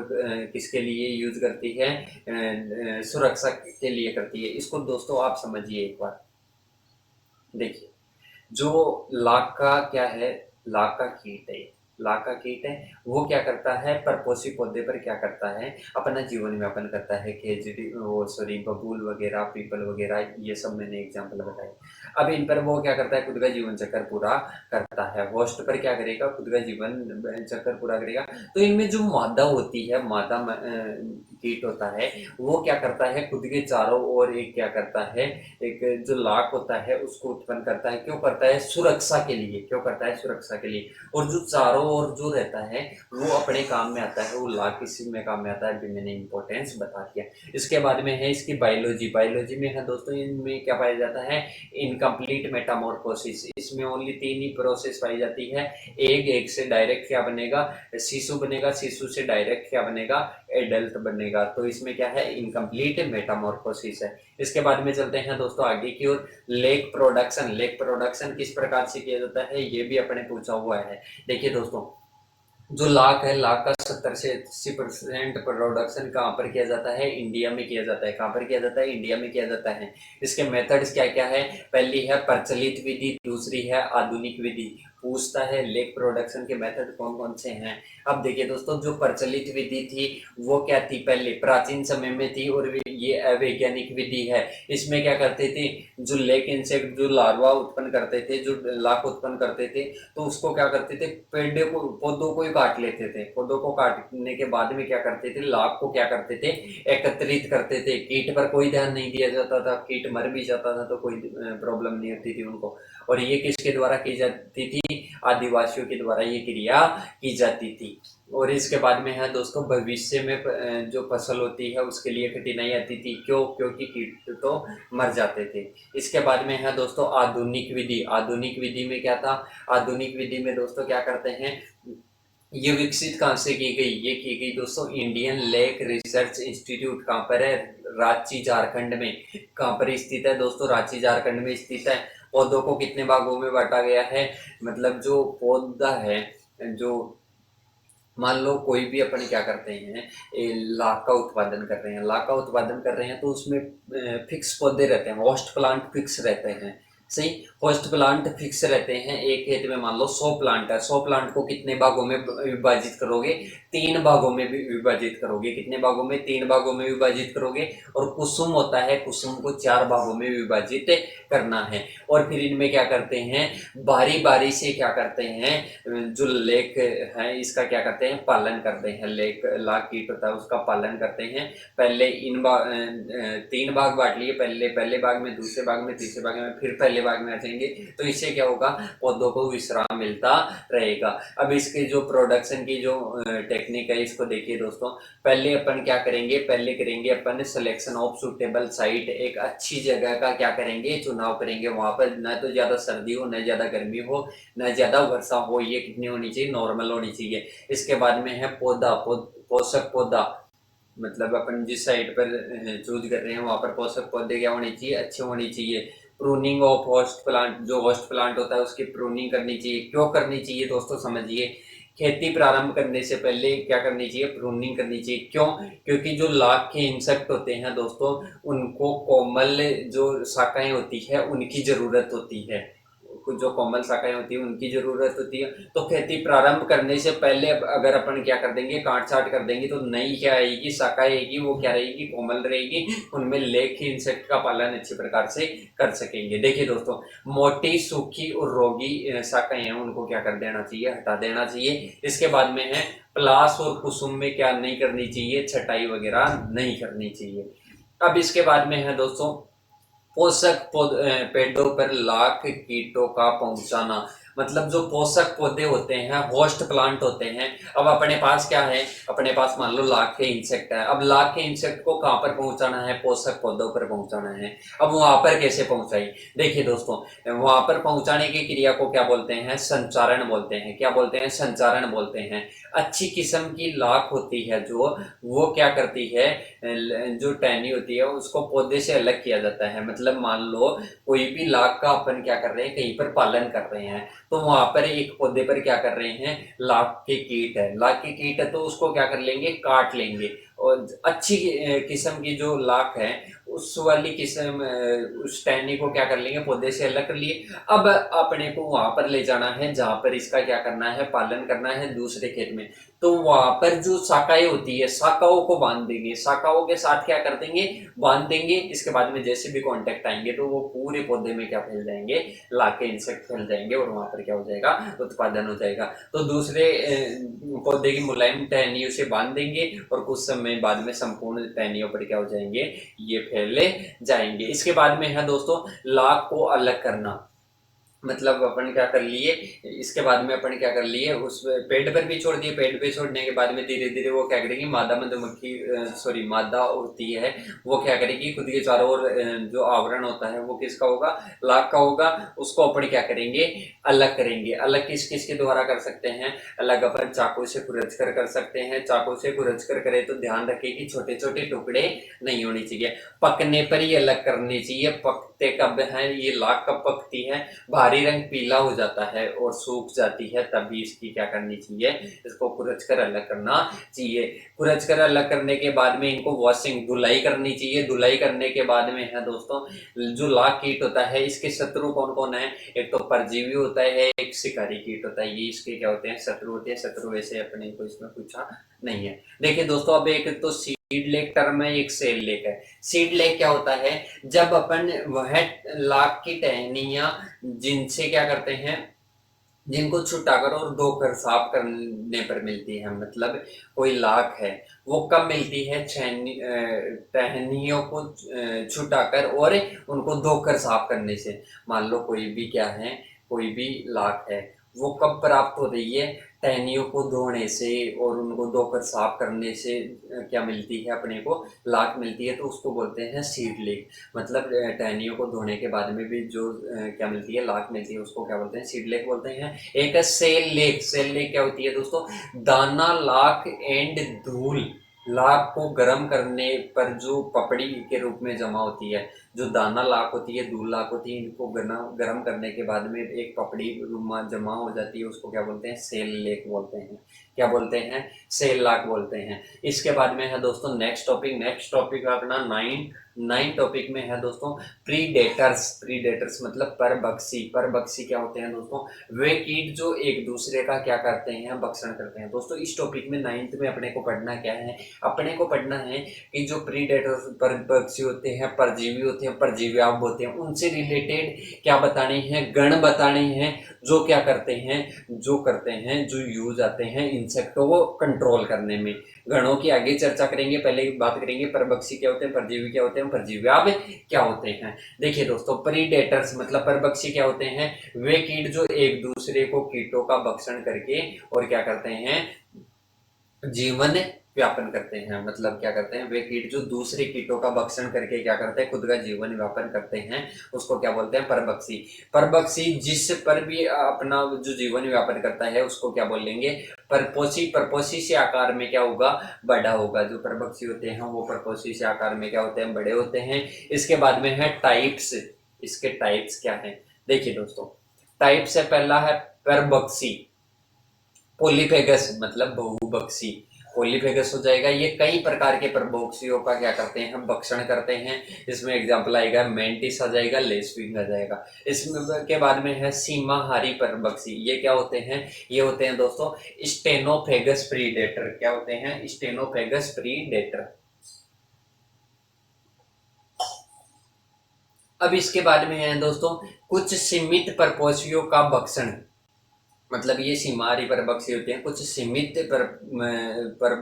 किसके लिए यूज करती है? सुरक्षा के लिए करती है। इसको दोस्तों आप समझिए एक बार। देखिए जो लाख का क्या है? लाख का कीट है। लाख का कीट है वो क्या करता है? परपोषी पौधे पर क्या करता है? अपना जीवन यापन करता है। खेजड़ी, वो सॉरी, बबूल वगैरह, पीपल वगैरह, ये सब मैंने एग्जाम्पल बताए। अब इन पर वो क्या करता है? खुद का जीवन चक्कर पूरा करता है। होस्ट पर क्या करेगा? खुद का जीवन चक्कर पूरा करेगा। तो इनमें जो मादा होती है, मादा कीट होता है वो क्या करता है, खुद के चारों ओर एक क्या करता है, एक जो लाख होता है उसको उत्पन्न करता है। क्यों करता है? सुरक्षा के लिए। क्यों करता है? सुरक्षा के लिए। और जो चारों ओर जो रहता है वो अपने काम में आता है, वो लाख किसी में काम में आता है, भी मैंने इंपॉर्टेंस बता दिया। इसके बाद में है इसकी बायोलॉजी। बायोलॉजी में है दोस्तों, इनमें क्या पाया जाता है, इनकम्प्लीट मेटामॉर्फोसिस। इसमें ओनली 3 ही प्रोसेस पाई जाती है। एग से डायरेक्ट क्या बनेगा, शिशु बनेगा, शिशु से डायरेक्ट क्या बनेगा, एडल्ट बनेगा। तो इसमें क्या है, इनकम्प्लीट मेटामॉर्फोसिस है। इसके बाद में चलते हैं दोस्तों आगे की ओर। Leg production. लेग प्रोडक्शन किस प्रकार से किया जाता है, ये भी अपने पूछा हुआ है। देखिए दोस्तों, जो लाख है, लाख का 70 से 80% प्रोडक्शन कहाँ पर किया जाता है, इंडिया में किया जाता है। कहाँ पर किया जाता है, इंडिया में किया जाता है। इसके मेथड्स क्या क्या है, पहली है प्रचलित विधि, दूसरी है आधुनिक विधि। पूछता है लेग प्रोडक्शन के मेथड कौन कौन से हैं। अब देखिए दोस्तों, जो प्रचलित विधि थी वो क्या थी, पहले प्राचीन समय में थी, और ये अवैज्ञानिक विधि है। इसमें क्या करते थे, जो लेग इंसेक्ट जो लार्वा उत्पन्न करते थे, जो लाख उत्पन्न करते थे, तो उसको क्या करते थे, पेड़ को, पौधों को ही काट लेते थे। पौधों को काटने के बाद में क्या करते थे, लाख को क्या करते थे, एकत्रित करते थे। कीट पर कोई ध्यान नहीं दिया जाता था, कीट मर भी जाता था तो कोई प्रॉब्लम नहीं होती थी उनको। और ये किसके द्वारा की जाती थी, आदिवासियों के द्वारा ये क्रिया की जाती थी। और इसके बाद में है दोस्तों, भविष्य में जो फसल होती है उसके लिए कठिनाई आती थी। क्यों? क्योंकि कीट तो मर जाते थे। इसके बाद में है दोस्तों आधुनिक विधि। आधुनिक विधि में क्या था, आधुनिक विधि में दोस्तों क्या करते हैं, ये विकसित कहाँ से की गई, ये की गई दोस्तों इंडियन लेक रिसर्च इंस्टीट्यूट। कहाँ पर है, रांची झारखंड में। कहाँ पर स्थित है दोस्तों, रांची झारखंड में स्थित है। पौधों को कितने भागों में बांटा गया है, मतलब जो पौधा है, जो मान लो कोई भी अपन क्या करते हैं, लाख का उत्पादन कर रहे हैं, लाख का उत्पादन कर रहे हैं, तो उसमें फिक्स पौधे रहते हैं, होस्ट प्लांट फिक्स रहते हैं। सही, होस्ट प्लांट फिक्स रहते हैं। एक खेत में मान लो 100 प्लांट है, 100 प्लांट को कितने भागों में विभाजित करोगे, 3 भागों में भी विभाजित करोगे। कितने भागों में, 3 भागों में विभाजित करोगे। और कुसुम होता है, कुसुम को 4 भागों में विभाजित करना है। और फिर इनमें क्या करते हैं, बारी बारी से क्या करते हैं, जो लेक है इसका क्या करते हैं, पालन करते हैं। लेक लाख कीट होता है उसका पालन करते हैं। पहले 3 भाग बांट लिए, पहले भाग में, दूसरे भाग में, तीसरे भाग में, फिर पहले भाग में आ जाएंगे। तो इससे क्या होगा, पौधों को विश्राम मिलता रहेगा। अब इसके जो प्रोडक्शन की जो टेक्निक है इसको देखिए दोस्तों। पहले अपन क्या करेंगे, पहले करेंगे अपन सिलेक्शन ऑफ सुटेबल साइट। एक अच्छी जगह का क्या करेंगे, चुनाव करेंगे। वहां पर न तो ज्यादा सर्दी हो, न ज्यादा गर्मी हो, न ज्यादा वर्षा हो। ये कितनी होनी चाहिए, नॉर्मल होनी चाहिए। इसके बाद में है पौधा, पोषक पौधा। मतलब अपन जिस साइड पर चूज कर रहे हैं वहां पर पोषक पौधे क्या होने चाहिए, अच्छे होने चाहिए। प्रूनिंग ऑफ होस्ट प्लांट, जो होस्ट प्लांट होता है उसकी प्रूनिंग करनी चाहिए। क्यों करनी चाहिए दोस्तों, समझिए। खेती प्रारंभ करने से पहले क्या करनी चाहिए, प्रूनिंग करनी चाहिए। क्यों? क्योंकि जो लाख के इंसेक्ट होते हैं दोस्तों, उनको कोमल जो शाखाएं होती है उनकी जरूरत होती है। कुछ जो कोमल शाखाएं होती है उनकी जरूरत होती है। तो खेती प्रारंभ करने से पहले अगर अपन क्या कर देंगे, काट छाट कर देंगे, तो नई क्या आएगी, शाखा आएगी, वो क्या रहेगी, कोमल रहेगी। उनमें लेख इंसेक्ट का पालन अच्छी प्रकार से कर सकेंगे। देखिए दोस्तों, मोटी, सूखी और रोगी शाखाएं हैं उनको क्या कर देना चाहिए, हटा देना चाहिए। इसके बाद में है पलाश और कुसुम में क्या नहीं करनी चाहिए, छटाई वगैरह नहीं करनी चाहिए। अब इसके बाद में है दोस्तों पोषक पेड़ों पर लाख कीटों का पहुंचाना। मतलब जो पोषक पौधे होते हैं, होस्ट प्लांट होते हैं। अब अपने पास क्या है, अपने पास मान लो लाख के इंसेक्ट है। अब लाख के इंसेक्ट को कहाँ पर पहुंचाना है, पोषक पौधों पर पहुंचाना है। अब वहां पर कैसे पहुंचाई, देखिए दोस्तों, वहां पर पहुंचाने की क्रिया को क्या बोलते हैं, संचारण बोलते हैं। क्या बोलते हैं, संचारण बोलते हैं। अच्छी किस्म की लाख होती है जो, वो क्या करती है, जो टहनी होती है उसको पौधे से अलग किया जाता है। मतलब मान लो कोई भी लाख का अपन क्या कर रहे हैं, कहीं पर पालन कर रहे हैं, तो वहां पर एक पौधे पर क्या कर रहे हैं, लाख के कीट है, लाख के कीट है, तो उसको क्या कर लेंगे, काट लेंगे। और अच्छी किस्म की जो लाख है उस वाली किस्म उस टहनी को क्या कर लेंगे, पौधे से अलग कर लिए। अब अपने को वहां पर ले जाना है जहां पर इसका क्या करना है, पालन करना है दूसरे खेत में। तो वहां पर जो शाखाएं होती है, शाखाओं को बांध देंगे, शाखाओं के साथ क्या कर देंगे, बांध देंगे। इसके बाद में जैसे भी कांटेक्ट आएंगे तो वो पूरे पौधे में क्या फैल जाएंगे, लाके इंसेक्ट फैल जाएंगे और वहां पर क्या हो जाएगा, उत्पादन हो जाएगा। तो दूसरे पौधे की मुलायम टहनियों से बांध देंगे और कुछ समय बाद में संपूर्ण टहनियों पर क्या हो जाएंगे, ये फैले जाएंगे। इसके बाद में है दोस्तों लाख को अलग करना। मतलब अपन क्या कर लिए, इसके बाद में अपन क्या कर लिए, उस पेड़ पर भी छोड़ दिए। पेड़ पे छोड़ने के बाद में धीरे धीरे वो क्या करेगी, मादा मधुमक्खी सॉरी मादा होती है, वो क्या करेगी, खुद के चारों ओर जो आवरण होता है वो किसका होगा, लाख का होगा। उसको अपन क्या करेंगे, अलग करेंगे। अलग किस किस के द्वारा कर सकते हैं, अलग अपन चाकू से खुरच कर सकते हैं। चाकू से खुरच कर करे तो ध्यान रखें कि छोटे छोटे टुकड़े नहीं होने चाहिए, पकने पर ही अलग करनी चाहिए। पकते कब है, ये लाख कब पकती है, भारी रंग पीला हो जाता है और सूख जाती है, तभी इसकी क्या करनी चाहिए, इसको कुरच कर अलग करना चाहिए। कुरच कर अलग करने के बाद में इनको वॉशिंग, धुलाई करनी चाहिए। धुलाई करने के बाद में है दोस्तों, जो लाख कीट होता है इसके शत्रु कौन कौन है, एक तो परजीवी होता है, एक शिकारी कीट होता है। ये इसके क्या होते हैं, शत्रु होते हैं। शत्रु वैसे अपने को इसमें पूछा नहीं है। देखिए दोस्तों, अब एक तो सीड लेक टर्म है, एक सेल लेक है। सीड लेक क्या होता है, जब अपन वह लाख की टहनियां जिनसे क्या करते हैं, जिनको छुटाकर और धोकर साफ करने पर मिलती है। मतलब कोई लाख है, वो कब मिलती है, टहनियों को छुटाकर और उनको धोकर साफ करने से। मान लो कोई भी क्या है, कोई भी लाख है, वो कब प्राप्त हो रही है, टहनियों को धोने से और उनको धोकर साफ करने से क्या मिलती है अपने को, लाख मिलती है। तो उसको बोलते हैं सीड लेक। मतलब टहनियों को धोने के बाद में भी जो क्या मिलती है, लाख मिलती है, उसको क्या बोलते हैं, सीड लेक बोलते हैं। एक है सेल लेक। सेल लेक क्या होती है दोस्तों, दाना लाख एंड धूल, लाख को गर्म करने पर जो पपड़ी के रूप में जमा होती है, जो दाना लाख होती है, धूल लाख होती है, इनको गर्म करने के बाद में एक पपड़ी जमा हो जाती है, उसको क्या बोलते हैं, सेल लेक बोलते हैं। क्या बोलते हैं, सेल लाख बोलते हैं। इसके बाद में है दोस्तों नेक्स्ट टॉपिक। नेक्स्ट टॉपिक अपना नाइन टॉपिक में है दोस्तों प्रीडेटर्स। प्रीडेटर्स मतलब परभक्षी। परभक्षी क्या होते हैं दोस्तों, वे कीट जो एक दूसरे का क्या करते हैं, भक्षण करते हैं। दोस्तों इस टॉपिक में 9th में अपने को पढ़ना क्या है, अपने को पढ़ना है कि जो प्रीडेटर्स परभक्षी होते हैं, परजीवी होते हैं, परजीव्याप होते हैं, उनसे रिलेटेड क्या बताने हैं, गण बताने हैं, जो क्या करते हैं, जो यूज आते हैं इंसेक्टों को कंट्रोल करने में। गणों की आगे चर्चा करेंगे, पहले बात करेंगे परभक्षी क्या होते हैं, परजीवी क्या होते हैं, परजीव्याप क्या होते हैं। देखिए दोस्तों, प्रीडेटर्स मतलब परभक्षी क्या होते हैं, वे कीट जो एक दूसरे को कीटों का भक्षण करके और क्या करते हैं, जीवन व्यापन करते हैं। मतलब क्या करते हैं, वे कीट जो दूसरे कीटों का भक्षण करके क्या करते हैं, खुद का जीवन व्यापन करते हैं, उसको क्या बोलते हैं, परभक्षी। परभक्षी जिस पर भी अपना जो जीवन व्यापन करता है उसको क्या बोलेंगे, परपोषी। परपोषी से आकार में क्या होगा, बड़ा होगा। जो परभक्षी होते हैं वो परपोषी से आकार में क्या होते हैं, बड़े होते हैं। इसके बाद में है टाइप्स। इसके टाइप्स क्या है, देखिए दोस्तों, टाइप से पहला है परभक्षी, पोलीफेगस मतलब बहुभक्षी, पोलीफेगस हो जाएगा। ये कई प्रकार के परभक्षियों का क्या करते हैं, हम भक्षण करते हैं। इसमें एग्जांपल आएगा मेंटिस आ जाएगा, लेसविंग आ जाएगा। इसमें के बाद में है सीमाहारी परभक्षी। ये क्या होते हैं, ये होते हैं दोस्तों स्टेनोफेगस प्रीडेटर। क्या होते हैं, स्टेनोफेगस प्रीडेटर। अब इसके बाद में है दोस्तों कुछ सीमित परपोषियों का भक्षण। मतलब ये सीमाहारी परभक्षी होते हैं, कुछ सीमित पर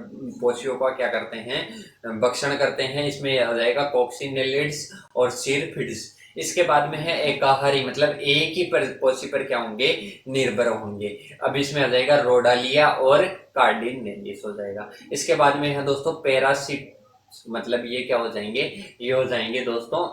पोषियों का क्या करते हैं, भक्षण करते हैं। इसमें आ जाएगा कॉक्सिनेलिड्स और सिरफिड्स। इसके बाद में है एकाहारी, मतलब एक ही पोषी पर क्या होंगे, निर्भर होंगे। अब इसमें आ जाएगा रोडालिया और कार्डिनेलिस हो जाएगा। इसके बाद में है दोस्तों पैरासिट, मतलब ये क्या हो जाएंगे, ये हो जाएंगे दोस्तों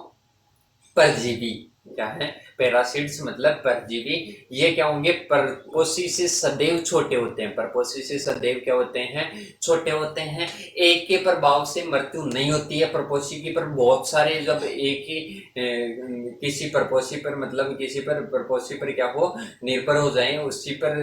परजीवी। क्या है, पैरासिट्स मतलब परजीवी। ये क्या होंगे, परपोषी से सदैव छोटे होते हैं। परपोषी से सदैव क्या होते हैं, छोटे होते हैं। एक के प्रभाव से मृत्यु नहीं होती है परपोषी की, पर बहुत सारे जब एक ही किसी परपोषी पर, मतलब किसी पर परपोषी पर क्या हो, निर्भर हो जाए, उसी पर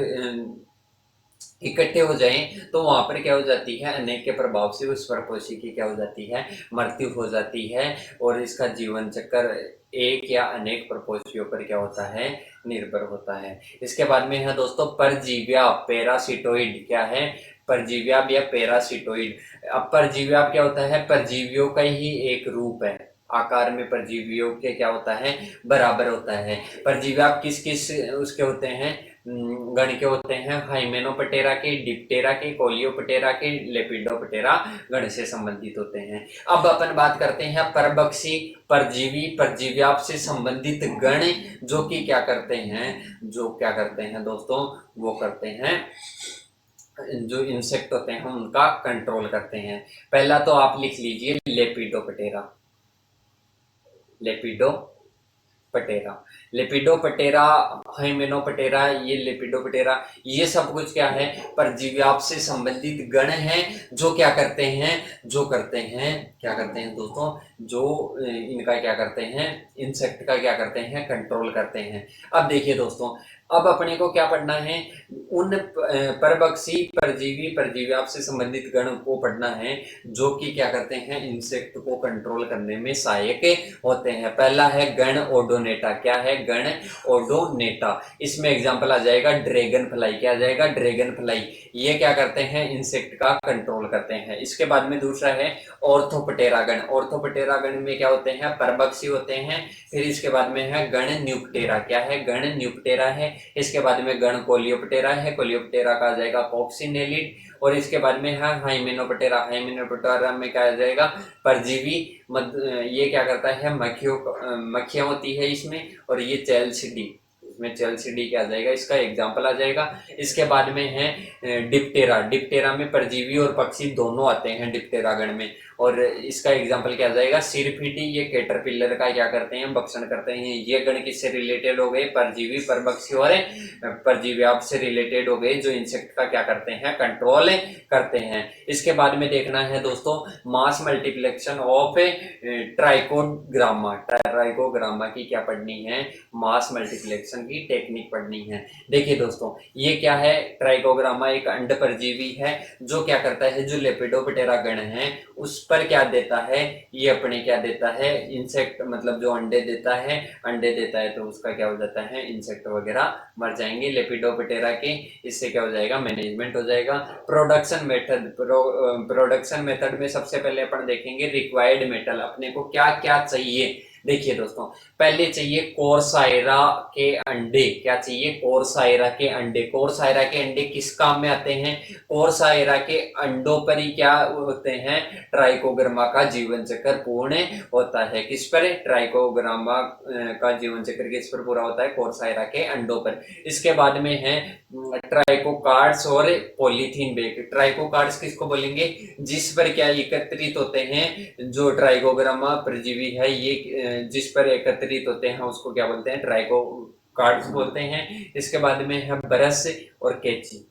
इकट्ठे हो जाएं तो वहां पर क्या हो जाती है, अनेक के प्रभाव से उस परपोषी की क्या हो जाती है, मृत्यु हो जाती है। और इसका जीवन चक्र एक या अनेक प्रपोषियों पर क्या होता है, निर्भर होता है। इसके बाद में है दोस्तों परजीव्या, पैरासिटोइड। क्या है, परजीव्या या पैरासिटोइड। अब परजीव्या क्या होता है, परजीवियों का ही एक रूप है, आकार में परजीवियों के क्या होता है, बराबर होता है। परजीव्या किस किस उसके होते हैं, गण के होते हैं, हाइमेनोप्टेरा के, डिप्टेरा के, कोलियोप्टेरा के, लेपिडोप्टेरा गण से संबंधित होते हैं। अब अपन बात करते हैं परभक्षी, परजीवी, परजीव्याप से संबंधित गण, जो कि क्या करते हैं, जो क्या करते हैं दोस्तों, वो करते हैं, जो इंसेक्ट होते हैं उनका कंट्रोल करते हैं। पहला तो आप लिख लीजिए लेपिडोप्टेरा, लेपिडो पटेरा, लेपिडोप्टेरा, हाइमेनोप्टेरा, ये लेपिडोप्टेरा, ये सब कुछ क्या है, परजीव्याप से संबंधित गण हैं, जो क्या करते हैं, जो करते हैं, क्या करते हैं दोस्तों, जो इनका क्या करते हैं, इंसेक्ट का क्या करते हैं, कंट्रोल करते हैं। अब देखिए दोस्तों, अब अपने को क्या पढ़ना है, उन परभक्षी, परजीवी, परजीव्याप से संबंधित गण को पढ़ना है, जो कि क्या करते हैं, इंसेक्ट को कंट्रोल करने में सहायक होते हैं। पहला है गण ओडोनेटा। क्या है, गण ओडोनेटा। इसमें एग्जांपल आ जाएगा ड्रैगन फ्लाई। क्या आ जाएगा, ड्रैगन फ्लाई। ये क्या करते हैं, इंसेक्ट का कंट्रोल करते हैं। इसके बाद में दूसरा है ऑर्थोपटेरा गण। ऑर्थोपटेरा गण में क्या होते हैं, परभक्षी होते हैं। फिर इसके बाद में है गण न्यूप्टेरा। क्या है, गण न्यूप्टेरा है। इसके बाद में गण कोलियोप्टेरा है, कोलियोप्टेरा का आ जाएगा कॉक्सिनेलिड। और इसके बाद में है हाइमेनोप्टेरा। हाइमेनोप्टेरा में क्या आ जाएगा, परजीवी। ये क्या करता है, मक्खियां होती है इसमें, और ये चेल्सिडी, इसमें चेल्सिडी क्या आ जाएगा, इसका एग्जाम्पल आ जाएगा। इसके बाद में है डिप्टेरा। डिप्टेरा में परजीवी और पक्षी दोनों आते हैं डिप्टेरा गण में, और इसका एग्जाम्पल क्या आ जाएगा, सिरफिटी। ये कैटरपिलर का क्या करते हैं, भक्षण करते हैं। ये गण किससे रिलेटेड हो गए, परजीवी, परभक्षी और परजीव्याप से रिलेटेड हो गए, जो इंसेक्ट का क्या करते हैं, कंट्रोल करते हैं। इसके बाद में देखना है दोस्तों मास मल्टीप्लेक्शन ऑफ ट्राइकोग्रामा। ट्राइकोग्रामा की क्या पढ़नी है, मास मल्टीप्लेक्शन की टेक्निक पढ़नी है। देखिए दोस्तों, ये क्या है, ट्राइकोग्रामा एक अंड परजीवी है, जो क्या करता है, जो लेपिडोप्टेरा गण है उस पर क्या देता है, ये अपने क्या देता है, इंसेक्ट, मतलब जो अंडे देता है, अंडे देता है तो उसका क्या हो जाता है, इंसेक्ट वगैरह मर जाएंगे लेपिडोप्टेरा के। इससे क्या हो जाएगा, मैनेजमेंट हो जाएगा। प्रोडक्शन मेथड, प्रोडक्शन मेथड में सबसे पहले अपन देखेंगे रिक्वायर्ड मेटल, अपने को क्या क्या चाहिए। देखिए दोस्तों, पहले चाहिए कोरसाइरा के अंडे। क्या चाहिए, कोरसाइरा के अंडे। कोरसाइरा के अंडे किस काम में आते हैं, कोरसाइरा के अंडों पर ही क्या होते हैं, ट्राइकोग्रामा का जीवन चक्र पूर्ण होता है। किस पर, ट्राइकोग्रामा का जीवन चक्र किस पर पूरा होता है, कोरसाइरा के अंडों पर। इसके बाद में है ट्राइकोकार्ड्स और पॉलीथीन बैग। ट्राइकोकार्ड्स किसको बोलेंगे, जिस पर क्या एकत्रित होते हैं, जो ट्राइकोग्रामा परजीवी है ये जिस पर एकत्रित होते हैं उसको क्या बोलते हैं, ट्राइकोकार्ड्स बोलते हैं। इसके बाद में है ब्रश और कैंची।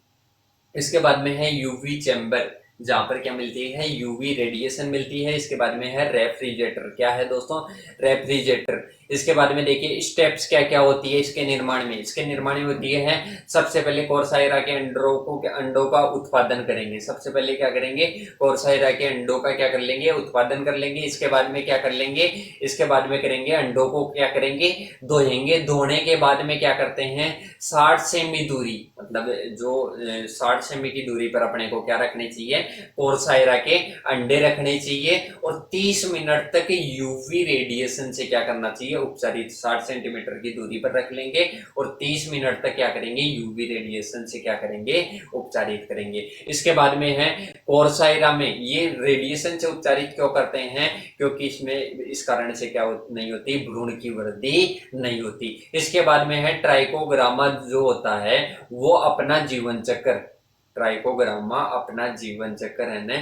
इसके बाद में है यूवी चैम्बर, जहां पर क्या मिलती है, यूवी रेडिएशन मिलती है। इसके बाद में है रेफ्रिजरेटर। क्या है दोस्तों, रेफ्रिजरेटर। इसके बाद में देखिए स्टेप्स क्या क्या होती है इसके निर्माण में। इसके निर्माण में होती है, सबसे पहले कोरसाइरा के अंडों का उत्पादन करेंगे। सबसे पहले क्या करेंगे, कोरसाइरा के अंडों का क्या कर लेंगे, उत्पादन कर लेंगे। इसके बाद में क्या कर लेंगे, इसके बाद में करेंगे अंडों को क्या करेंगे, धोएंगे। धोने के बाद में क्या करते हैं, 60 सेमी दूरी, मतलब जो 60 सेमी की दूरी पर अपने को क्या रखनी चाहिए, कोरसाइरा के अंडे रखने चाहिए। और 30 मिनट तक यूवी रेडिएशन से क्या करना चाहिए, उपचारित। 60 सेंटीमीटर की दूरी पर रख लेंगे और 30 मिनट तक क्या करेंगे, यूवी रेडिएशन से क्या करेंगे, उपचारित करेंगे। इसके बाद में है कोरसाइरा में, ये रेडिएशन से उपचारित क्यों करते हैं, क्योंकि इसमें इस कारण से क्या नहीं होती, भ्रूण की वृद्धि नहीं होती। इसके बाद में है ट्राइकोग्रामा, जो होता है वो अपना जीवन चक्र, ट्राइकोग्रामा अपना जीवन चक्र है ना,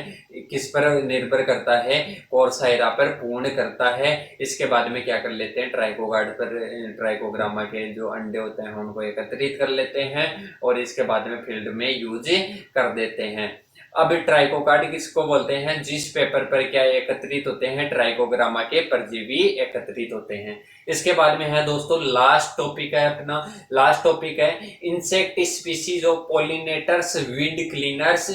किस पर निर्भर करता है, कोरसाइरा पर पूर्ण करता है। इसके बाद में क्या कर लेते हैं, ट्राइकोगार्ड पर, ट्राइकोग्रामा के जो अंडे होते हैं उनको एकत्रित कर लेते हैं और इसके बाद में फील्ड में यूज कर देते हैं। अब ट्राइकोकार्ड किसको बोलते हैं? जिस पेपर पर क्या एकत्रित होते हैं? ट्राइकोग्रामा के परजीवी एकत्रित होते हैं। इसके बाद में है दोस्तों लास्ट टॉपिक है अपना, लास्ट टॉपिक है insect species of pollinators, weed cleaners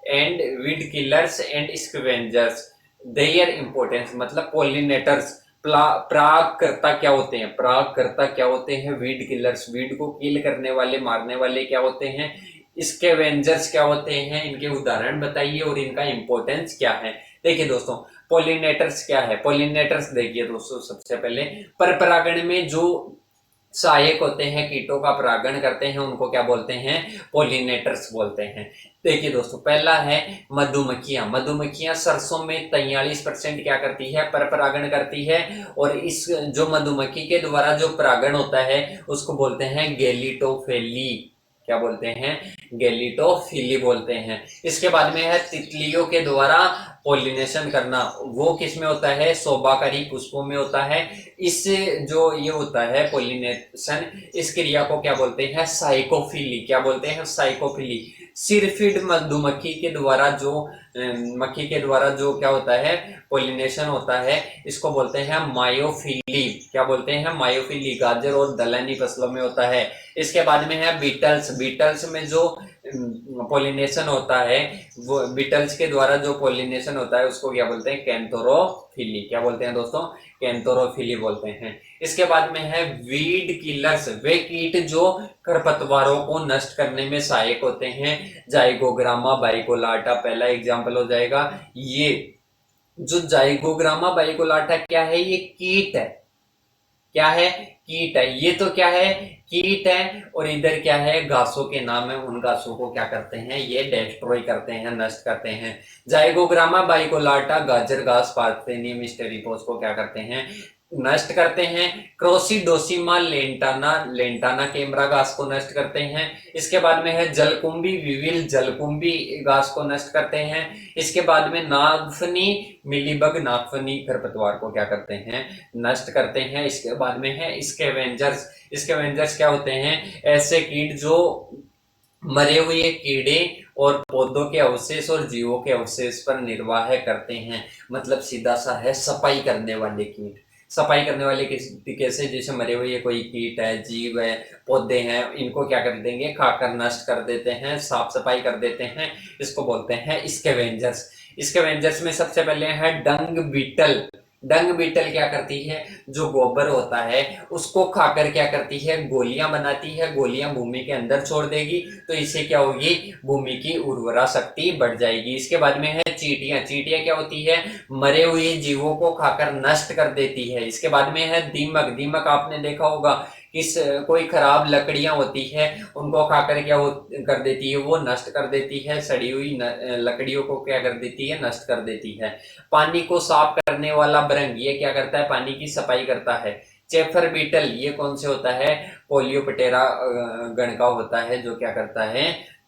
and weed killers and scavengers, their importance. मतलब पोलिनेटर्स, परागकर्ता क्या होते हैं? परागकर्ता क्या होते हैं? वीड किलर्स, वीड को किल करने वाले, मारने वाले क्या होते हैं? स्कैवेंजर्स क्या होते हैं? इनके उदाहरण बताइए और इनका इंपॉर्टेंस क्या है। देखिए दोस्तों, पोलिनेटर्स क्या है? पोलिनेटर्स देखिए दोस्तों, सबसे पहले पर परागण में जो सहायक होते हैं, कीटों का परागण करते हैं, उनको क्या बोलते हैं? पोलिनेटर्स बोलते हैं। देखिए दोस्तों, पहला है मधुमक्खियां। मधुमक्खियां सरसों में 43% क्या करती है? पर परागण करती है। और इस जो मधुमक्खी के द्वारा जो परागण होता है उसको बोलते हैं गैलिटोफेली। क्या बोलते हैं? गैलिटोफिली बोलते हैं। इसके बाद में है तितलियों के द्वारा पोलिनेशन करना। वो किस में होता है? शोभाकारी पुष्पों में होता है। इस जो ये होता है पोलिनेशन, इस क्रिया को क्या बोलते हैं? साइकोफिली। क्या बोलते हैं? साइकोफिली। सिरफिड मधुमक्खी के द्वारा जो मक्खी के द्वारा जो क्या होता है? पोलिनेशन होता है, इसको बोलते हैं मायोफिली। क्या बोलते हैं? मायोफिली। गाजर और दलहनी फसलों में होता है। इसके बाद में है बीटल्स। बीटल्स में जो पोलिनेशन होता है, वो बीटल्स के द्वारा जो पोलिनेशन होता है उसको क्या बोलते हैं? कैंथोरोफिली। क्या बोलते हैं दोस्तों? कैंथोरोफिली बोलते हैं। इसके बाद में है वीड किलर्स। वे कीट जो खरपतवारों को नष्ट करने में सहायक होते हैं। जाइगोग्रामा बाइकोलाटा पहला एग्जाम्पल हो जाएगा। ये जो जाइगोग्रामा बाइकोलाटा क्या है? ये कीट है। क्या है? कीट है। ये तो क्या है? कीट है। और इधर क्या है? घासों के नाम है। उन घासों को क्या करते हैं? ये डिस्ट्रॉय करते हैं, नष्ट करते हैं। जाइगोग्रामा बाइकोलाटा गाजर घास पार्थेनियम स्टेरिपोस को क्या करते हैं? नष्ट करते हैं। क्रोसिडोसिमा लेंटाना, लेंटाना केमरा घास को नष्ट करते हैं। इसके बाद में है जलकुंभी विविल, जलकुंभी घास को नष्ट करते हैं। इसके बाद में नागफनी मिलीबग, नागफनी खरपतवार को क्या करते हैं? नष्ट करते हैं। इसके बाद में है स्कैवेंजर्स। स्कैवेंजर्स क्या होते हैं? ऐसे कीट जो मरे हुए कीड़े और पौधों के अवशेष और जीवों के अवशेष पर निर्वाह करते हैं। मतलब सीधा सा है सफाई करने वाले कीट। सफाई करने वाले कैसे? जैसे मरे हुए कोई कीट है, जीव है, पौधे हैं, इनको क्या कर देंगे? खाकर नष्ट कर देते हैं, साफ सफाई कर देते हैं। इसको बोलते हैं स्कैवेंजर्स। स्कैवेंजर्स में सबसे पहले है डंग बीटल। डंग बीटल क्या करती है? जो गोबर होता है उसको खाकर क्या करती है? गोलियां बनाती है। गोलियां भूमि के अंदर छोड़ देगी, तो इससे क्या होगी? भूमि की उर्वरा शक्ति बढ़ जाएगी। इसके बाद में है चींटियां। चींटियां क्या होती है? मरे हुए जीवों को खाकर नष्ट कर देती है। इसके बाद में है दीमक। दीमक आपने देखा होगा, किस कोई खराब लकड़ियां होती है उनको खाकर क्या कर देती है? वो नष्ट कर देती है। सड़ी हुई लकड़ियों को क्या कर देती है? नष्ट कर देती है। पानी को साफ करने वाला भृंग, ये क्या करता है? पानी की सफाई करता है। चेफर बीटल, ये कौन से होता है? पोलियोपटेरा गण का होता है, जो क्या करता है?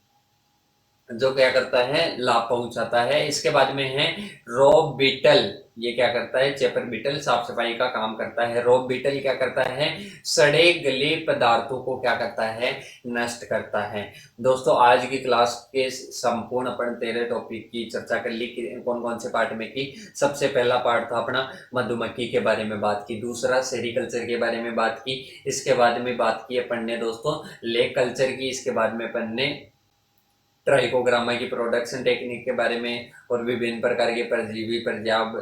जो क्या करता है? लाभ पहुंचाता है। इसके बाद में है रोब बीटल। ये क्या करता है? चेपर बीटल साफ सफाई का काम करता है। रोब बीटल क्या करता है? सड़े गले पदार्थों को क्या करता है? नष्ट करता है। दोस्तों, आज की क्लास के संपूर्ण अपन 13 टॉपिक की चर्चा कर ली। कौन कौन से पार्ट में की? सबसे पहला पार्ट था अपना मधुमक्खी के बारे में बात की, दूसरा सेरिकल्चर के बारे में बात की, इसके बाद में बात की अपन ने दोस्तों लेक कल्चर की, इसके बाद में अपन ने ट्राइकोग्रामा की प्रोडक्शन टेक्निक के बारे में और विभिन्न प्रकार के परजीवी पर्याव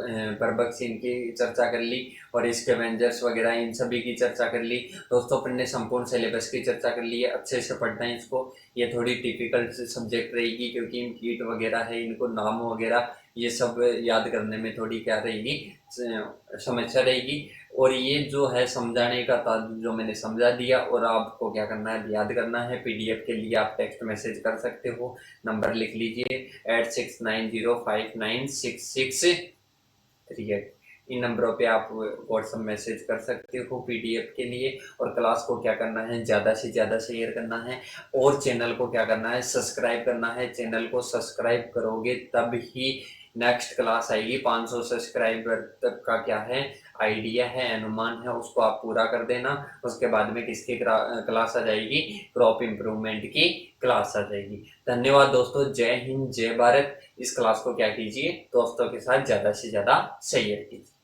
परभक्षी इनकी चर्चा कर ली, और स्कैवेंजर्स वगैरह इन सभी की चर्चा कर ली। दोस्तों, अपन ने संपूर्ण सिलेबस की चर्चा कर ली है। अच्छे से पढ़ना है इसको। ये थोड़ी डिफिकल्ट सब्जेक्ट रहेगी क्योंकि इन कीट वगैरह है, इनको नाम वगैरह ये सब याद करने में थोड़ी क्या रहेगी? समस्या रहेगी। और ये जो है समझाने का था, जो मैंने समझा दिया, और आपको क्या करना है? याद करना है। पीडीएफ के लिए आप टेक्स्ट मैसेज कर सकते हो। नंबर लिख लीजिए 8690596638। इन नंबरों पे आप व्हाट्सएप मैसेज कर सकते हो पीडीएफ के लिए। और क्लास को क्या करना है? ज़्यादा से ज़्यादा शेयर करना है, और चैनल को क्या करना है? सब्सक्राइब करना है। चैनल को सब्सक्राइब करोगे तब ही नेक्स्ट क्लास आएगी 500 सब्सक्राइबर तक का क्या है आइडिया है, अनुमान है, उसको आप पूरा कर देना। उसके बाद में किसकी क्लास आ जाएगी, क्रॉप इम्प्रूवमेंट की क्लास आ जाएगी। धन्यवाद दोस्तों, जय हिंद जय भारत। इस क्लास को क्या कीजिए, दोस्तों के साथ ज़्यादा से ज़्यादा शेयर कीजिए।